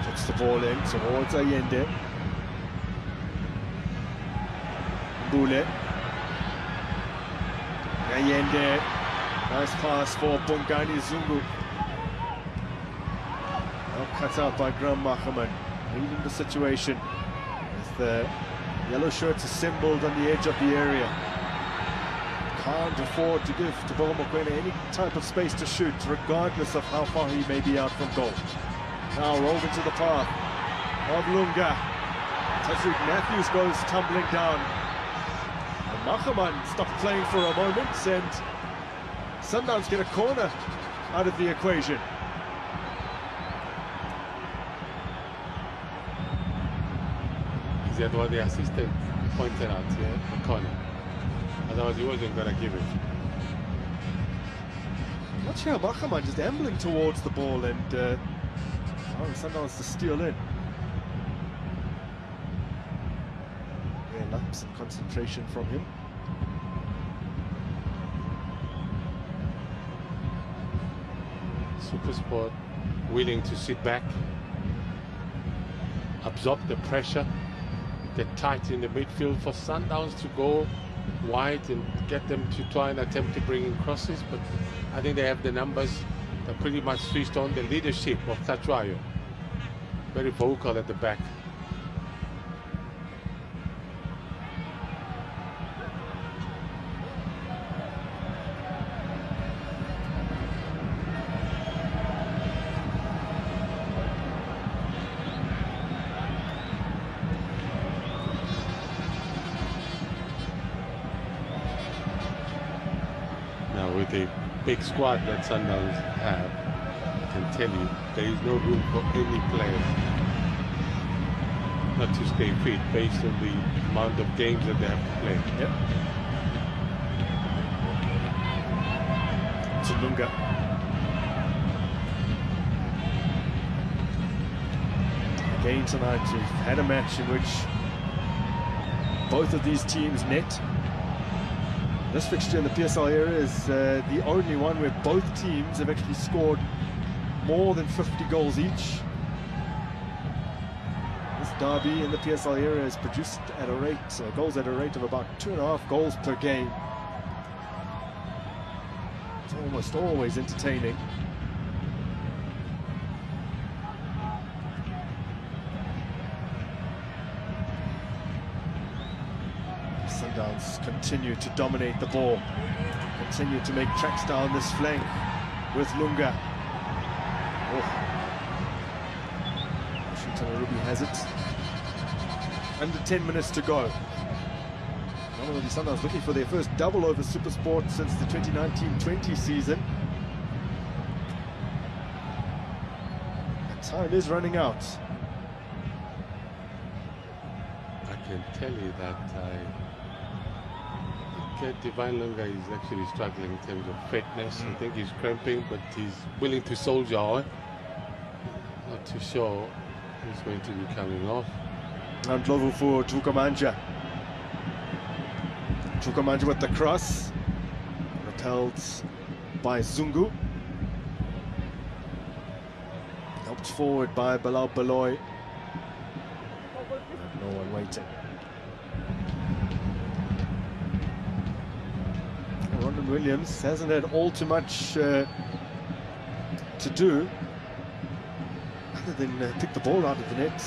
[SPEAKER 16] puts the ball in towards Allende. Mbule. Allende. Nice pass for Bongani Zungu. Well cut out by Graham Machaman. Reading the situation with the yellow shirts assembled on the edge of the area. Can't afford to give Teboho Mokoena any type of space to shoot, regardless of how far he may be out from goal. Now rolled into the path of Lunga. Tazrik Matthews goes tumbling down. And Machaman stopped playing for a moment, and Sundowns get a corner out of the equation.
[SPEAKER 17] Is that what the assistant pointed out here? The corner. Otherwise, he wasn't going to give it.
[SPEAKER 16] Watch how Machaman just ambling towards the ball and Sundowns to steal in. Yeah, lapse in concentration from him.
[SPEAKER 17] SuperSport willing to sit back, absorb the pressure, get tight in the midfield for Sundowns to go wide and get them to try and attempt to bring in crosses, but I think they have the numbers. They're pretty much switched on. The leadership of Tatrayo, very vocal at the back. With a big squad that Sundowns have, I can tell you there is no room for any player not to stay fit based on the amount of games that they have to play.
[SPEAKER 16] Yep. Zulunga. Again tonight we've had a match in which both of these teams net. This fixture in the PSL era is the only one where both teams have actually scored more than 50 goals each. This derby in the PSL era has produced at a rate, goals at a rate of about 2.5 goals per game. It's almost always entertaining. Sundowns continue to dominate the ball, continue to make tracks down this flank with Lunga. Washington Ruby has it. Under 10 minutes to go. Mamelodi Sundowns looking for their first double over SuperSport since the 2019-20 season. Time is running out.
[SPEAKER 17] I can tell you that Divine Lunga is actually struggling in terms of fitness. I think he's cramping, but he's willing to soldier on. Not too sure who's going to be coming off.
[SPEAKER 16] And Ndlovu for Chukwamanja. Chukwamanja with the cross. Repelled by Zungu. Helped forward by Bilal Baloy. No one waiting. Ronald Williams hasn't had all too much to do other than pick the ball out of the net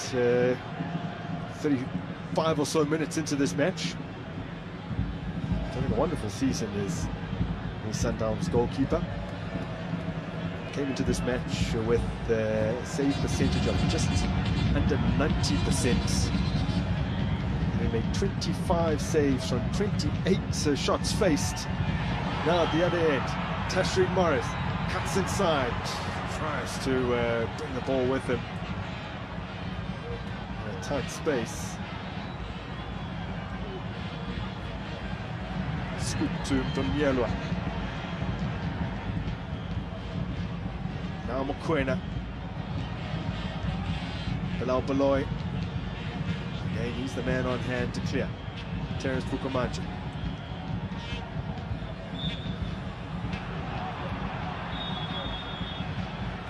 [SPEAKER 16] 35 or so minutes into this match. He's having a wonderful season as the Sundowns goalkeeper. Came into this match with a save percentage of just under 90%. They made 25 saves from 28 shots faced. Now at the other end, Tashreed Morris cuts inside, tries to bring the ball with him in a tight space. Scoop to Mtonyelwa. Now Mokoena. Bilal Baloy. Again, he's the man on hand to clear. Terence Chukwamanja.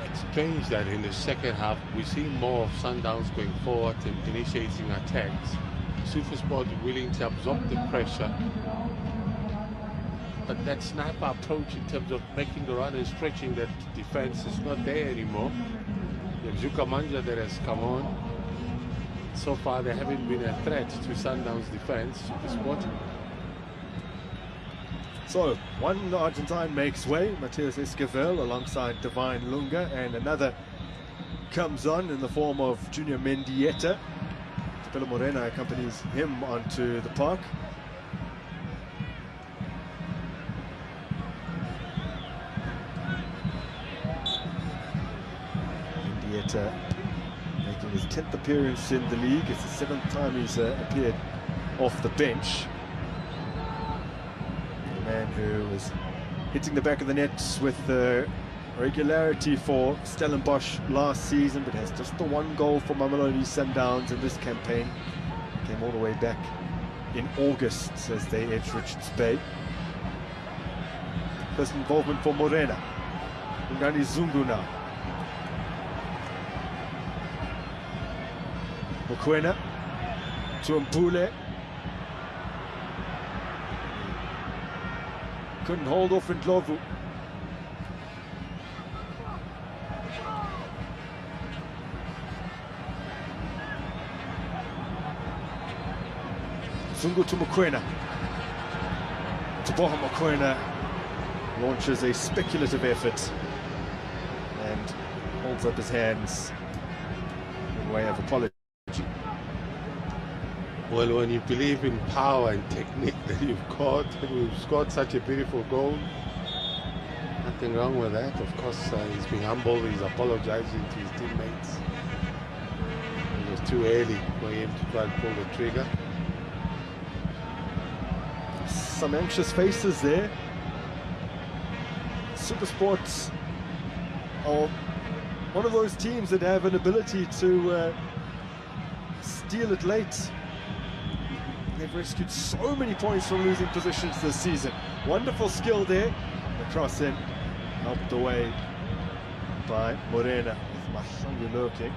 [SPEAKER 17] It's strange that in the second half we see more of Sundowns going forward and initiating attacks. SuperSport willing to absorb the pressure. But that sniper approach in terms of making the run and stretching that defense is not there anymore. The Chukwamanja that has come on. So far, they haven't been a threat to Sundowns' defense. SuperSport.
[SPEAKER 16] So, one Argentine makes way, Mateus Esquivel alongside Divine Lunga, and another comes on in the form of Junior Mendieta. Tapelo Morena accompanies him onto the park. Mendieta making his 10th appearance in the league. It's the 7th time he's appeared off the bench. The man who was hitting the back of the net with regularity for Stellenbosch last season, but has just the one goal for Mamelodi Sundowns in this campaign. Came all the way back in August as they edged Richards Bay. First involvement for Morena. Ngani Zungu now. Mokoena to Mbule. Couldn't hold off Ndlovu. Zungu to Mokoena. Taboha Mokoena launches a speculative effort and holds up his hands in way of apology.
[SPEAKER 17] Well, when you believe in power and technique that you've got, and we've scored such a beautiful goal, nothing wrong with that. Of course, he's being humble, he's apologizing to his teammates. It was too early for him to try and pull the trigger.
[SPEAKER 16] Some anxious faces there. SuperSport are one of those teams that have an ability to steal it late. They've rescued so many points from losing positions this season. Wonderful skill there. The cross in, helped away by Morena with Mahlangu lurking.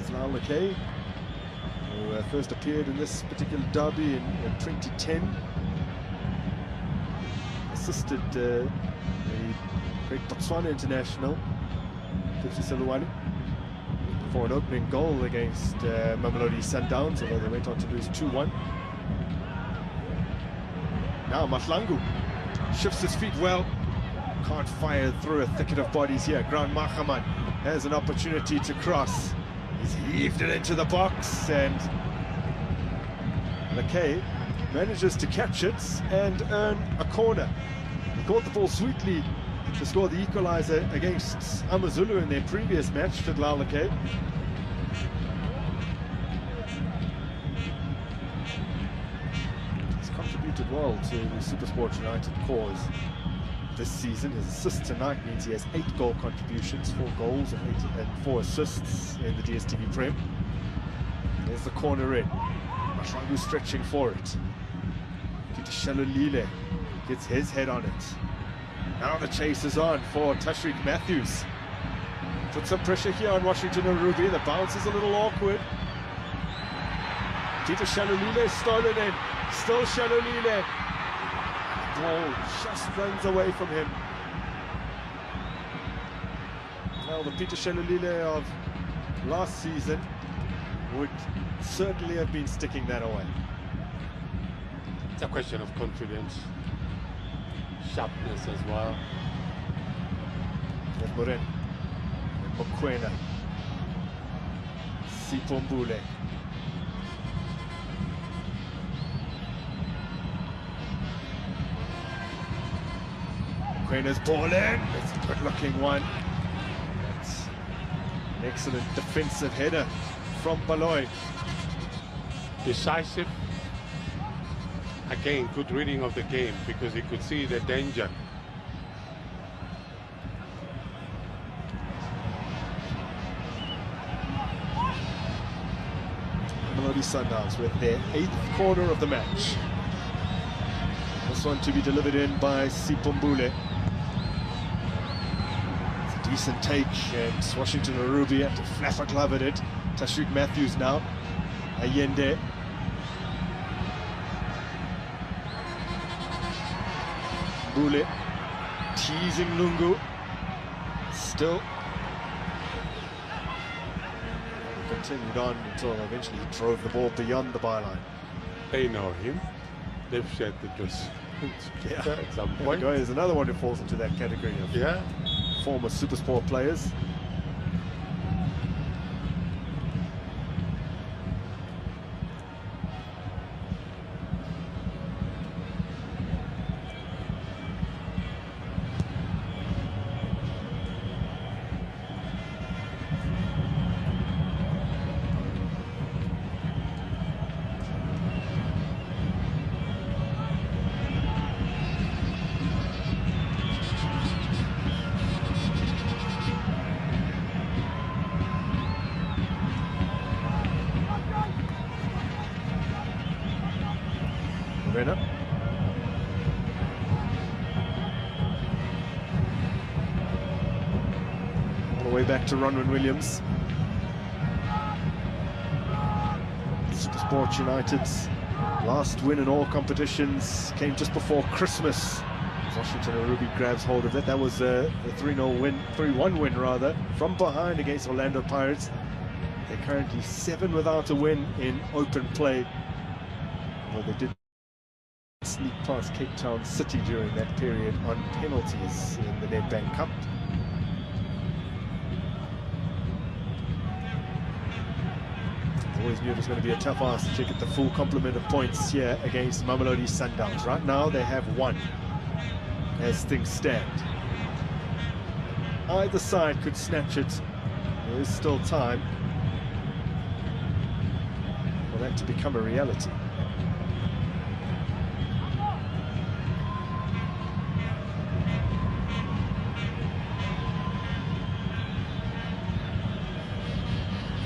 [SPEAKER 16] Islam McKay, who first appeared in this particular derby in 2010. Assisted the great Botswana international, Pipsi Seluani, for an opening goal against Mamelodi Sundowns, although they went on to lose 2-1. Now Mahlangu shifts his feet well, can't fire through a thicket of bodies here. Grant Machaman has an opportunity to cross. He's heaved it into the box, and McKay manages to catch it and earn a corner. He caught the ball sweetly to score the equaliser against Amazulu in their previous match, did Lalake. He's contributed well to the SuperSport United cause this season. His assist tonight means he has 8 goal contributions, 4 goals and 4 assists in the DStv Prem. There's the corner in. Mashwangu stretching for it. Peter Shalulile gets his head on it. Now the chase is on for Tashreeq Matthews. Put some pressure here on Washington Arubi. The bounce is a little awkward. Peter Shalulile stolen in. Still Shalulile. Ball just runs away from him. Well, the Peter Shalulile of last season would certainly have been sticking that away.
[SPEAKER 17] It's a question of confidence, sharpness as well.
[SPEAKER 16] Moren, Mokwena, Sipombule. Mokwena's ball in. It's a good-looking one. That's an excellent defensive header from Baloy.
[SPEAKER 17] Decisive. Again, good reading of the game because he could see the danger.
[SPEAKER 16] Mamelodi Sundowns with their 8th corner of the match. This one to be delivered in by Sipombule. It's a decent take, and Washington Arubi had to flash a glove at it. Tashreeq Matthews now. Allende. Bule teasing Lungu. Still continued on until eventually he drove the ball beyond the byline.
[SPEAKER 17] They know him. They've shared the dress. At some point.
[SPEAKER 16] There's another one who falls into that category of former SuperSport players. Renner. All the way back to Ronwen Williams. SuperSport United's last win in all competitions came just before Christmas. Washington Arubi grabs hold of it. That was a 3-0 win, 3-1 win rather, from behind against Orlando Pirates. They're currently 7 without a win in open play. Well, they did sneak past Cape Town City during that period on penalties in the Nedbank Cup. Always knew it was going to be a tough ask to get the full complement of points here against Mamelodi Sundowns. Right now they have 1 as things stand. Either side could snatch it. There is still time for that to become a reality.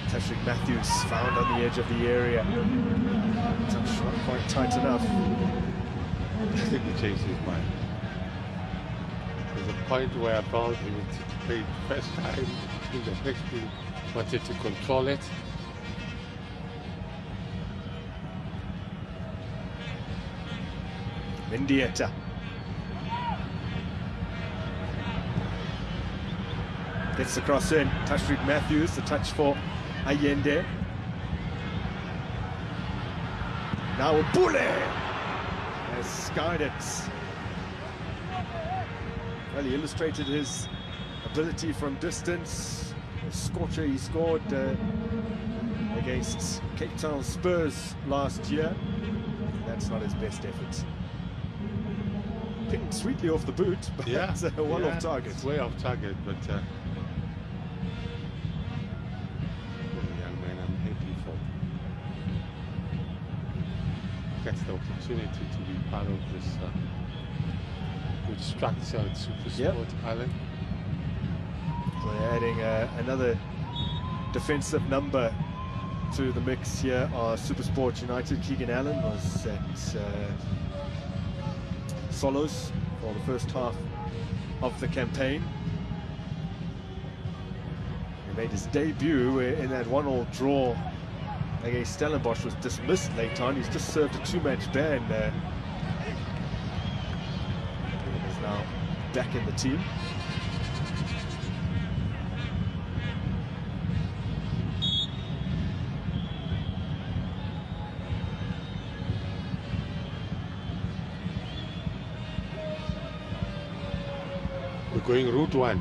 [SPEAKER 16] Tashreeq Matthews found on the edge of the area. Touch not quite tight enough.
[SPEAKER 17] I think he changed his mind. There's a point where I found he wanted to play the first time in the next game, wanted to control it.
[SPEAKER 16] Mendieta. Gets the cross in. Tashreeq Matthews, the touch for Allende. Now Bule has skied it. Well, he illustrated his ability from distance. A scorcher he scored against Cape Town Spurs last year. That's not his best effort. Pinged sweetly off the boot, but
[SPEAKER 17] Yeah,
[SPEAKER 16] one
[SPEAKER 17] yeah,
[SPEAKER 16] off target.
[SPEAKER 17] It's way off target, but young man, I'm happy for gets the opportunity to be part of this good structure at SuperSport Island.
[SPEAKER 16] So they're adding another defensive number to the mix here are SuperSport United. Keegan Allen was at Solos for the first half of the campaign. He made his debut in that 1-1 draw against Stellenbosch, was dismissed late on. He's just served a 2-match ban. He's now back in the team.
[SPEAKER 17] We're going route 1.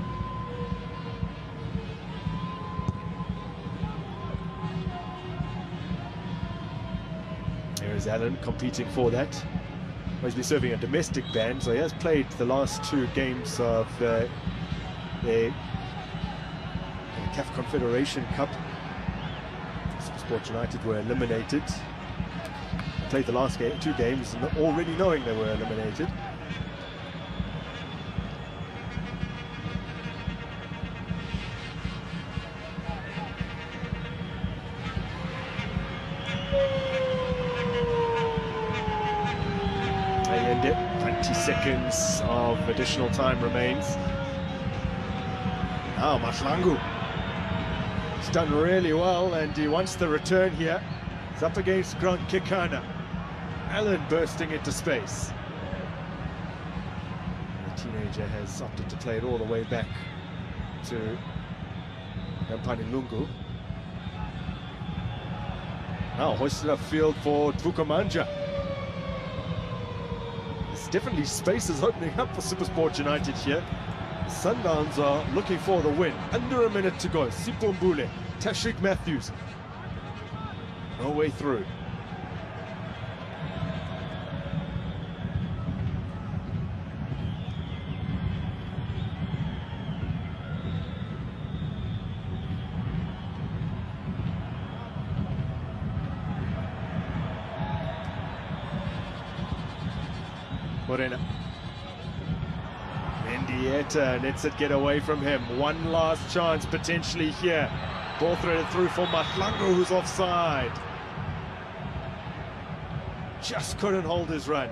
[SPEAKER 16] Here is Allen competing for that. He's been serving a domestic ban, so he has played the last 2 games of the CAF Confederation Cup. SuperSport United were eliminated. Played the last 2 games already knowing they were eliminated. And 20 seconds of additional time remains. Now Mahlangu. He's done really well and he wants the return here. He's up against Grant Kekana. Allen bursting into space. The teenager has opted to play it all the way back to Yampani Lungu. Now hoisted upfield for Dvukamanja. There's definitely spaces opening up for SuperSport United here. The Sundowns are looking for the win. Under a minute to go. Sipho Mbule, Tashrik Matthews. No way through. Morena. Mendieta lets it get away from him. One last chance potentially here. Ball threaded through for Mahlangu, who's offside. Just couldn't hold his run.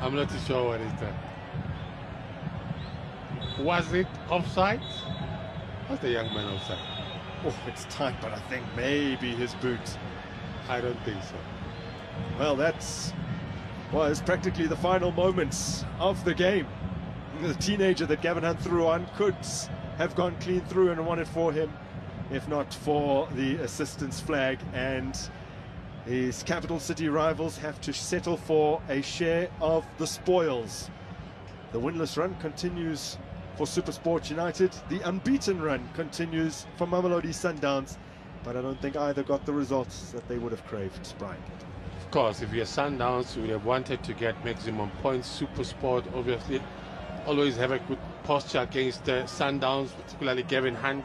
[SPEAKER 17] I'm not too sure what is that. Was it offside? Was the young man offside?
[SPEAKER 16] Oh, it's tight, but I think maybe his boot.
[SPEAKER 17] I don't think so.
[SPEAKER 16] Well, it's practically the final moments of the game. The teenager that Gavin Hunt threw on could have gone clean through and won it for him, if not for the assistance flag. And his capital city rivals have to settle for a share of the spoils. The winless run continues for SuperSport United. The unbeaten run continues for Mamelodi Sundowns, but I don't think either got the results that they would have craved. Brian.
[SPEAKER 17] Of course, if you're Sundowns, you would have wanted to get maximum points. SuperSport obviously always have a good posture against Sundowns, particularly Gavin Hunt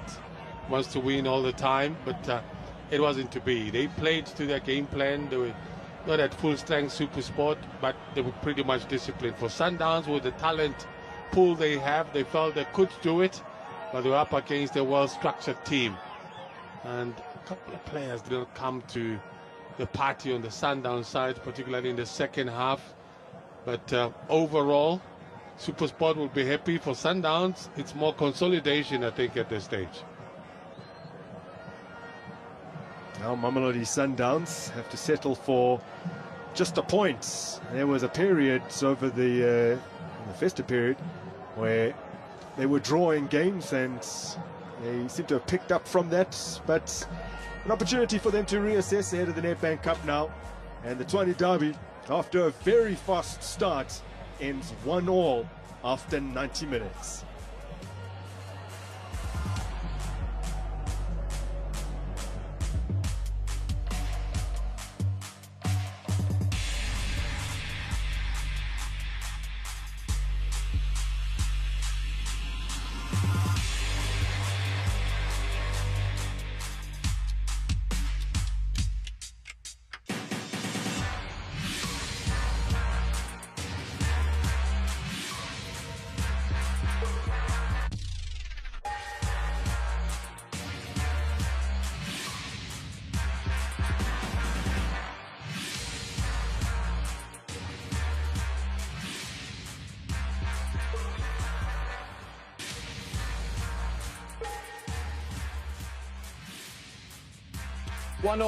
[SPEAKER 17] wants to win all the time, but it wasn't to be. They played to their game plan. They were not at full strength SuperSport, but they were pretty much disciplined. For Sundowns, with the talent pool they have, they felt they could do it, but they were up against a well-structured team. And a couple of players didn't come to the party on the Sundowns side, particularly in the second half. But overall, SuperSport will be happy. For Sundowns, it's more consolidation, I think, at this stage.
[SPEAKER 16] Now Mamelodi Sundowns have to settle for just a point. There was a period over the festive period where they were drawing games and they seem to have picked up from that, but an opportunity for them to reassess ahead of the Nedbank Cup now. And the Tshwane Derby, after a very fast start, ends 1-1 after 90 minutes.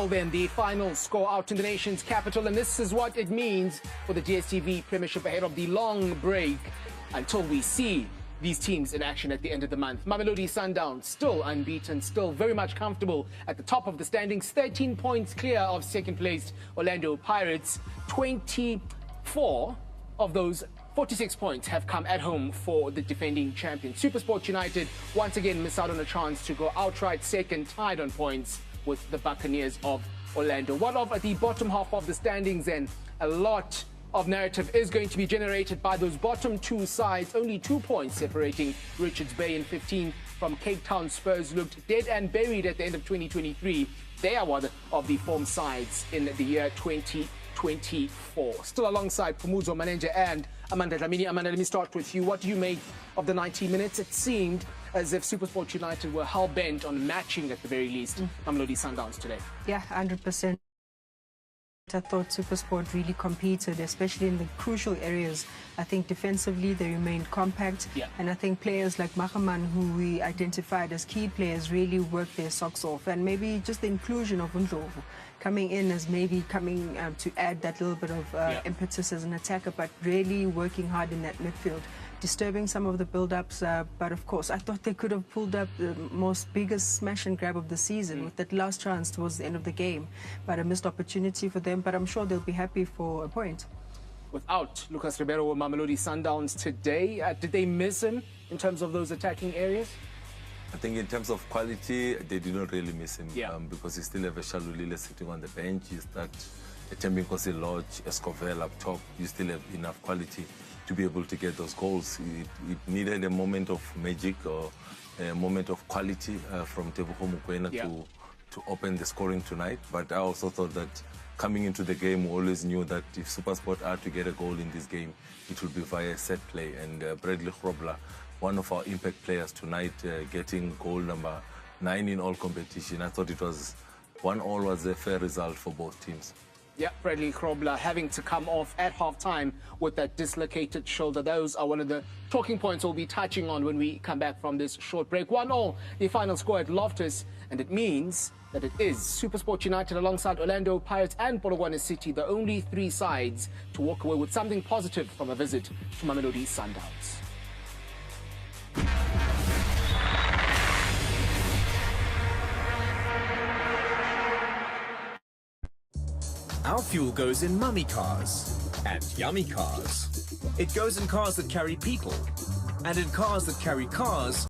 [SPEAKER 1] Then the final score out in the nation's capital, and this is what it means for the DStv Premiership ahead of the long break until we see these teams in action at the end of the month. Mamelodi Sundowns still unbeaten, still very much comfortable at the top of the standings, 13 points clear of second placed Orlando Pirates. 24 of those 46 points have come at home for the defending champions. SuperSport United once again miss out on a chance to go outright second, tied on points with the Buccaneers of Orlando. One of the bottom half of the standings, and a lot of narrative is going to be generated by those bottom two sides. Only 2 points separating Richards Bay in 15 from Cape Town Spurs. Looked dead and buried at the end of 2023. They are one of the form sides in the year 2024. Still alongside Pumuzo Manenje and Amanda Dlamini. Amanda, let me start with you. What do you make of the 90 minutes? It seemed as if SuperSport United were hell-bent on matching, at the very least, Mamelodi Sundowns today.
[SPEAKER 5] Yeah, 100%. I thought SuperSport really competed, especially in the crucial areas. I think defensively they remained compact, and I think players like Mahaman, who we identified as key players, really worked their socks off. And maybe just the inclusion of Ndlovu coming in as maybe coming to add that little bit of impetus as an attacker, but really working hard in that midfield, disturbing some of the build-ups. But of course, I thought they could have pulled up the most biggest smash and grab of the season with that last chance towards the end of the game. But a missed opportunity for them, but I'm sure they'll be happy for a point.
[SPEAKER 1] Without Lucas Ribeiro or Mamelodi Sundowns today, did they miss him in terms of those attacking areas?
[SPEAKER 4] I think in terms of quality, they did not really miss him because you still have a Shalulile sitting on the bench. You start a Tembinkosi Lodge, Escovel up top. You still have enough quality to be able to get those goals. It needed a moment of magic or a moment of quality from Tebogo Mokoena to open the scoring tonight. But I also thought that coming into the game, we always knew that if SuperSport are to get a goal in this game, it will be via set play. And Bradley Grobler, one of our impact players tonight, getting goal number 9 in all competition. I thought it was 1-1 was a fair result for both teams.
[SPEAKER 1] Yeah, Bradley Grobler having to come off at half-time with that dislocated shoulder. Those are one of the talking points we'll be touching on when we come back from this short break. 1-1, the final score at Loftus, and it means that it is SuperSport United alongside Orlando Pirates and Polokwane City, the only 3 sides to walk away with something positive from a visit to Mamelodi Sundowns.
[SPEAKER 6] Our fuel goes in mummy cars and yummy cars. It goes in cars that carry people and in cars that carry cars.